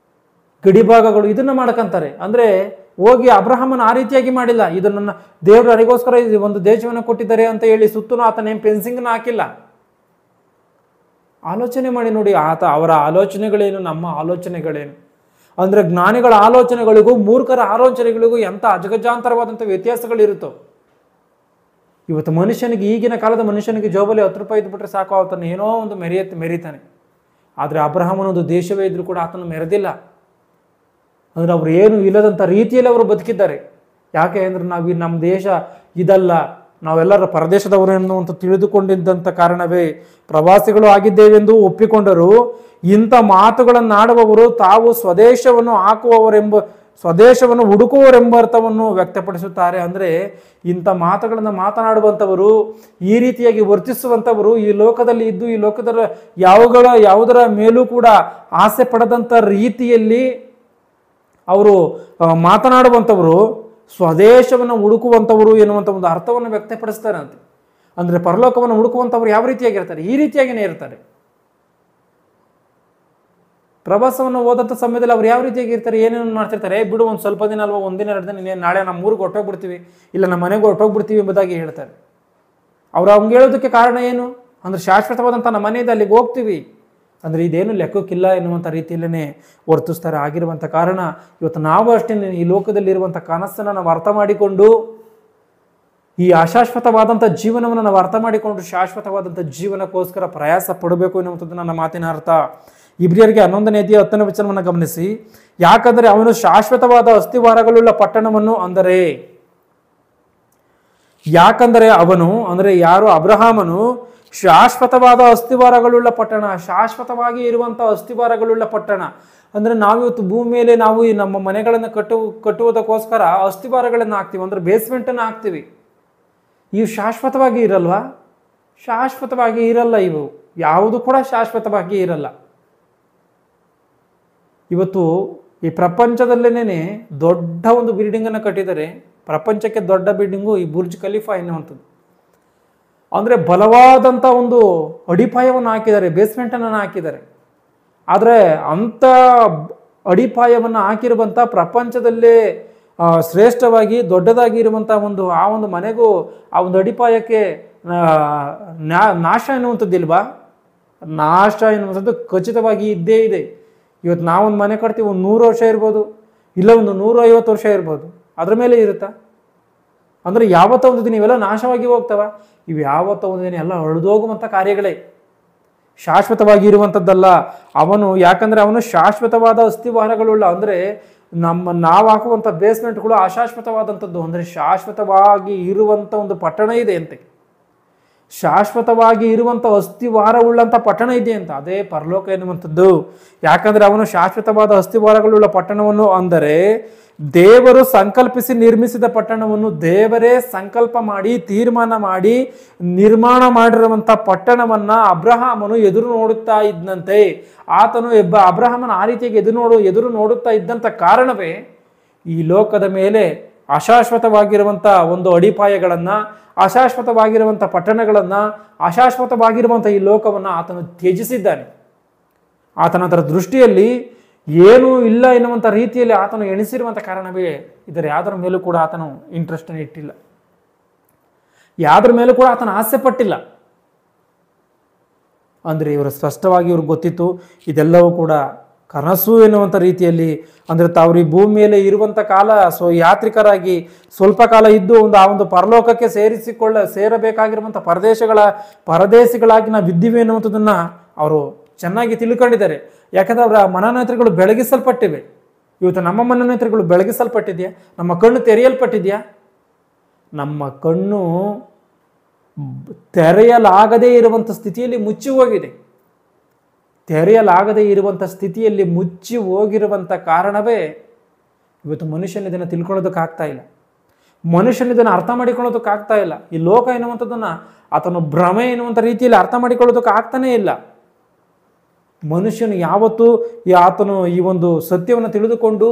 Speaker 1: ಗಡಿಭಾಗಗಳು, ಇದನ್ನು ಮಾಡ್ಕೊಂತಾರೆ. ಅಂದರೆ ಹೋಗಿ ಅಬ್ರಹಾಮನ ಆ ರೀತಿಯಾಗಿ ಮಾಡಿಲ್ಲ. ಇದು ನನ್ನ ದೇವರು ನನಗೋಸ್ಕರ ಒಂದು ದೇಶವನ್ನು ಕೊಟ್ಟಿದ್ದಾರೆ ಅಂತ ಹೇಳಿ ಸುತ್ತಲೂ ಆತನ ಫೆನ್ಸಿಂಗ್ನ ಹಾಕಿಲ್ಲ. ಆಲೋಚನೆ ಮಾಡಿ ನೋಡಿ, ಅವರ ಆಲೋಚನೆಗಳೇನು, ನಮ್ಮ ಆಲೋಚನೆಗಳೇನು. ಅಂದರೆ ಜ್ಞಾನಿಗಳ ಆಲೋಚನೆಗಳಿಗೂ ಮೂರ್ಖರ ಆಲೋಚನೆಗಳಿಗೂ ಎಂಥ ಅಜಗಜಾಂತರವಾದಂಥ ವ್ಯತ್ಯಾಸಗಳಿರುತ್ತೋ. ಇವತ್ತು ಮನುಷ್ಯನಿಗೆ, ಈಗಿನ ಕಾಲದ ಮನುಷ್ಯನಿಗೆ ಜೋಬಲ್ಲಿ 10 ರೂಪಾಯಿ ಇದ್ಬಿಟ್ರೆ ಸಾಕು, ಆತನ ಏನೋ ಒಂದು ಮೆರೀತಾನೆ. ಆದರೆ ಅಬ್ರಹಾಮನೊಂದು ದೇಶವೇ ಇದ್ರೂ ಕೂಡ ಆತನ ಮೆರೆದಿಲ್ಲ. ಅಂದರೆ ಅವರು ಏನು ಇಲ್ಲದಂಥ ರೀತಿಯಲ್ಲಿ ಅವರು ಬದುಕಿದ್ದಾರೆ. ಯಾಕೆ ಅಂದರೆ ನಮ್ಮ ದೇಶ ಇದಲ್ಲ, ನಾವೆಲ್ಲರ ಪರದೇಶದವರು ಎನ್ನುವಂತ ತಿಳಿದುಕೊಂಡಿದ್ದಂಥ ಕಾರಣವೇ ಪ್ರವಾಸಿಗಳು ಆಗಿದ್ದೇವೆಂದು ಒಪ್ಪಿಕೊಂಡರು. ಇಂಥ ಮಾತುಗಳನ್ನಾಡುವವರು ತಾವು ಸ್ವದೇಶವನ್ನು ಹುಡುಕುವರೆಂಬ ಅರ್ಥವನ್ನು ವ್ಯಕ್ತಪಡಿಸುತ್ತಾರೆ. ಅಂದರೆ ಇಂಥ ಮಾತುಗಳನ್ನು ಮಾತನಾಡುವಂಥವರು, ಈ ರೀತಿಯಾಗಿ ವರ್ತಿಸುವಂಥವರು, ಈ ಲೋಕದಲ್ಲಿ ಇದ್ದು ಈ ಲೋಕದ ಯಾವುದರ ಮೇಲೂ ಕೂಡ ಆಸೆ ಪಡದಂಥ ರೀತಿಯಲ್ಲಿ ಅವರು ಮಾತನಾಡುವಂಥವರು ಸ್ವದೇಶವನ್ನು ಹುಡುಕುವಂಥವರು ಎನ್ನುವಂಥ ಒಂದು ಅರ್ಥವನ್ನು ವ್ಯಕ್ತಪಡಿಸ್ತಾರೆ ಅಂತ. ಅಂದರೆ ಪರಲೋಕವನ್ನು ಹುಡುಕುವಂಥವ್ರು ಯಾವ ರೀತಿಯಾಗಿರ್ತಾರೆ? ಈ ರೀತಿಯಾಗಿಯೇ ಇರ್ತಾರೆ. ಪ್ರವಾಸವನ್ನು ಹೋದಂಥ ಸಮಯದಲ್ಲಿ ಅವ್ರು ಯಾವ ರೀತಿಯಾಗಿ ಇರ್ತಾರೆ, ಏನೇನು ಮಾಡ್ತಿರ್ತಾರೆ? ಬಿಡು, ಒಂದು ಸ್ವಲ್ಪ ದಿನ ಅಲ್ವಾ, 1 ದಿನ 2 ದಿನ, ನಾಳೆ ನಮ್ಮ ಊರಿಗೆ ಹೊಟ್ಟೋಗ್ಬಿಡ್ತೀವಿ, ಇಲ್ಲ ನಮ್ಮ ಮನೆಗೆ ಹೊಟ್ಟೋಗ್ಬಿಡ್ತೀವಿ ಎಂಬುದಾಗಿ ಹೇಳ್ತಾರೆ. ಅವ್ರು ಹಂಗೆ ಹೇಳೋದಕ್ಕೆ ಕಾರಣ ಏನು ಅಂದರೆ, ಶಾಶ್ವತವಾದಂಥ ನಮ್ಮ ಮನೆಯಿಂದ ಅಲ್ಲಿಗೆ ಹೋಗ್ತೀವಿ ಅಂದರೆ ಇದೇನು ಲೆಕ್ಕಕ್ಕಿಲ್ಲ ಎನ್ನುವಂಥ ರೀತಿಯಲ್ಲೇ ವರ್ತಿಸ್ತಾರೆ. ಆಗಿರುವಂಥ ಕಾರಣ ಇವತ್ತು ನಾವು ಅಷ್ಟೇ ಈ ಲೋಕದಲ್ಲಿರುವಂಥ ಕನಸನ್ನು ನಾವು ಅರ್ಥ ಮಾಡಿಕೊಂಡು, ಈ ಅಶಾಶ್ವತವಾದಂಥ ಜೀವನವನ್ನು ನಾವು ಅರ್ಥ ಮಾಡಿಕೊಂಡು ಶಾಶ್ವತವಾದಂಥ ಜೀವನಕ್ಕೋಸ್ಕರ ಪ್ರಯಾಸ ಪಡಬೇಕು ಎನ್ನುವಂಥದ್ದು ನನ್ನ ಮಾತಿನ ಅರ್ಥ. ಇಬ್ರಿಯರಿಗೆ 11ನೇ ಅಧ್ಯಾಯ 10ನೇ ವಚನವನ್ನು ಗಮನಿಸಿ. ಯಾಕಂದರೆ ಅವನು ಶಾಶ್ವತವಾದ ಅಸ್ಥಿವಾರಗಳುಳ್ಳ ಪಟ್ಟಣವನ್ನು ಯಾಕಂದರೆ ಅವನು ಅಂದರೆ ಯಾರು? ಅಬ್ರಹಾಮನು ಶಾಶ್ವತವಾದ ಅಸ್ಥಿವಾರಗಳುಳ್ಳ ಪಟ್ಟಣ, ಶಾಶ್ವತವಾಗಿ ಇರುವಂಥ ಅಸ್ಥಿವಾರಗಳುಳ್ಳ ಪಟ್ಟಣ. ಅಂದರೆ ನಾವಿವತ್ತು ಭೂಮಿ ಮೇಲೆ ನಾವು ಈ ನಮ್ಮ ಮನೆಗಳನ್ನು ಕಟ್ಟುವುದಕ್ಕೋಸ್ಕರ ಅಸ್ಥಿವಾರಗಳನ್ನು ಹಾಕ್ತೀವಿ, ಅಂದರೆ ಬೇಸ್ಮೆಂಟನ್ನು ಹಾಕ್ತೀವಿ. ಇವು ಶಾಶ್ವತವಾಗಿ ಇರಲ್ವಾ? ಶಾಶ್ವತವಾಗಿ ಇರಲ್ಲ. ಇವು ಯಾವುದು ಕೂಡ ಶಾಶ್ವತವಾಗಿ ಇರಲ್ಲ. ಇವತ್ತು ಈ ಪ್ರಪಂಚದಲ್ಲೇನೆ ದೊಡ್ಡ ಒಂದು ಬಿಲ್ಡಿಂಗನ್ನು ಕಟ್ಟಿದ್ದಾರೆ. ಪ್ರಪಂಚಕ್ಕೆ ದೊಡ್ಡ ಬಿಲ್ಡಿಂಗು ಈ ಬುರ್ಜ್ ಖಲೀಫಾ ಎನ್ನುವಂಥದ್ದು. ಅಂದರೆ ಬಲವಾದಂಥ ಒಂದು ಅಡಿಪಾಯವನ್ನು ಹಾಕಿದ್ದಾರೆ, ಬೇಸ್ಮೆಂಟನ್ನು ಹಾಕಿದ್ದಾರೆ. ಆದರೆ ಅಂಥ ಅಡಿಪಾಯವನ್ನು ಹಾಕಿರುವಂಥ ಪ್ರಪಂಚದಲ್ಲೇ ಶ್ರೇಷ್ಠವಾಗಿ ದೊಡ್ಡದಾಗಿ ಇರುವಂಥ ಆ ಒಂದು ಮನೆಗೂ ಆ ಒಂದು ಅಡಿಪಾಯಕ್ಕೆ ನಾಶ ಎನ್ನುವಂಥದ್ದಿಲ್ವಾ? ನಾಶ ಎನ್ನುವಂಥದ್ದು ಖಚಿತವಾಗಿ ಇದ್ದೇ ಇದೆ. ಇವತ್ತು ನಾವೊಂದು ಮನೆ ಕಟ್ತೀವಿ, ಒಂದು 100 ವರ್ಷ ಇರ್ಬೋದು, ಇಲ್ಲ ಒಂದು 150 ವರ್ಷ ಇರ್ಬೋದು, ಅದ್ರ ಮೇಲೆ ಇರುತ್ತಾ? ಅಂದರೆ ಯಾವತ್ತೋ ಒಂದು ದಿನ ಇವೆಲ್ಲ ನಾಶವಾಗಿ ಹೋಗ್ತವ? ಇವು ಯಾವತ್ತೋ ಒಂದು ದಿನ ಎಲ್ಲ ಅಳಿದೋಗುವಂಥ ಕಾರ್ಯಗಳೇ, ಶಾಶ್ವತವಾಗಿ ಇರುವಂಥದ್ದಲ್ಲ. ಯಾಕಂದರೆ ಅವನು ಶಾಶ್ವತವಾದ ಅಸ್ಥಿವಾರಗಳುಳ್ಳ, ಅಂದರೆ ನಾವು ಹಾಕುವಂಥ ಬೇಸ್ಮೆಂಟ್ಗಳು ಅಶಾಶ್ವತವಾದಂಥದ್ದು. ಅಂದರೆ ಶಾಶ್ವತವಾಗಿ ಇರುವಂಥ ಒಂದು ಪಟ್ಟಣ ಇದೆ ಅಂತೆ, ಶಾಶ್ವತವಾಗಿ ಇರುವಂಥ ಅಸ್ಥಿವಾರವುಳ್ಳಂಥ ಪಟ್ಟಣ ಇದೆ ಅಂತ. ಅದೇ ಪರಲೋಕ ಎನ್ನುವಂಥದ್ದು. ಯಾಕಂದರೆ ಅವನು ಶಾಶ್ವತವಾದ ಅಸ್ಥಿವಾರಗಳುಳ್ಳ ಪಟ್ಟಣವನ್ನು, ಅಂದರೆ ದೇವರು ಸಂಕಲ್ಪಿಸಿ ನಿರ್ಮಿಸಿದ ಪಟ್ಟಣವನ್ನು, ದೇವರೇ ಸಂಕಲ್ಪ ಮಾಡಿ ತೀರ್ಮಾನ ಮಾಡಿ ನಿರ್ಮಾಣ ಮಾಡಿರುವಂಥ ಪಟ್ಟಣವನ್ನು ಅಬ್ರಹಾಮನು ಎದುರು ನೋಡುತ್ತಾ ಇದ್ದಂತೆ. ಆತನು ಅಬ್ರಹಾಮನ ಆ ರೀತಿಯಾಗಿ ಎದುರು ನೋಡುತ್ತಾ ಇದ್ದಂಥ ಕಾರಣವೇ ಈ ಲೋಕದ ಮೇಲೆ ಅಶಾಶ್ವತವಾಗಿರುವಂಥ ಒಂದು ಅಡಿಪಾಯಗಳನ್ನು, ಅಶಾಶ್ವತವಾಗಿರುವಂಥ ಪಟ್ಟಣಗಳನ್ನು, ಅಶಾಶ್ವತವಾಗಿರುವಂಥ ಈ ಲೋಕವನ್ನು ಆತನು ತ್ಯಜಿಸಿದ್ದಾನೆ. ಆತನ ಅದರ ದೃಷ್ಟಿಯಲ್ಲಿ ಏನೂ ಇಲ್ಲ ಎನ್ನುವಂಥ ರೀತಿಯಲ್ಲಿ ಆತನು ಎಣಿಸಿರುವಂಥ ಕಾರಣವೇ ಇದರ ಯಾವುದರ ಮೇಲೂ ಕೂಡ ಆತನು ಇಂಟ್ರೆಸ್ಟನ್ನು ಇಟ್ಟಿಲ್ಲ, ಯಾವುದರ ಮೇಲೂ ಕೂಡ ಆತನು ಆಸೆ ಪಟ್ಟಿಲ್ಲ. ಅಂದರೆ ಇವರು ಸ್ಪಷ್ಟವಾಗಿ ಇವ್ರಿಗೆ ಗೊತ್ತಿತ್ತು ಇದೆಲ್ಲವೂ ಕೂಡ ಕನಸು ಎನ್ನುವಂಥ ರೀತಿಯಲ್ಲಿ. ಅಂದರೆ ತಾವು ಈ ಭೂಮಿಯಲ್ಲಿ ಇರುವಂಥ ಕಾಲ ಯಾತ್ರಿಕರಾಗಿ ಸ್ವಲ್ಪ ಕಾಲ ಇದ್ದು ಆ ಒಂದು ಪರಲೋಕಕ್ಕೆ ಸೇರಬೇಕಾಗಿರುವಂಥ ಪರದೇಶಿಗಳಾಗಿ ನಾವು ಇದ್ದೀವಿ ಎನ್ನುವಂಥದ್ದನ್ನು ಅವರು ಚೆನ್ನಾಗಿ ತಿಳ್ಕೊಂಡಿದ್ದಾರೆ. ಯಾಕಂದರೆ ಅವರ ಮನೋನೇತ್ರಗಳು ಬೆಳಗಿಸಲ್ಪಟ್ಟಿವೆ. ಇವತ್ತು ನಮ್ಮ ಮನೋನೇತ್ರಗಳು ಬೆಳಗಿಸಲ್ಪಟ್ಟಿದೆಯಾ? ನಮ್ಮ ಕಣ್ಣು ತೆರೆಯಲ್ಪಟ್ಟಿದೆಯಾ? ನಮ್ಮ ಕಣ್ಣು ತೆರೆಯಲಾಗದೇ ಇರುವಂಥ ಸ್ಥಿತಿಯಲ್ಲಿ ಮುಚ್ಚಿ ಹೋಗಿದೆ. ತೆರೆಯಲಾಗದೇ ಇರುವಂಥ ಸ್ಥಿತಿಯಲ್ಲಿ ಮುಚ್ಚಿ ಹೋಗಿರುವಂಥ ಕಾರಣವೇ ಇವತ್ತು ಮನುಷ್ಯನ ಇದನ್ನು ತಿಳ್ಕೊಳ್ಳೋದಕ್ಕಾಗ್ತಾ ಇಲ್ಲ, ಮನುಷ್ಯನ ಇದನ್ನು ಅರ್ಥ ಮಾಡಿಕೊಳ್ಳೋದಕ್ಕಾಗ್ತಾ ಇಲ್ಲ. ಈ ಲೋಕ ಎನ್ನುವಂಥದ್ದನ್ನು ಆತನು ಭ್ರಮೆ ಎನ್ನುವಂಥ ರೀತಿಯಲ್ಲಿ ಅರ್ಥ ಮಾಡಿಕೊಳ್ಳೋದಕ್ಕೆ ಆಗ್ತಾನೇ ಇಲ್ಲ. ಮನುಷ್ಯನು ಯಾವತ್ತೂ ಆತನು ಈ ಒಂದು ಸತ್ಯವನ್ನು ತಿಳಿದುಕೊಂಡು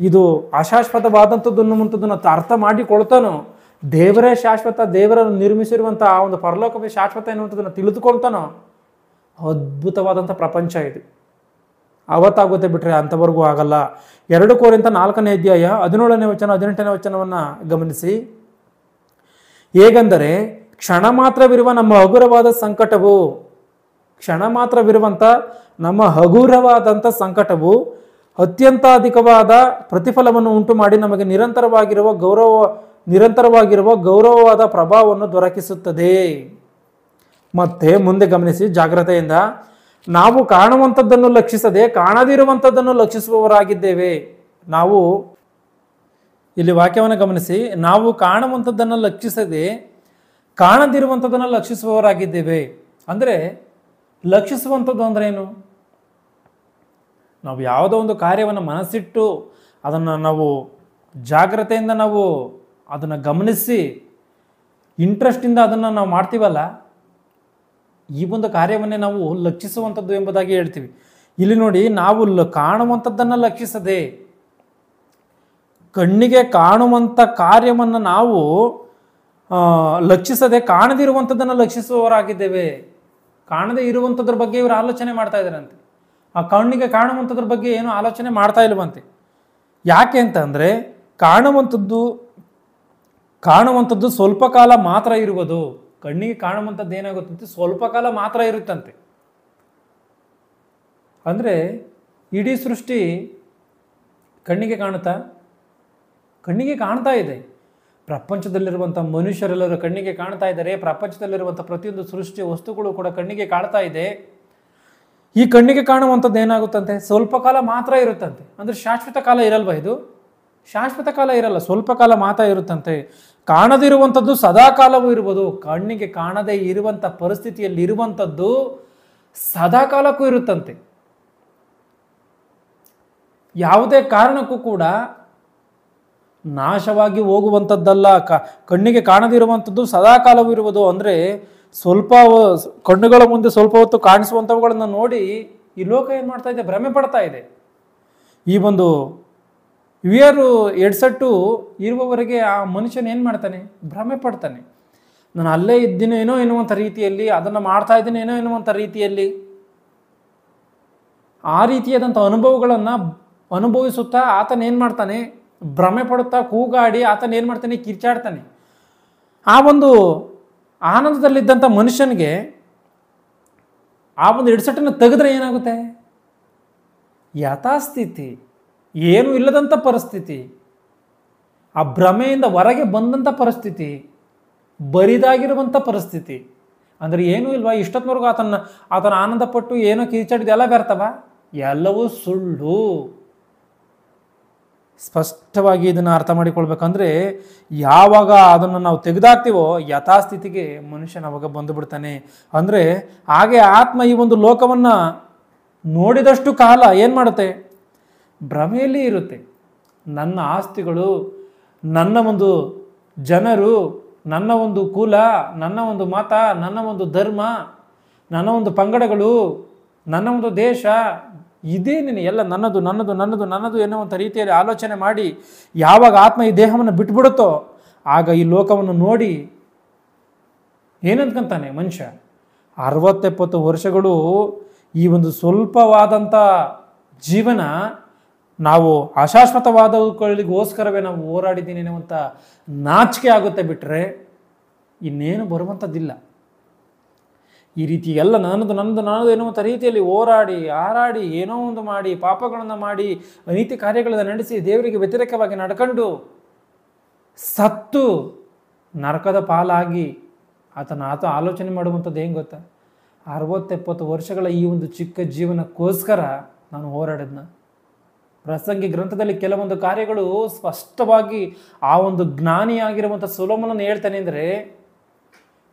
Speaker 1: ಇದು ಅಶಾಶ್ವತವಾದಂಥದ್ದು ಅನ್ನುವಂಥದ್ದನ್ನು ಅರ್ಥ ಮಾಡಿಕೊಳ್ತಾನೋ, ದೇವರೇ ಶಾಶ್ವತ, ದೇವರನ್ನು ನಿರ್ಮಿಸಿರುವಂಥ ಆ ಒಂದು ಪರಲೋಕವೇ ಶಾಶ್ವತ ಎನ್ನುವಂಥದ್ದನ್ನು ತಿಳಿದುಕೊಳ್ತಾನೋ, ಅದ್ಭುತವಾದಂಥ ಪ್ರಪಂಚ ಇದು. ಅವತ್ತಾಗುತ್ತೆ, ಬಿಟ್ಟರೆ ಅಂಥವರೆಗೂ ಆಗಲ್ಲ. 2 ಕೊರಿಂಥ 4ನೇ ಅಧ್ಯಾಯ 17ನೇ ವಚನ 18ನೇ ವಚನವನ್ನು ಗಮನಿಸಿ. ಹೇಗೆಂದರೆ ಕ್ಷಣ ಮಾತ್ರವಿರುವ ನಮ್ಮ ಹಗುರವಾದ ಸಂಕಟವು, ಕ್ಷಣ ಮಾತ್ರವಿರುವಂಥ ನಮ್ಮ ಹಗುರವಾದಂಥ ಸಂಕಟವು ಅತ್ಯಂತಾಧಿಕವಾದ ಪ್ರತಿಫಲವನ್ನು ಉಂಟು ಮಾಡಿ ನಮಗೆ ನಿರಂತರವಾಗಿರುವ ಗೌರವವಾದ ಪ್ರಭಾವವನ್ನು ದೊರಕಿಸುತ್ತದೆ. ಮತ್ತೆ ಮುಂದೆ ಗಮನಿಸಿ ಜಾಗ್ರತೆಯಿಂದ. ನಾವು ಕಾಣುವಂಥದ್ದನ್ನು ಲಕ್ಷಿಸದೆ ಕಾಣದಿರುವಂಥದ್ದನ್ನು ಲಕ್ಷಿಸುವವರಾಗಿದ್ದೇವೆ. ನಾವು ಇಲ್ಲಿ ವಾಕ್ಯವನ್ನು ಗಮನಿಸಿ. ನಾವು ಕಾಣುವಂಥದ್ದನ್ನು ಲಕ್ಷಿಸದೆ ಕಾಣದಿರುವಂಥದ್ದನ್ನು ಲಕ್ಷಿಸುವವರಾಗಿದ್ದೇವೆ. ಅಂದರೆ ಲಕ್ಷಿಸುವಂಥದ್ದು ಅಂದರೆ ಏನು? ನಾವು ಯಾವುದೋ ಒಂದು ಕಾರ್ಯವನ್ನು ಮನಸ್ಸಿಟ್ಟು ಅದನ್ನು ನಾವು ಜಾಗ್ರತೆಯಿಂದ ನಾವು ಅದನ್ನು ಗಮನಿಸಿ ಇಂಟ್ರೆಸ್ಟಿಂದ ಅದನ್ನು ನಾವು ಮಾಡ್ತೀವಲ್ಲ, ಈ ಒಂದು ಕಾರ್ಯವನ್ನೇ ನಾವು ಲಕ್ಷಿಸುವಂಥದ್ದು ಎಂಬುದಾಗಿ ಹೇಳ್ತೀವಿ. ಇಲ್ಲಿ ನೋಡಿ, ನಾವು ಕಾಣುವಂಥದ್ದನ್ನು ಲಕ್ಷಿಸದೆ ಕಣ್ಣಿಗೆ ಕಾಣುವಂಥ ಕಾರ್ಯವನ್ನು ನಾವು ಲಕ್ಷಿಸದೆ ಕಾಣದಿರುವಂಥದ್ದನ್ನು ಲಕ್ಷಿಸುವವರಾಗಿದ್ದೇವೆ. ಕಾಣದೇ ಇರುವಂಥದ್ರ ಬಗ್ಗೆ ಇವರು ಆಲೋಚನೆ ಮಾಡ್ತಾ ಇದ್ದಾರಂತೆ. ಆ ಕಣ್ಣಿಗೆ ಕಾಣುವಂಥದ್ರ ಬಗ್ಗೆ ಏನು ಆಲೋಚನೆ ಮಾಡ್ತಾ ಇಲ್ವಂತೆ. ಯಾಕೆ ಅಂತಂದರೆ ಕಾಣುವಂಥದ್ದು ಸ್ವಲ್ಪ ಕಾಲ ಮಾತ್ರ ಇರುವುದು. ಕಣ್ಣಿಗೆ ಕಾಣುವಂಥದ್ದು ಏನಾಗುತ್ತಂತೆ, ಸ್ವಲ್ಪ ಕಾಲ ಮಾತ್ರ ಇರುತ್ತಂತೆ. ಅಂದರೆ ಇಡೀ ಸೃಷ್ಟಿ ಕಣ್ಣಿಗೆ ಕಾಣುತ್ತಾ? ಕಣ್ಣಿಗೆ ಕಾಣ್ತಾ ಇದೆ. ಪ್ರಪಂಚದಲ್ಲಿರುವಂಥ ಮನುಷ್ಯರೆಲ್ಲರೂ ಕಣ್ಣಿಗೆ ಕಾಣ್ತಾ ಇದ್ದಾರೆ. ಪ್ರಪಂಚದಲ್ಲಿರುವಂಥ ಪ್ರತಿಯೊಂದು ಸೃಷ್ಟಿ ವಸ್ತುಗಳು ಕೂಡ ಕಣ್ಣಿಗೆ ಕಾಣ್ತಾ ಇದೆ. ಈ ಕಣ್ಣಿಗೆ ಕಾಣುವಂಥದ್ದು ಏನಾಗುತ್ತಂತೆ, ಸ್ವಲ್ಪ ಕಾಲ ಮಾತ್ರ ಇರುತ್ತಂತೆ. ಅಂದರೆ ಶಾಶ್ವತ ಕಾಲ ಇರಲ್ವ ಇದು? ಶಾಶ್ವತ ಕಾಲ ಇರಲ್ಲ, ಸ್ವಲ್ಪ ಕಾಲ ಮಾತ್ರ ಇರುತ್ತಂತೆ. ಕಾಣದಿರುವಂಥದ್ದು ಸದಾಕಾಲವೂ ಇರ್ಬೋದು. ಕಣ್ಣಿಗೆ ಕಾಣದೇ ಇರುವಂಥ ಪರಿಸ್ಥಿತಿಯಲ್ಲಿ ಇರುವಂಥದ್ದು ಸದಾಕಾಲಕ್ಕೂ ಇರುತ್ತಂತೆ. ಯಾವುದೇ ಕಾರಣಕ್ಕೂ ಕೂಡ ನಾಶವಾಗಿ ಹೋಗುವಂಥದ್ದಲ್ಲ. ಕಣ್ಣಿಗೆ ಕಾಣದಿರುವಂಥದ್ದು ಸದಾಕಾಲವೂ ಇರುವುದು. ಅಂದರೆ ಸ್ವಲ್ಪ ಕಣ್ಣುಗಳ ಮುಂದೆ ಸ್ವಲ್ಪ ಹೊತ್ತು ಕಾಣಿಸುವಂಥವುಗಳನ್ನು ನೋಡಿ ಈ ಲೋಕ ಏನು ಮಾಡ್ತಾ ಇದೆ, ಭ್ರಮೆ ಪಡ್ತಾ ಇದೆ. ಈ ಒಂದು ಇಯರು ಹೆಡ್ಸೆಟ್ಟು ಇರುವವರೆಗೆ ಆ ಮನುಷ್ಯನ ಏನು ಮಾಡ್ತಾನೆ, ಭ್ರಮೆ ಪಡ್ತಾನೆ. ನಾನು ಅಲ್ಲೇ ಇದ್ದೀನೇನೋ ಎನ್ನುವಂಥ ರೀತಿಯಲ್ಲಿ, ಅದನ್ನು ಮಾಡ್ತಾ ಇದ್ದೀನೇನೋ ಎನ್ನುವಂಥ ರೀತಿಯಲ್ಲಿ ಆ ರೀತಿಯಾದಂಥ ಅನುಭವಗಳನ್ನು ಅನುಭವಿಸುತ್ತಾ ಆತನೇನು ಮಾಡ್ತಾನೆ, ಭ್ರಮೆ ಪಡುತ್ತಾ ಕೂಗಾಡಿ ಆತನೇನು ಮಾಡ್ತಾನೆ, ಕಿರ್ಚಾಡ್ತಾನೆ. ಆ ಒಂದು ಆನಂದದಲ್ಲಿದ್ದಂಥ ಮನುಷ್ಯನಿಗೆ ಆ ಒಂದು ಹೆಡ್ಸೆಟ್ಟನ್ನು ತೆಗೆದ್ರೆ ಏನಾಗುತ್ತೆ, ಯಥಾಸ್ಥಿತಿ, ಏನೂ ಇಲ್ಲದಂಥ ಪರಿಸ್ಥಿತಿ, ಆ ಭ್ರಮೆಯಿಂದ ಹೊರಗೆ ಬಂದಂಥ ಪರಿಸ್ಥಿತಿ, ಬರಿದಾಗಿರುವಂಥ ಪರಿಸ್ಥಿತಿ. ಅಂದರೆ ಏನೂ ಇಲ್ವಾ, ಇಷ್ಟೊತ್ತವರೆಗೂ ಆತನ ಆನಂದಪಟ್ಟು ಏನೋ ಕಿರ್ಚಾಡಿದ ಎಲ್ಲ ವ್ಯರ್ಥವ, ಎಲ್ಲವೂ ಸುಳ್ಳು. ಸ್ಪಷ್ಟವಾಗಿ ಇದನ್ನು ಅರ್ಥ ಮಾಡಿಕೊಳ್ಬೇಕಂದ್ರೆ ಯಾವಾಗ ಅದನ್ನು ನಾವು ತೆಗೆದಾಕ್ತೀವೋ ಯಥಾಸ್ಥಿತಿಗೆ ಮನುಷ್ಯನ ಅವಾಗ ಬಂದು ಬಿಡ್ತಾನೆ. ಅಂದರೆ ಹಾಗೆ ಆತ್ಮ ಈ ಒಂದು ಲೋಕವನ್ನು ನೋಡಿದಷ್ಟು ಕಾಲ ಏನು ಮಾಡುತ್ತೆ? ಭ್ರಮೆಯಲ್ಲಿ ಇರುತ್ತೆ. ನನ್ನ ಆಸ್ತಿಗಳು, ನನ್ನ ಒಂದು ಜನರು, ನನ್ನ ಒಂದು ಕುಲ, ನನ್ನ ಒಂದು ಮತ, ನನ್ನ ಒಂದು ಧರ್ಮ, ನನ್ನ ಒಂದು ಪಂಗಡಗಳು, ನನ್ನ ಒಂದು ದೇಶ, ಇದೇ ನೀನು ಎಲ್ಲ ನನ್ನದು ನನ್ನದು ನನ್ನದು ನನ್ನದು ಎನ್ನುವಂಥ ರೀತಿಯಲ್ಲಿ ಆಲೋಚನೆ ಮಾಡಿ ಯಾವಾಗ ಆತ್ಮ ಈ ದೇಹವನ್ನು ಬಿಟ್ಬಿಡುತ್ತೋ ಆಗ ಈ ಲೋಕವನ್ನು ನೋಡಿ ಏನಂದ್ಕೊಂತಾನೆ ಮನುಷ್ಯ? 60-70 ವರ್ಷಗಳು ಈ ಒಂದು ಸ್ವಲ್ಪವಾದಂಥ ಜೀವನ ನಾವು ಅಶಾಶ್ವತವಾದವುಗಳಿಗೋಸ್ಕರವೇ ನಾವು ಹೋರಾಡಿದ್ದೀನಿ ಅನ್ನುವಂಥ ನಾಚಿಕೆ ಆಗುತ್ತೆ. ಬಿಟ್ಟರೆ ಇನ್ನೇನು ಬರುವಂಥದ್ದಿಲ್ಲ. ಈ ರೀತಿ ಎಲ್ಲ ನನ್ನದು ನನ್ನದು ನನ್ನದು ಎನ್ನುವಂಥ ರೀತಿಯಲ್ಲಿ ಹೋರಾಡಿ ಹಾರಾಡಿ ಏನೋ ಒಂದು ಮಾಡಿ ಪಾಪಗಳನ್ನು ಮಾಡಿ ಅನೀತಿ ಕಾರ್ಯಗಳನ್ನು ನಡೆಸಿ ದೇವರಿಗೆ ವ್ಯತಿರೇಕವಾಗಿ ನಡ್ಕೊಂಡು ಸತ್ತು ನರಕದ ಪಾಲಾಗಿ ಆತ ಆಲೋಚನೆ ಮಾಡುವಂಥದ್ದು ಹೆಂಗೆ ಗೊತ್ತಾ? 60-70 ವರ್ಷಗಳ ಈ ಒಂದು ಚಿಕ್ಕ ಜೀವನಕ್ಕೋಸ್ಕರ ನಾನು ಹೋರಾಡಿದ್ನ. ಪ್ರಸಂಗಿ ಗ್ರಂಥದಲ್ಲಿ ಕೆಲವೊಂದು ಕಾರ್ಯಗಳು ಸ್ಪಷ್ಟವಾಗಿ ಆ ಒಂದು ಜ್ಞಾನಿಯಾಗಿರುವಂಥ ಸೊಲೊಮೋನನು ಹೇಳ್ತಾನೆ. ಅಂದರೆ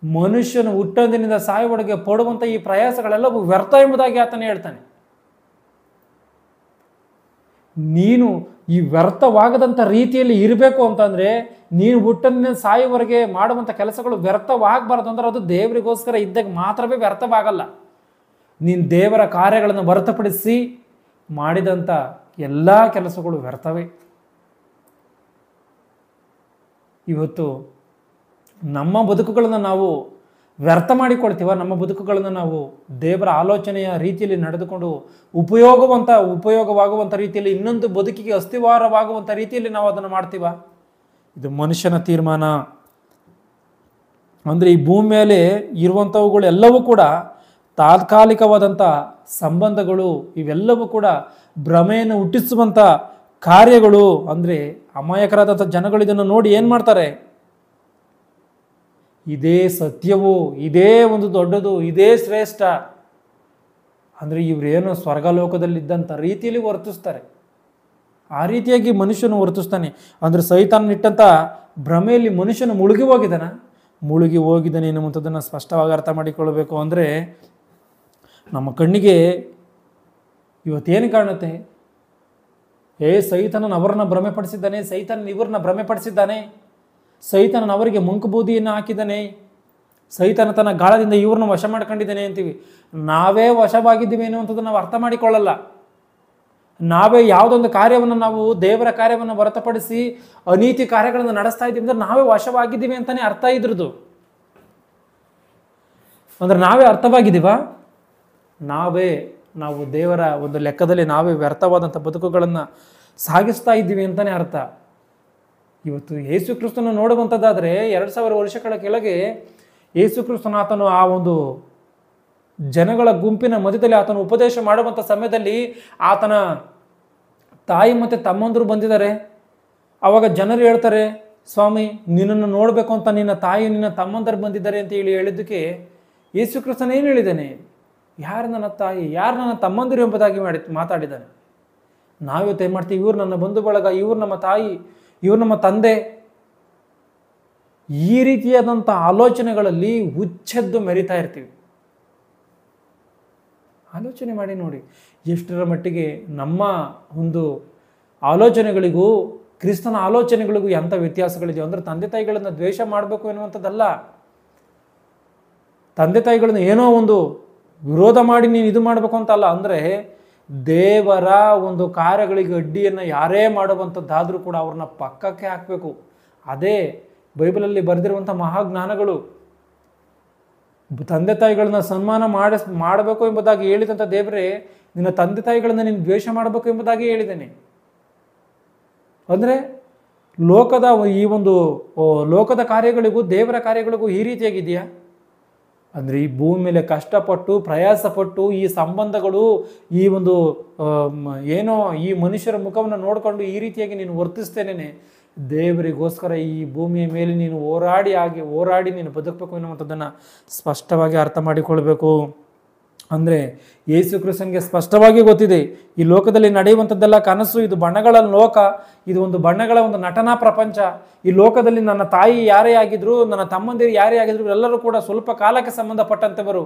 Speaker 1: ಮನುಷ್ಯನು ಹುಟ್ಟೋದಿನಿಂದ ಸಾಯುವವರೆಗೆ ಪಡುವಂಥ ಈ ಪ್ರಯಾಸಗಳೆಲ್ಲವೂ ವ್ಯರ್ಥ ಎಂಬುದಾಗಿ ಆತನೇ ಹೇಳ್ತಾನೆ. ನೀನು ಈ ವ್ಯರ್ಥವಾಗದಂಥ ರೀತಿಯಲ್ಲಿ ಇರಬೇಕು ಅಂತಂದರೆ ನೀನು ಹುಟ್ಟೋದಿನಿಂದ ಸಾಯುವವರೆಗೆ ಮಾಡುವಂಥ ಕೆಲಸಗಳು ವ್ಯರ್ಥವಾಗಬಾರ್ದು. ಅಂದ್ರೆ ಅದು ದೇವರಿಗೋಸ್ಕರ ಇದ್ದಾಗ ಮಾತ್ರವೇ ವ್ಯರ್ಥವಾಗಲ್ಲ. ನೀನು ದೇವರ ಕಾರ್ಯಗಳನ್ನು ಹೊರತುಪಡಿಸಿ ಮಾಡಿದಂಥ ಎಲ್ಲ ಕೆಲಸಗಳು ವ್ಯರ್ಥವೇ. ಇವತ್ತು ನಮ್ಮ ಬದುಕುಗಳನ್ನು ನಾವು ವ್ಯರ್ಥ ಮಾಡಿಕೊಳ್ತೀವ. ನಮ್ಮ ಬದುಕುಗಳನ್ನು ನಾವು ದೇವರ ಆಲೋಚನೆಯ ರೀತಿಯಲ್ಲಿ ನಡೆದುಕೊಂಡು ಉಪಯೋಗವಾಗುವಂಥ ರೀತಿಯಲ್ಲಿ ಇನ್ನೊಂದು ಬದುಕಿಗೆ ಅಸ್ಥಿವಾರವಾಗುವಂಥ ರೀತಿಯಲ್ಲಿ ನಾವು ಅದನ್ನು ಮಾಡ್ತೀವ. ಇದು ಮನುಷ್ಯನ ತೀರ್ಮಾನ. ಅಂದರೆ ಈ ಭೂಮಿ ಮೇಲೆ ಇರುವಂಥವುಗಳು ಎಲ್ಲವೂ ಕೂಡ ತಾತ್ಕಾಲಿಕವಾದಂಥ ಸಂಬಂಧಗಳು, ಇವೆಲ್ಲವೂ ಕೂಡ ಭ್ರಮೆಯನ್ನು ಹುಟ್ಟಿಸುವಂಥ ಕಾರ್ಯಗಳು. ಅಂದರೆ ಅಮಾಯಕರಾದಂಥ ಜನಗಳು ಇದನ್ನು ನೋಡಿ ಏನು ಮಾಡ್ತಾರೆ? ಇದೇ ಸತ್ಯವು, ಇದೇ ಒಂದು ದೊಡ್ಡದು, ಇದೇ ಶ್ರೇಷ್ಠ ಅಂದರೆ ಇವರೇನೋ ಸ್ವರ್ಗಲೋಕದಲ್ಲಿದ್ದಂಥ ರೀತಿಯಲ್ಲಿ ವರ್ತಿಸ್ತಾರೆ. ಆ ರೀತಿಯಾಗಿ ಮನುಷ್ಯನು ವರ್ತಿಸ್ತಾನೆ. ಅಂದರೆ ಸೈತಾನನಿಟ್ಟಂಥ ಭ್ರಮೆಯಲ್ಲಿ ಮನುಷ್ಯನು ಮುಳುಗಿ ಹೋಗಿದ್ದಾನೆ ಎನ್ನುವಂಥದ್ದನ್ನು ಸ್ಪಷ್ಟವಾಗಿ ಅರ್ಥ ಮಾಡಿಕೊಳ್ಳಬೇಕು. ಅಂದರೆ ನಮ್ಮ ಕಣ್ಣಿಗೆ ಇವತ್ತೇನು ಕಾಣುತ್ತೆ? ಸೈತಾನನ ಅವರನ್ನ ಭ್ರಮೆಪಡಿಸಿದ್ದಾನೆ, ಸೈತಾನನ ಇವ್ರನ್ನ ಭ್ರಮೆಪಡಿಸಿದ್ದಾನೆ, ಸೈತಾನನ ಅವರಿಗೆ ಮಂಕುಬೂದಿಯನ್ನು ಹಾಕಿದ್ದಾನೆ, ಸೈತಾನ ತನ್ನ ಗಾಳದಿಂದ ಇವ್ರನ್ನ ವಶ ಮಾಡ್ಕೊಂಡಿದ್ದಾನೆ ಅಂತೀವಿ. ನಾವೇ ವಶವಾಗಿದ್ದೀವಿ ಅನ್ನುವಂಥದ್ದು ನಾವು ಅರ್ಥ ಮಾಡಿಕೊಳ್ಳಲ್ಲ. ನಾವೇ ಯಾವುದೊಂದು ಕಾರ್ಯವನ್ನು ನಾವು ದೇವರ ಕಾರ್ಯವನ್ನು ಹೊರತುಪಡಿಸಿ ಅನೀತಿ ಕಾರ್ಯಗಳನ್ನು ನಡೆಸ್ತಾ ಇದ್ದೀವಿ ಅಂದರೆ ನಾವೇ ವಶವಾಗಿದ್ದೀವಿ ಅಂತಾನೆ ಅರ್ಥ ಇದ್ರದ್ದು. ಅಂದ್ರೆ ನಾವೇ ಅರ್ಥವಾಗಿದ್ದೀವ? ನಾವು ದೇವರ ಒಂದು ಲೆಕ್ಕದಲ್ಲಿ ನಾವೇ ವ್ಯರ್ಥವಾದಂಥ ಬದುಕುಗಳನ್ನು ಸಾಗಿಸ್ತಾ ಇದ್ದೀವಿ ಅಂತಾನೆ ಅರ್ಥ. ಇವತ್ತು ಯೇಸು ಕ್ರಿಸ್ತನ ನೋಡುವಂಥದ್ದಾದರೆ 2000 ವರ್ಷಗಳ ಕೆಳಗೆ ಯೇಸು ಕ್ರಿಸ್ತನ ಆತನು ಆ ಒಂದು ಜನಗಳ ಗುಂಪಿನ ಮಧ್ಯದಲ್ಲಿ ಆತನು ಉಪದೇಶ ಮಾಡುವಂಥ ಸಮಯದಲ್ಲಿ ಆತನ ತಾಯಿ ಮತ್ತು ತಮ್ಮಂದರು ಬಂದಿದ್ದಾರೆ. ಆವಾಗ ಜನರು ಹೇಳ್ತಾರೆ, ಸ್ವಾಮಿ ನಿನ್ನನ್ನು ನೋಡಬೇಕು ಅಂತ ನಿನ್ನ ತಾಯಿ ನಿನ್ನ ತಮ್ಮಂದರು ಬಂದಿದ್ದಾರೆ ಅಂತ ಹೇಳಿದ್ದಕ್ಕೆ ಯೇಸು ಕ್ರಿಸ್ತನ ಏನು ಹೇಳಿದ್ದಾನೆ? ಯಾರು ನನ್ನ ತಾಯಿ, ಯಾರು ನನ್ನ ತಮ್ಮಂದಿರು ಎಂಬುದಾಗಿ ಮಾತಾಡಿದ್ದಾನೆ. ನಾವಿವತ್ತು ಏನು ಮಾಡ್ತೀವಿ? ಇವ್ರು ನನ್ನ ಬಂಧು ಬಳಗ, ಇವ್ರು ನಮ್ಮ ತಾಯಿ, ಇವ್ರು ನಮ್ಮ ತಂದೆ. ಈ ರೀತಿಯಾದಂಥ ಆಲೋಚನೆಗಳಲ್ಲಿ ಹುಚ್ಚೆದ್ದು ಮೆರಿತಾ ಇರ್ತೀವಿ. ಆಲೋಚನೆ ಮಾಡಿ ನೋಡಿ ಎಷ್ಟರ ಮಟ್ಟಿಗೆ ನಮ್ಮ ಒಂದು ಆಲೋಚನೆಗಳಿಗೂ ಕ್ರಿಸ್ತನ ಆಲೋಚನೆಗಳಿಗೂ ಎಂಥ ವ್ಯತ್ಯಾಸಗಳಿದೆಯೋ. ಅಂದರೆ ತಂದೆ ತಾಯಿಗಳನ್ನು ದ್ವೇಷ ಮಾಡಬೇಕು ಎನ್ನುವಂಥದ್ದಲ್ಲ. ತಂದೆ ತಾಯಿಗಳನ್ನು ಏನೋ ಒಂದು ವಿರೋಧ ಮಾಡಿ ನೀನು ಇದು ಮಾಡಬೇಕು ಅಂತ ಅಲ್ಲ. ಅಂದರೆ ದೇವರ ಒಂದು ಕಾರ್ಯಗಳಿಗೆ ಅಡ್ಡಿಯನ್ನು ಯಾರೇ ಮಾಡುವಂಥದ್ದಾದರೂ ಕೂಡ ಅವ್ರನ್ನ ಪಕ್ಕಕ್ಕೆ ಹಾಕಬೇಕು. ಅದೇ ಬೈಬಲಲ್ಲಿ ಬರೆದಿರುವಂಥ ಮಹಾಜ್ಞಾನಗಳು. ತಂದೆ ತಾಯಿಗಳನ್ನ ಸನ್ಮಾನ ಮಾಡಬೇಕು ಎಂಬುದಾಗಿ ಹೇಳಿದಂಥ ದೇವರೇ ನಿನ್ನ ತಂದೆ ತಾಯಿಗಳನ್ನ ನೀನು ದ್ವೇಷ ಮಾಡಬೇಕು ಎಂಬುದಾಗಿ ಹೇಳಿದ್ದೇನೆ. ಅಂದರೆ ಈ ಒಂದು ಲೋಕದ ಕಾರ್ಯಗಳಿಗೂ ದೇವರ ಕಾರ್ಯಗಳಿಗೂ ಈ ರೀತಿಯಾಗಿದೆಯಾ? ಅಂದರೆ ಈ ಭೂಮಿ ಮೇಲೆ ಕಷ್ಟಪಟ್ಟು ಪ್ರಯಾಸಪಟ್ಟು ಈ ಸಂಬಂಧಗಳು ಈ ಒಂದು ಏನೋ ಈ ಮನುಷ್ಯರ ಮುಖವನ್ನು ನೋಡಿಕೊಂಡು ಈ ರೀತಿಯಾಗಿ ನೀನು ವರ್ತಿಸ್ತೇನೆ. ದೇವರಿಗೋಸ್ಕರ ಈ ಭೂಮಿಯ ಮೇಲೆ ನೀನು ಹೋರಾಡಿ ನೀನು ಬದುಕಬೇಕು ಎನ್ನುವಂಥದ್ದನ್ನು ಸ್ಪಷ್ಟವಾಗಿ ಅರ್ಥ ಮಾಡಿಕೊಳ್ಬೇಕು. ಅಂದರೆ ಯೇಸು ಕ್ರಿಸ್ತನಿಗೆ ಸ್ಪಷ್ಟವಾಗಿ ಗೊತ್ತಿದೆ, ಈ ಲೋಕದಲ್ಲಿ ನಡೆಯುವಂಥದ್ದೆಲ್ಲ ಕನಸು, ಇದು ಬಣ್ಣಗಳ ಲೋಕ, ಇದು ಒಂದು ಬಣ್ಣಗಳ ಒಂದು ನಟನಾ ಪ್ರಪಂಚ. ಈ ಲೋಕದಲ್ಲಿ ನನ್ನ ತಾಯಿ ಯಾರೇ ಆಗಿದ್ರು, ನನ್ನ ತಮ್ಮಂದಿರು ಯಾರೇ ಆಗಿದ್ರು, ಎಲ್ಲರೂ ಕೂಡ ಸ್ವಲ್ಪ ಕಾಲಕ್ಕೆ ಸಂಬಂಧಪಟ್ಟಂಥವರು.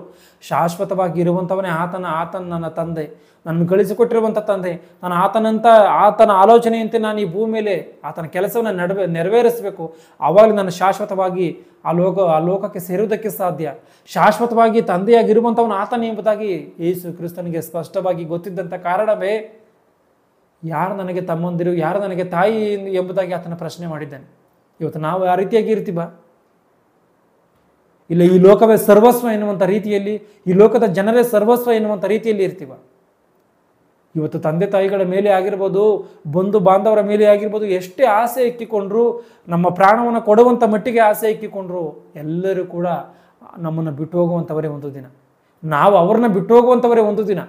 Speaker 1: ಶಾಶ್ವತವಾಗಿ ಇರುವಂಥವನೇ ಆತನ ನನ್ನ ತಂದೆ, ನನ್ನ ಕಳಿಸಿಕೊಟ್ಟಿರುವಂಥ ತಂದೆ. ನಾನು ಆತನ ಆಲೋಚನೆಯಂತೆ ನಾನು ಈ ಭೂಮಿ ಮೇಲೆ ಆತನ ಕೆಲಸವನ್ನು ನೆರವೇರಿಸಬೇಕು. ಆವಾಗ ನಾನು ಶಾಶ್ವತವಾಗಿ ಆ ಲೋಕಕ್ಕೆ ಸೇರುವುದಕ್ಕೆ ಸಾಧ್ಯ. ಶಾಶ್ವತವಾಗಿ ತಂದೆಯಾಗಿರುವಂಥವನು ಆತನೇ ಎಂಬುದಾಗಿ ಯೇಸು ಕ್ರಿಸ್ತನಿಗೆ ಸ್ಪಷ್ಟವಾಗಿ ಗೊತ್ತಿದ್ದಂಥ ಕಾರಣವೇ ಯಾರು ನನಗೆ ತಮ್ಮಂದಿರು, ಯಾರು ನನಗೆ ತಾಯಿ ಎಂಬುದಾಗಿ ಆತನ ಪ್ರಶ್ನೆ ಮಾಡಿದ್ದಾನೆ. ಇವತ್ತು ನಾವು ಆ ರೀತಿಯಾಗಿ ಇರ್ತೀವ? ಇಲ್ಲ ಈ ಲೋಕವೇ ಸರ್ವಸ್ವ ಎನ್ನುವಂಥ ರೀತಿಯಲ್ಲಿ, ಈ ಲೋಕದ ಜನರೇ ಸರ್ವಸ್ವ ಎನ್ನುವಂಥ ರೀತಿಯಲ್ಲಿ ಇರ್ತೀವ? ಇವತ್ತು ತಂದೆ ತಾಯಿಗಳ ಮೇಲೆ ಆಗಿರ್ಬೋದು, ಬಂಧು ಬಾಂಧವರ ಮೇಲೆ ಆಗಿರ್ಬೋದು, ಎಷ್ಟೇ ಆಸೆ ಇಕ್ಕಿಕೊಂಡ್ರು, ನಮ್ಮ ಪ್ರಾಣವನ್ನು ಕೊಡುವಂಥ ಮಟ್ಟಿಗೆ ಆಸೆ ಇಕ್ಕಿಕೊಂಡ್ರು, ಎಲ್ಲರೂ ಕೂಡ ನಮ್ಮನ್ನು ಬಿಟ್ಟು ಹೋಗುವಂಥವರೇ ಒಂದು ದಿನ. ನಾವು ಅವ್ರನ್ನ ಬಿಟ್ಟು ಹೋಗುವಂಥವರೇ ಒಂದು ದಿನ.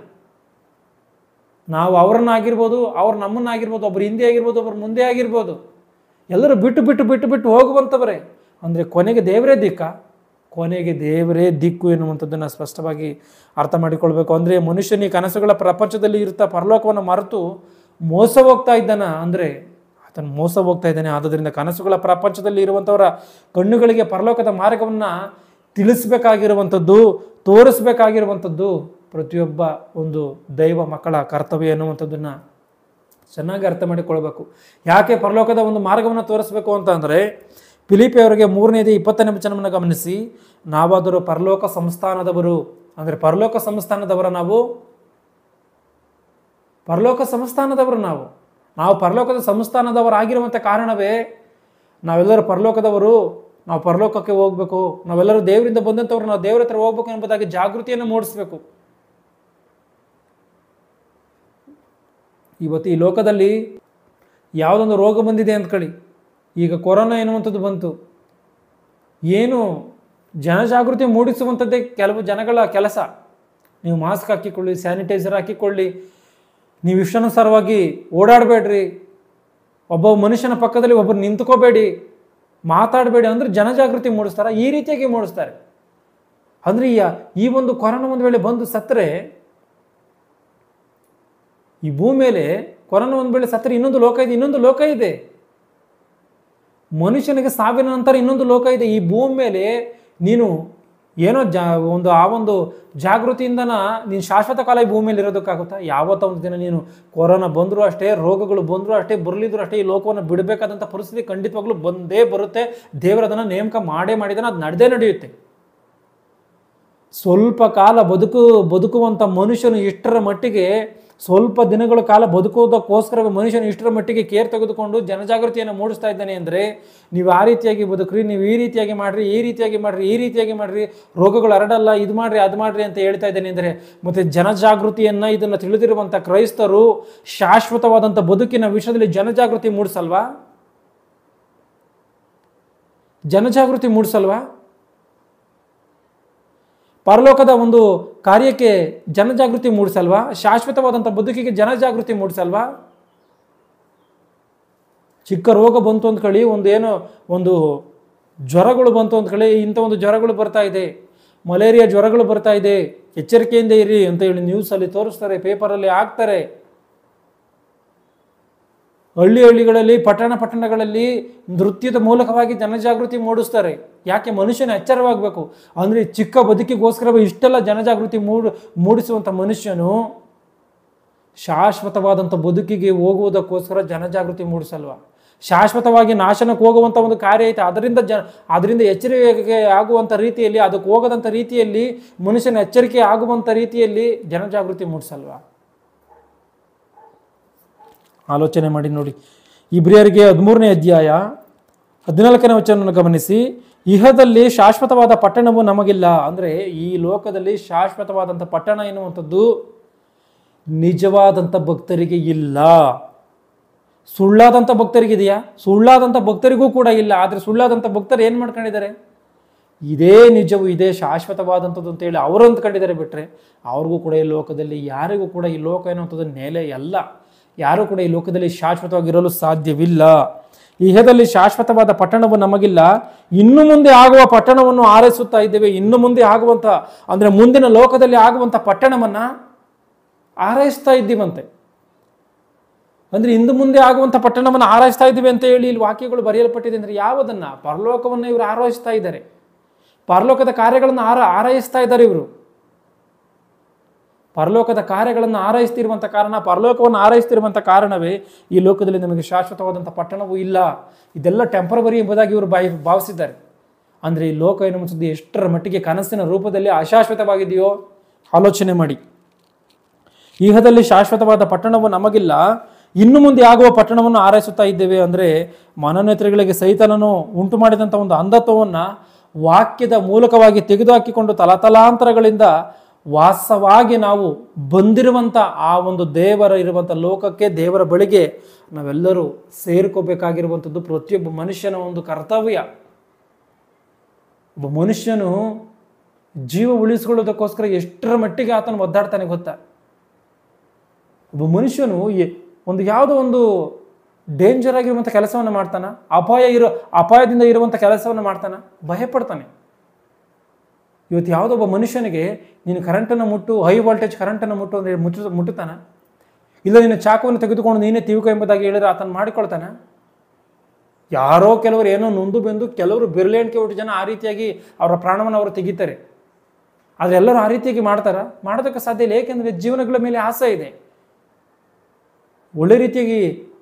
Speaker 1: ನಾವು ಅವ್ರನ್ನಾಗಿರ್ಬೋದು, ಅವ್ರು ನಮ್ಮನ್ನಾಗಿರ್ಬೋದು, ಒಬ್ಬರು ಹಿಂದೆ ಆಗಿರ್ಬೋದು, ಒಬ್ಬರು ಮುಂದೆ ಆಗಿರ್ಬೋದು, ಎಲ್ಲರೂ ಬಿಟ್ಟು ಹೋಗುವಂಥವರೇ. ಅಂದರೆ ಕೊನೆಗೆ ದೇವರೇ ದಿಕ್ಕು ಎನ್ನುವಂಥದ್ದನ್ನು ಸ್ಪಷ್ಟವಾಗಿ ಅರ್ಥ ಮಾಡಿಕೊಳ್ಬೇಕು. ಅಂದರೆ ಮನುಷ್ಯನ ಈ ಕನಸುಗಳ ಪ್ರಪಂಚದಲ್ಲಿ ಇರ್ತಾ ಪರಲೋಕವನ್ನು ಮರೆತು ಮೋಸ ಹೋಗ್ತಾ ಇದ್ದಾನ, ಅಂದರೆ ಆತನು ಮೋಸ ಹೋಗ್ತಾ ಇದ್ದಾನೆ. ಆದ್ದರಿಂದ ಕನಸುಗಳ ಪ್ರಪಂಚದಲ್ಲಿ ಇರುವಂಥವರ ಕಣ್ಣುಗಳಿಗೆ ಪರಲೋಕದ ಮಾರ್ಗವನ್ನು ತಿಳಿಸ್ಬೇಕಾಗಿರುವಂಥದ್ದು, ತೋರಿಸ್ಬೇಕಾಗಿರುವಂಥದ್ದು ಪ್ರತಿಯೊಬ್ಬ ಒಂದು ದೈವ ಮಕ್ಕಳ ಕರ್ತವ್ಯ ಎನ್ನುವಂಥದ್ದನ್ನು ಚೆನ್ನಾಗಿ ಅರ್ಥ ಮಾಡಿಕೊಳ್ಬೇಕು. ಯಾಕೆ ಪರಲೋಕದ ಒಂದು ಮಾರ್ಗವನ್ನು ತೋರಿಸ್ಬೇಕು ಅಂತ ಅಂದರೆ, ಫಿಲಿಪಿಯವರಿಗೆ 3:20 ವಚನವನ್ನು ಗಮನಿಸಿ, ನಾವಾದರೂ ಪರಲೋಕ ಸಂಸ್ಥಾನದವರು. ಅಂದರೆ ಪರಲೋಕ ಸಂಸ್ಥಾನದವರ ನಾವು ಪರಲೋಕದ ಸಂಸ್ಥಾನದವರಾಗಿರುವಂಥ ಕಾರಣವೇ ನಾವೆಲ್ಲರೂ ಪರಲೋಕದವರು, ನಾವು ಪರಲೋಕಕ್ಕೆ ಹೋಗ್ಬೇಕು, ನಾವೆಲ್ಲರೂ ದೇವರಿಂದ ಬಂದಂಥವ್ರು, ನಾವು ದೇವರ ಹತ್ರ ಹೋಗ್ಬೇಕು ಎಂಬುದಾಗಿ ಜಾಗೃತಿಯನ್ನು ಮೂಡಿಸ್ಬೇಕು. ಇವತ್ತು ಈ ಲೋಕದಲ್ಲಿ ಯಾವುದೊಂದು ರೋಗ ಬಂದಿದೆ ಅಂದ್ಕೊಳ್ಳಿ, ಈಗ ಕೊರೋನಾ ಎನ್ನುವಂಥದ್ದು ಬಂತು, ಏನು ಜನಜಾಗೃತಿ ಮೂಡಿಸುವಂಥದ್ದೇ ಕೆಲವು ಜನಗಳ ಕೆಲಸ. ನೀವು ಮಾಸ್ಕ್ ಹಾಕಿಕೊಳ್ಳಿ, ಸ್ಯಾನಿಟೈಸರ್ ಹಾಕಿಕೊಳ್ಳಿ, ನೀವು ಇಷ್ಟಾನುಸಾರವಾಗಿ ಓಡಾಡಬೇಡ್ರಿ, ಒಬ್ಬ ಮನುಷ್ಯನ ಪಕ್ಕದಲ್ಲಿ ಒಬ್ಬರು ನಿಂತ್ಕೋಬೇಡಿ, ಮಾತಾಡಬೇಡಿ ಅಂದರೆ ಜನಜಾಗೃತಿ ಮೂಡಿಸ್ತಾರೆ. ಈ ರೀತಿಯಾಗಿ ಮೂಡಿಸ್ತಾರೆ. ಅಂದರೆ ಈ ಒಂದು ಕೊರೋನಾ ಒಂದು ವೇಳೆ ಬಂದು ಸತ್ತರೆ, ಈ ಭೂಮಿ ಮೇಲೆ ಕೊರೋನಾ ಒಂದು ವೇಳೆ ಸತ್ತರೆ ಇನ್ನೊಂದು ಲೋಕ ಇದೆ. ಮನುಷ್ಯನಿಗೆ ಸಾವಿನ ನಂತರ ಇನ್ನೊಂದು ಲೋಕ ಇದೆ. ಈ ಭೂಮಿ ಮೇಲೆ ನೀನು ಏನೋ ಆ ಒಂದು ಜಾಗೃತಿಯಿಂದ ನೀನು ಶಾಶ್ವತ ಕಾಲ ಈ ಭೂಮಿಯಲ್ಲಿ ಇರೋದಕ್ಕಾಗುತ್ತಾ? ಯಾವತ್ತೊಂದು ದಿನ ನೀನು ಕೊರೋನಾ ಬಂದರೂ ಅಷ್ಟೇ, ರೋಗಗಳು ಬಂದರೂ ಅಷ್ಟೇ, ಬರಲಿದ್ರು ಅಷ್ಟೇ, ಈ ಲೋಕವನ್ನು ಬಿಡಬೇಕಾದಂಥ ಪರಿಸ್ಥಿತಿ ಖಂಡಿತವಾಗ್ಲೂ ಬಂದೇ ಬರುತ್ತೆ. ದೇವರದನ್ನು ನೇಮಕ ಮಾಡಿದಾನೆ, ಅದು ನಡೆಯುತ್ತೆ. ಸ್ವಲ್ಪ ಕಾಲ ಬದುಕುವಂಥ ಮನುಷ್ಯನು ಇಷ್ಟರ ಮಟ್ಟಿಗೆ, ಸ್ವಲ್ಪ ದಿನಗಳ ಕಾಲ ಬದುಕುವುದಕ್ಕೋಸ್ಕರವೇ ಮನುಷ್ಯನು ಇಷ್ಟರ ಮಟ್ಟಿಗೆ ಕೇರ್ ತೆಗೆದುಕೊಂಡು ಜನಜಾಗೃತಿಯನ್ನು ಮೂಡಿಸ್ತಾ ಇದ್ದಾನೆ ಅಂದರೆ, ನೀವು ಆ ರೀತಿಯಾಗಿ ಬದುಕ್ರಿ, ನೀವು ಈ ರೀತಿಯಾಗಿ ಮಾಡಿರಿ, ರೋಗಗಳು ಹರಡಲ್ಲ, ಇದು ಮಾಡಿರಿ ಅದು ಮಾಡಿರಿ ಅಂತ ಹೇಳ್ತಾ ಇದ್ದಾನೆ ಅಂದರೆ, ಮತ್ತು ಜನಜಾಗೃತಿಯನ್ನು ಇದನ್ನು ತಿಳಿದಿರುವಂಥ ಕ್ರೈಸ್ತರು ಶಾಶ್ವತವಾದಂಥ ಬದುಕಿನ ವಿಷಯದಲ್ಲಿ ಜನಜಾಗೃತಿ ಮೂಡಿಸಲ್ವಾ? ಪರಲೋಕದ ಒಂದು ಕಾರ್ಯಕ್ಕೆ ಜನಜಾಗೃತಿ ಮೂಡಿಸಲ್ವಾ? ಶಾಶ್ವತವಾದಂಥ ಬದುಕಿಗೆ ಜನಜಾಗೃತಿ ಮೂಡಿಸಲ್ವಾ? ಚಿಕ್ಕ ರೋಗ ಬಂತು ಅಂದ್ಕೊಳ್ಳಿ, ಒಂದು ಜ್ವರಗಳು ಬಂತು ಅಂದ್ಕೊಳ್ಳಿ, ಇಂಥ ಒಂದು ಜ್ವರಗಳು ಬರ್ತಾ ಇದೆ, ಮಲೇರಿಯಾ ಜ್ವರಗಳು ಬರ್ತಾ ಇದೆ, ಎಚ್ಚರಿಕೆಯಿಂದ ಇರಿ ಅಂತ ಹೇಳಿ ನ್ಯೂಸಲ್ಲಿ ತೋರಿಸ್ತಾರೆ, ಪೇಪರಲ್ಲಿ ಹಾಕ್ತಾರೆ. ಹಳ್ಳಿಗಳಲ್ಲಿ, ಪಟ್ಟಣಗಳಲ್ಲಿ ನೃತ್ಯದ ಮೂಲಕವಾಗಿ ಜನಜಾಗೃತಿ ಮೂಡಿಸ್ತಾರೆ. ಯಾಕೆ? ಮನುಷ್ಯನ ಎಚ್ಚರವಾಗಬೇಕು. ಅಂದರೆ ಚಿಕ್ಕ ಬದುಕಿಗೋಸ್ಕರ ಇಷ್ಟೆಲ್ಲ ಜನಜಾಗೃತಿ ಮೂಡಿಸುವಂಥ ಮನುಷ್ಯನು ಶಾಶ್ವತವಾದಂಥ ಬದುಕಿಗೆ ಹೋಗುವುದಕ್ಕೋಸ್ಕರ ಜನಜಾಗೃತಿ ಮೂಡಿಸಲ್ವ? ಶಾಶ್ವತವಾಗಿ ನಾಶನಕ್ಕೆ ಹೋಗುವಂಥ ಒಂದು ಕಾರ್ಯ ಐತೆ, ಅದರಿಂದ ಎಚ್ಚರಿಕೆ ಆಗುವಂಥ ರೀತಿಯಲ್ಲಿ, ಅದಕ್ಕೆ ಹೋಗದಂಥ ರೀತಿಯಲ್ಲಿ, ಮನುಷ್ಯನ ಎಚ್ಚರಿಕೆ ಆಗುವಂಥ ರೀತಿಯಲ್ಲಿ ಜನಜಾಗೃತಿ ಮೂಡಿಸಲ್ವ? ಆಲೋಚನೆ ಮಾಡಿ ನೋಡಿ. ಇಬ್ರಿಯರಿಗೆ 13ನೇ ಅಧ್ಯಾಯ 14ನೇ ವಚನವನ್ನು ಗಮನಿಸಿ, ಇಹದಲ್ಲಿ ಶಾಶ್ವತವಾದ ಪಟ್ಟಣವು ನಮಗಿಲ್ಲ. ಅಂದರೆ ಈ ಲೋಕದಲ್ಲಿ ಶಾಶ್ವತವಾದಂಥ ಪಟ್ಟಣ ಎನ್ನುವಂಥದ್ದು ನಿಜವಾದಂಥ ಭಕ್ತರಿಗೆ ಇಲ್ಲ. ಸುಳ್ಳಾದಂಥ ಭಕ್ತರಿಗಿದೆಯಾ? ಸುಳ್ಳಾದಂಥ ಭಕ್ತರಿಗೂ ಕೂಡ ಇಲ್ಲ. ಆದರೆ ಸುಳ್ಳಾದಂಥ ಭಕ್ತರು ಏನು ಮಾಡ್ಕೊಂಡಿದ್ದಾರೆ? ಇದೇ ನಿಜವು, ಇದೇ ಶಾಶ್ವತವಾದಂಥದ್ದು ಅಂತೇಳಿ ಅವರು ಅಂದ್ಕೊಂಡಿದ್ದಾರೆ. ಬಿಟ್ಟರೆ ಅವ್ರಿಗೂ ಕೂಡ ಈ ಲೋಕದಲ್ಲಿ ಯಾರಿಗೂ ಕೂಡ ಈ ಲೋಕ ಎನ್ನುವಂಥದ್ದು ನೆಲೆ ಅಲ್ಲ. ಯಾರೂ ಕೂಡ ಈ ಲೋಕದಲ್ಲಿ ಶಾಶ್ವತವಾಗಿರಲು ಸಾಧ್ಯವಿಲ್ಲ. ಇಹದಲ್ಲಿ ಶಾಶ್ವತವಾದ ಪಟ್ಟಣವು ನಮಗಿಲ್ಲ, ಇನ್ನು ಮುಂದೆ ಆಗುವ ಪಟ್ಟಣವನ್ನು ಆರೈಸುತ್ತಾ ಇದ್ದೇವೆ. ಇನ್ನು ಮುಂದೆ ಆಗುವಂಥ ಅಂದರೆ ಮುಂದಿನ ಲೋಕದಲ್ಲಿ ಆಗುವಂಥ ಪಟ್ಟಣವನ್ನು ಆರೈಸ್ತಾ ಇದ್ದೀವಂತೆ. ಅಂದರೆ ಇಂದು ಮುಂದೆ ಆಗುವಂಥ ಪಟ್ಟಣವನ್ನು ಆರೈಸ್ತಾ ಇದ್ದೀವಿ ಅಂತ ಹೇಳಿ ಇಲ್ಲಿ ವಾಕ್ಯಗಳು ಬರೆಯಲ್ಪಟ್ಟಿದೆ. ಅಂದರೆ ಯಾವುದನ್ನು? ಪರಲೋಕವನ್ನು ಇವರು ಆರೈಸ್ತಾ ಇದ್ದಾರೆ, ಪರಲೋಕದ ಕಾರ್ಯಗಳನ್ನು ಆರೈಸ್ತಾ ಇದ್ದಾರೆ. ಇವರು ಪರಲೋಕದ ಕಾರ್ಯಗಳನ್ನು ಆರೈಸ್ತಿರುವಂಥ ಕಾರಣ, ಪರಲೋಕವನ್ನು ಆರೈಸ್ತಿರುವಂಥ ಕಾರಣವೇ ಈ ಲೋಕದಲ್ಲಿ ನಮಗೆ ಶಾಶ್ವತವಾದಂಥ ಪಟ್ಟಣವೂ ಇಲ್ಲ, ಇದೆಲ್ಲ ಟೆಂಪರವರಿ ಎಂಬುದಾಗಿ ಇವರು ಭಾವಿಸಿದ್ದಾರೆ. ಅಂದರೆ ಈ ಲೋಕ ಎನ್ನುವಂಥದ್ದು ಎಷ್ಟರ ಮಟ್ಟಿಗೆ ಕನಸಿನ ರೂಪದಲ್ಲಿ ಅಶಾಶ್ವತವಾಗಿದೆಯೋ ಆಲೋಚನೆ ಮಾಡಿ. ಇಹದಲ್ಲಿ ಶಾಶ್ವತವಾದ ಪಟ್ಟಣವು ನಮಗಿಲ್ಲ, ಇನ್ನು ಮುಂದೆ ಆಗುವ ಪಟ್ಟಣವನ್ನು ಆರೈಸುತ್ತಾ ಇದ್ದೇವೆ. ಅಂದರೆ ಮನೋನೇತ್ರಗಳಿಗೆ ಸೈತಾನನು ಉಂಟು ಮಾಡಿದಂಥ ಒಂದು ಅಂಧತ್ವವನ್ನು ವಾಕ್ಯದ ಮೂಲಕವಾಗಿ ತೆಗೆದುಹಾಕಿಕೊಂಡು ತಲತಲಾಂತರಗಳಿಂದ ವಾಸವಾಗಿ ನಾವು ಬಂದಿರುವಂಥ ಆ ಒಂದು ದೇವರ ಇರುವಂಥ ಲೋಕಕ್ಕೆ, ದೇವರ ಬಳಿಗೆ ನಾವೆಲ್ಲರೂ ಸೇರ್ಕೋಬೇಕಾಗಿರುವಂಥದ್ದು ಪ್ರತಿಯೊಬ್ಬ ಮನುಷ್ಯನ ಒಂದು ಕರ್ತವ್ಯ. ಒಬ್ಬ ಮನುಷ್ಯನು ಜೀವ ಉಳಿಸ್ಕೊಳ್ಳೋದಕ್ಕೋಸ್ಕರ ಎಷ್ಟರ ಮಟ್ಟಿಗೆ ಆತನು ಒದ್ದಾಡ್ತಾನೆ ಗೊತ್ತಾ? ಒಬ್ಬ ಮನುಷ್ಯನು ಒಂದು ಯಾವುದೋ ಒಂದು ಡೇಂಜರ್ ಆಗಿರುವಂಥ ಕೆಲಸವನ್ನು ಮಾಡ್ತಾನ, ಅಪಾಯದಿಂದ ಇರುವಂಥ ಕೆಲಸವನ್ನು ಮಾಡ್ತಾನ, ಭಯಪಡ್ತಾನೆ. ಇವತ್ತು ಯಾವುದೊಬ್ಬ ಮನುಷ್ಯನಿಗೆ ನೀನು ಕರೆಂಟನ್ನು ಮುಟ್ಟು, ಹೈ ವೋಲ್ಟೇಜ್ ಕರೆಂಟನ್ನು ಮುಟ್ಟು ಅಂದರೆ ಮುಟ್ಟುತ್ತಾನ? ಇಲ್ಲ ನೀನು ಚಾಕುವನ್ನು ತೆಗೆದುಕೊಂಡು ನೀನೇ ತಿವಿಕೋ ಎಂಬುದಾಗಿ ಹೇಳಿದ್ರೆ ಆತನು ಮಾಡಿಕೊಳ್ತಾನ? ಯಾರೋ ಕೆಲವರು ಏನೋ ನೊಂದು ಬೆಂದು, ಕೆಲವರು ಬೆರಳೆಣಿಕೆ ಒಟ್ಟು ಜನ ಆ ರೀತಿಯಾಗಿ ಅವರ ಪ್ರಾಣವನ್ನು ಅವರು ತೆಗಿತಾರೆ. ಆದರೆ ಎಲ್ಲರೂ ಆ ರೀತಿಯಾಗಿ ಮಾಡೋದಕ್ಕೆ ಸಾಧ್ಯ ಇಲ್ಲ. ಏಕೆಂದರೆ ಜೀವನಗಳ ಮೇಲೆ ಆಸೆ ಇದೆ. ಒಳ್ಳೆ ರೀತಿಯಾಗಿ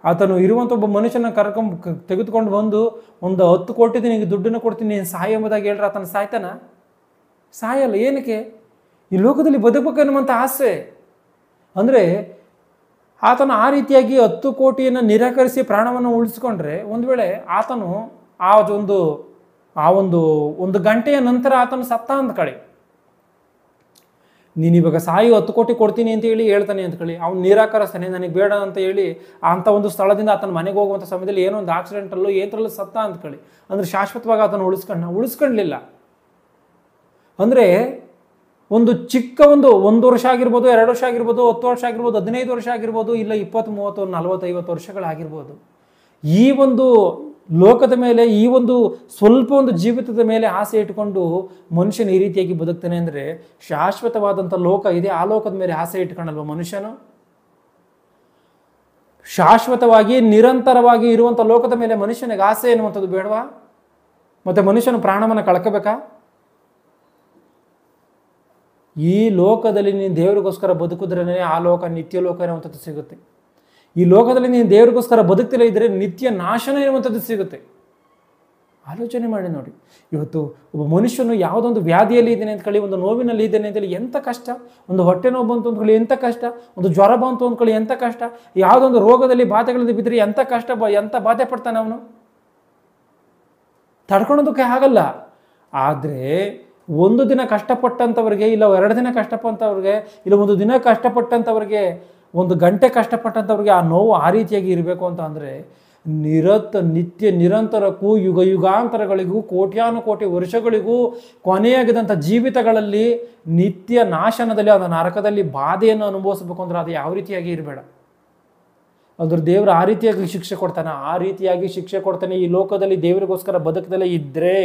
Speaker 1: ಆತನು ಇರುವಂಥ ಒಬ್ಬ ಮನುಷ್ಯನ ತೆಗೆದುಕೊಂಡು ಬಂದು ಒಂದು 10 ಕೋಟಿ ನಿನಗೆ ದುಡ್ಡನ್ನು ಕೊಡ್ತೀನಿ, ನೀನು ಸಾಯ ಎಂಬುದಾಗಿ ಹೇಳ್ರೆ ಆತನ ಸಾಯ್ತಾನ? ಸಾಯಲ್ಲ. ಏನಕ್ಕೆ? ಈ ಲೋಕದಲ್ಲಿ ಬದುಕಬೇಕೆನ್ನುವಂಥ ಆಸೆ. ಅಂದರೆ ಆತನು ಆ ರೀತಿಯಾಗಿ 10 ಕೋಟಿಯನ್ನು ನಿರಾಕರಿಸಿ ಪ್ರಾಣವನ್ನು ಉಳಿಸ್ಕೊಂಡ್ರೆ ಒಂದು ವೇಳೆ ಆತನು ಆ ಒಂದು ಗಂಟೆಯ ನಂತರ ಆತನು ಸತ್ತ ಅಂದ್ಕೊಳ್ಳಿ. ನೀನು ಇವಾಗ ಸಾಯಿ 10 ಕೋಟಿ ಕೊಡ್ತೀನಿ ಅಂತ ಹೇಳಿ ಹೇಳ್ತಾನೆ ಅಂದ್ಕೊಳ್ಳಿ, ಅವ್ನು ನಿರಾಕರಿಸ್ತಾನೆ, ನನಗೆ ಬೇಡ ಅಂತ ಹೇಳಿ ಅಂಥ ಒಂದು ಸ್ಥಳದಿಂದ ಆತನ ಮನೆಗೆ ಹೋಗುವಂಥ ಸಮಯದಲ್ಲಿ ಏನೋ ಒಂದು ಆಕ್ಸಿಡೆಂಟಲ್ಲೋ ಏನರಲ್ಲೂ ಸತ್ತ ಅಂದ್ಕೊಳ್ಳಿ. ಅಂದರೆ ಶಾಶ್ವತವಾಗಿ ಆತನು ಉಳಿಸ್ಕೊಳ್ಳಲಿಲ್ಲ. ಅಂದರೆ ಒಂದು ಚಿಕ್ಕ ಒಂದು ವರ್ಷ ಆಗಿರ್ಬೋದು, 2 ವರ್ಷ ಆಗಿರ್ಬೋದು, 10 ವರ್ಷ ಆಗಿರ್ಬೋದು, 15 ವರ್ಷ ಆಗಿರ್ಬೋದು, ಇಲ್ಲ 20, 30, 40, 50 ವರ್ಷಗಳಾಗಿರ್ಬೋದು. ಈ ಒಂದು ಲೋಕದ ಮೇಲೆ, ಈ ಒಂದು ಸ್ವಲ್ಪ ಒಂದು ಜೀವಿತದ ಮೇಲೆ ಆಸೆ ಇಟ್ಕೊಂಡು ಮನುಷ್ಯನು ಈ ರೀತಿಯಾಗಿ ಬದುಕ್ತಾನೆ. ಅಂದರೆ ಶಾಶ್ವತವಾದಂಥ ಲೋಕ ಇದೆ, ಆ ಲೋಕದ ಮೇಲೆ ಆಸೆ ಇಟ್ಕೊಂಡಲ್ವ ಮನುಷ್ಯನು? ಶಾಶ್ವತವಾಗಿ ನಿರಂತರವಾಗಿ ಇರುವಂಥ ಲೋಕದ ಮೇಲೆ ಮನುಷ್ಯನಿಗೆ ಆಸೆ ಎನ್ನುವಂಥದ್ದು ಬೇಡವಾ? ಮತ್ತು ಮನುಷ್ಯನು ಪ್ರಾಣವನ್ನು ಕಳ್ಕೋಬೇಕಾ? ಈ ಲೋಕದಲ್ಲಿ ನೀನು ದೇವರಿಗೋಸ್ಕರ ಬದುಕಿದ್ರೇ ಆ ಲೋಕ ನಿತ್ಯ ಲೋಕ ಎನ್ನುವಂಥದ್ದು ಸಿಗುತ್ತೆ. ಈ ಲೋಕದಲ್ಲಿ ನೀನು ದೇವರಿಗೋಸ್ಕರ ಬದುಕ್ತಿಲ್ಲ ಇದ್ದರೆ ನಿತ್ಯ ನಾಶನ ಎನ್ನುವಂಥದ್ದು ಸಿಗುತ್ತೆ. ಆಲೋಚನೆ ಮಾಡಿ ನೋಡಿ. ಇವತ್ತು ಒಬ್ಬ ಮನುಷ್ಯನು ಯಾವುದೊಂದು ವ್ಯಾಧಿಯಲ್ಲಿ ಇದ್ದೇನೆ ಅಂತೇಳಿ, ಒಂದು ನೋವಿನಲ್ಲಿ ಇದ್ದೇನೆ ಅಂತೇಳಿ ಎಂಥ ಕಷ್ಟ. ಒಂದು ಹೊಟ್ಟೆ ನೋವು ಬಂತು ಅಂದ್ಕೊಳ್ಳಿ ಎಂಥ ಕಷ್ಟ, ಒಂದು ಜ್ವರ ಬಂತು ಅಂದ್ಕೊಳ್ಳಿ ಎಂಥ ಕಷ್ಟ, ಯಾವುದೊಂದು ರೋಗದಲ್ಲಿ ಬಾಧೆಗಳಲ್ಲಿ ಬಿದ್ದರೆ ಎಂಥ ಕಷ್ಟ, ಎಂಥ ಬಾಧೆ ಪಡ್ತಾನೆ ಅವನು. ತಡ್ಕೊಳೋದಕ್ಕೆ ಆಗಲ್ಲ. ಆದರೆ ಒಂದು ದಿನ ಕಷ್ಟಪಟ್ಟಂಥವ್ರಿಗೆ, ಇಲ್ಲ 2 ದಿನ ಕಷ್ಟಪಟ್ಟಂಥವ್ರಿಗೆ, ಇಲ್ಲ 1 ದಿನ ಕಷ್ಟಪಟ್ಟಂಥವ್ರಿಗೆ, 1 ಗಂಟೆ ಕಷ್ಟಪಟ್ಟಂಥವ್ರಿಗೆ ಆ ನೋವು ಆ ರೀತಿಯಾಗಿ ಇರಬೇಕು ಅಂತ ಅಂದರೆ ನಿತ್ಯ ನಿರಂತರಕ್ಕೂ ಯುಗಾಂತರಗಳಿಗೂ ಕೋಟ್ಯಾನುಕೋಟಿ ವರ್ಷಗಳಿಗೂ ಕೊನೆಯಾಗಿದ್ದಂಥ ಜೀವಿತಗಳಲ್ಲಿ ನಿತ್ಯ ನಾಶನದಲ್ಲಿ, ಅದು ನರಕದಲ್ಲಿ ಬಾಧೆಯನ್ನು ಅನುಭವಿಸಬೇಕು ಅಂದರೆ ಅದು ಯಾವ ರೀತಿಯಾಗಿ ಇರಬೇಡ. ಅದ್ರ ದೇವರು ಆ ರೀತಿಯಾಗಿ ಶಿಕ್ಷೆ ಕೊಡ್ತಾನೆ, ಆ ರೀತಿಯಾಗಿ ಶಿಕ್ಷೆ ಕೊಡ್ತಾನೆ. ಈ ಲೋಕದಲ್ಲಿ ದೇವರಿಗೋಸ್ಕರ ಬದುಕದಲ್ಲೇ ಇದ್ದರೆ,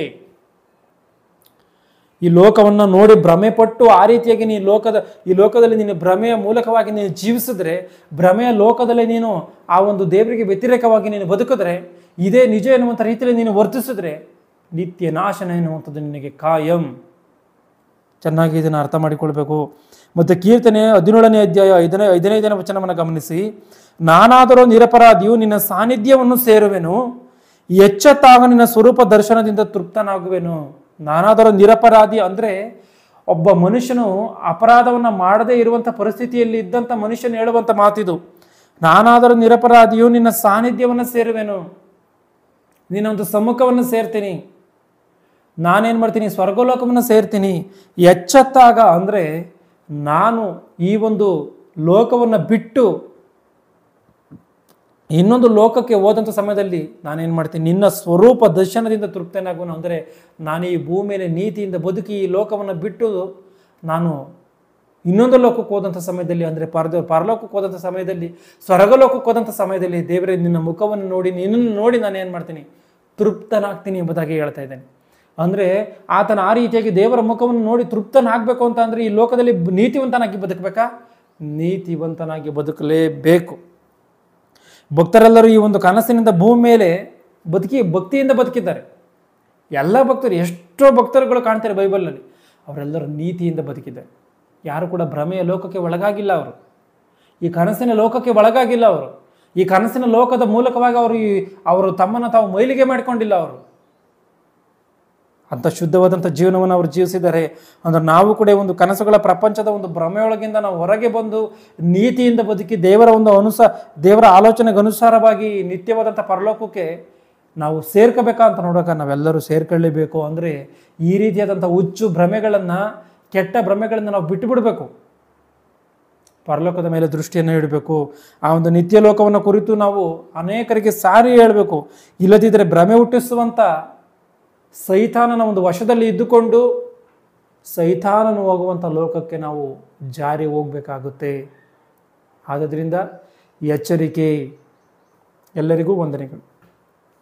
Speaker 1: ಈ ಲೋಕವನ್ನು ನೋಡಿ ಭ್ರಮೆ ಪಟ್ಟು ಆ ರೀತಿಯಾಗಿ ಈ ಲೋಕದಲ್ಲಿ ನೀನು ಭ್ರಮೆಯ ಮೂಲಕವಾಗಿ ನೀನು ಜೀವಿಸಿದ್ರೆ, ಭ್ರಮೆಯ ಲೋಕದಲ್ಲಿ ನೀನು ಆ ಒಂದು ದೇವರಿಗೆ ವ್ಯತಿರೇಕವಾಗಿ ನೀನು ಬದುಕಿದ್ರೆ, ಇದೇ ನಿಜ ಎನ್ನುವಂಥ ರೀತಿಯಲ್ಲಿ ನೀನು ವರ್ತಿಸಿದ್ರೆ ನಿತ್ಯ ನಾಶನ ಎನ್ನುವಂಥದ್ದು ನಿನಗೆ ಕಾಯಂ. ಚೆನ್ನಾಗಿ ಇದನ್ನು ಅರ್ಥ ಮಾಡಿಕೊಳ್ಬೇಕು. ಮತ್ತು ಕೀರ್ತನೆ 17ನೇ ಅಧ್ಯಾಯ 15ನೇ ವಚನವನ್ನು ಗಮನಿಸಿ. ನಾನಾದರೂ ನಿರಪರಾಧಿಯು ನಿನ್ನ ಸಾನ್ನಿಧ್ಯವನ್ನು ಸೇರುವೆನು, ಎಚ್ಚತ್ತಾಗ ನಿನ್ನ ಸ್ವರೂಪ ದರ್ಶನದಿಂದ ತೃಪ್ತನಾಗುವೆನು. ನಾನಾದರೂ ನಿರಪರಾಧಿ ಅಂದರೆ ಒಬ್ಬ ಮನುಷ್ಯನು ಅಪರಾಧವನ್ನು ಮಾಡದೇ ಇರುವಂಥ ಪರಿಸ್ಥಿತಿಯಲ್ಲಿ ಇದ್ದಂಥ ಮನುಷ್ಯನು ಹೇಳುವಂಥ ಮಾತಿದು. ನಾನಾದರೂ ನಿರಪರಾಧಿಯು ನಿನ್ನ ಸಾನ್ನಿಧ್ಯವನ್ನು ಸೇರುವೆನು, ನಿನ್ನ ಒಂದು ಸಮ್ಮುಖವನ್ನು ಸೇರ್ತೀನಿ, ನಾನೇನು ಮಾಡ್ತೀನಿ, ಸ್ವರ್ಗಲೋಕವನ್ನು ಸೇರ್ತೀನಿ. ಎಚ್ಚತ್ತಾಗ ಅಂದರೆ ನಾನು ಈ ಒಂದು ಲೋಕವನ್ನು ಬಿಟ್ಟು ಇನ್ನೊಂದು ಲೋಕಕ್ಕೆ ಹೋದಂಥ ಸಮಯದಲ್ಲಿ ನಾನೇನು ಮಾಡ್ತೀನಿ, ನಿನ್ನ ಸ್ವರೂಪ ದರ್ಶನದಿಂದ ತೃಪ್ತನಾಗುವನು. ಅಂದರೆ ನಾನು ಈ ಭೂಮಿಯಲ್ಲಿ ನೀತಿಯಿಂದ ಬದುಕಿ ಈ ಲೋಕವನ್ನು ಬಿಟ್ಟು ನಾನು ಇನ್ನೊಂದು ಲೋಕಕ್ಕೆ ಹೋದಂಥ ಸಮಯದಲ್ಲಿ, ಅಂದರೆ ಪರಲೋಕಕ್ಕೆ ಹೋದಂಥ ಸಮಯದಲ್ಲಿ, ಸ್ವರ್ಗಲೋಕಕ್ಕೆ ಹೋದಂಥ ಸಮಯದಲ್ಲಿ, ದೇವರೇ ನಿನ್ನ ಮುಖವನ್ನು ನೋಡಿ, ನಿನ್ನನ್ನು ನೋಡಿ ನಾನು ಏನು ಮಾಡ್ತೀನಿ, ತೃಪ್ತನಾಗ್ತೀನಿ ಎಂಬುದಾಗಿ ಹೇಳ್ತಾ ಇದ್ದೇನೆ. ಅಂದರೆ ಆತನ ಆ ರೀತಿಯಾಗಿ ದೇವರ ಮುಖವನ್ನು ನೋಡಿ ತೃಪ್ತನಾಗಬೇಕು ಅಂತ ಅಂದರೆ ಈ ಲೋಕದಲ್ಲಿ ನೀತಿವಂತನಾಗಿ ಬದುಕಬೇಕಾ? ನೀತಿವಂತನಾಗಿ ಬದುಕಲೇಬೇಕು. ಭಕ್ತರೆಲ್ಲರೂ ಈ ಒಂದು ಕನಸಿನಿಂದ ಭೂಮಿ ಮೇಲೆ ಭಕ್ತಿಯಿಂದ ಬದುಕಿದ್ದಾರೆ. ಎಲ್ಲ ಭಕ್ತರು, ಎಷ್ಟೋ ಭಕ್ತರುಗಳು ಕಾಣ್ತಾರೆ ಬೈಬಲ್ನಲ್ಲಿ, ಅವರೆಲ್ಲರೂ ನೀತಿಯಿಂದ ಬದುಕಿದ್ದಾರೆ. ಯಾರು ಕೂಡ ಭ್ರಮೆಯ ಲೋಕಕ್ಕೆ ಒಳಗಾಗಿಲ್ಲ. ಅವರು ಈ ಕನಸಿನ ಲೋಕಕ್ಕೆ ಒಳಗಾಗಿಲ್ಲ. ಅವರು ಈ ಕನಸಿನ ಲೋಕದ ಮೂಲಕವಾಗಿ ಅವರು ತಮ್ಮನ್ನು ತಾವು ಮೈಲಿಗೆ ಮಾಡಿಕೊಂಡಿಲ್ಲ. ಅವರು ಅಂಥ ಶುದ್ಧವಾದಂಥ ಜೀವನವನ್ನು ಅವರು ಜೀವಿಸಿದ್ದಾರೆ. ಅಂದರೆ ನಾವು ಕೂಡ ಒಂದು ಕನಸುಗಳ ಪ್ರಪಂಚದ ಒಂದು ಭ್ರಮೆಯೊಳಗಿಂದ ನಾವು ಹೊರಗೆ ಬಂದು ನೀತಿಯಿಂದ ಬದುಕಿ ದೇವರ ಆಲೋಚನೆಗೆ ಅನುಸಾರವಾಗಿ ನಿತ್ಯವಾದಂಥ ಪರಲೋಕಕ್ಕೆ ನಾವು ಸೇರ್ಕೋಬೇಕಾ ಅಂತ ನೋಡೋಕೆ ನಾವೆಲ್ಲರೂ ಸೇರ್ಕೊಳ್ಳೇಬೇಕು. ಅಂದರೆ ಈ ರೀತಿಯಾದಂಥ ಹುಚ್ಚು ಭ್ರಮೆಗಳನ್ನು, ಕೆಟ್ಟ ಭ್ರಮೆಗಳನ್ನು ನಾವು ಬಿಟ್ಟುಬಿಡಬೇಕು. ಪರಲೋಕದ ಮೇಲೆ ದೃಷ್ಟಿಯನ್ನು ಇಡಬೇಕು. ಆ ಒಂದು ನಿತ್ಯ ಲೋಕವನ್ನು ಕುರಿತು ನಾವು ಅನೇಕರಿಗೆ ಸಾರಿ ಹೇಳಬೇಕು. ಇಲ್ಲದಿದ್ದರೆ ಭ್ರಮೆ ಹುಟ್ಟಿಸುವಂಥ ಸೈತಾನನ ಒಂದು ವಶದಲ್ಲಿ ಇದ್ದುಕೊಂಡು ಸೈತಾನನು ಹೋಗುವಂಥ ಲೋಕಕ್ಕೆ ನಾವು ಜಾರಿ ಹೋಗಬೇಕಾಗುತ್ತೆ. ಆದ್ದರಿಂದ ಎಚ್ಚರಿಕೆ. ಎಲ್ಲರಿಗೂ ವಂದನೆಗಳು.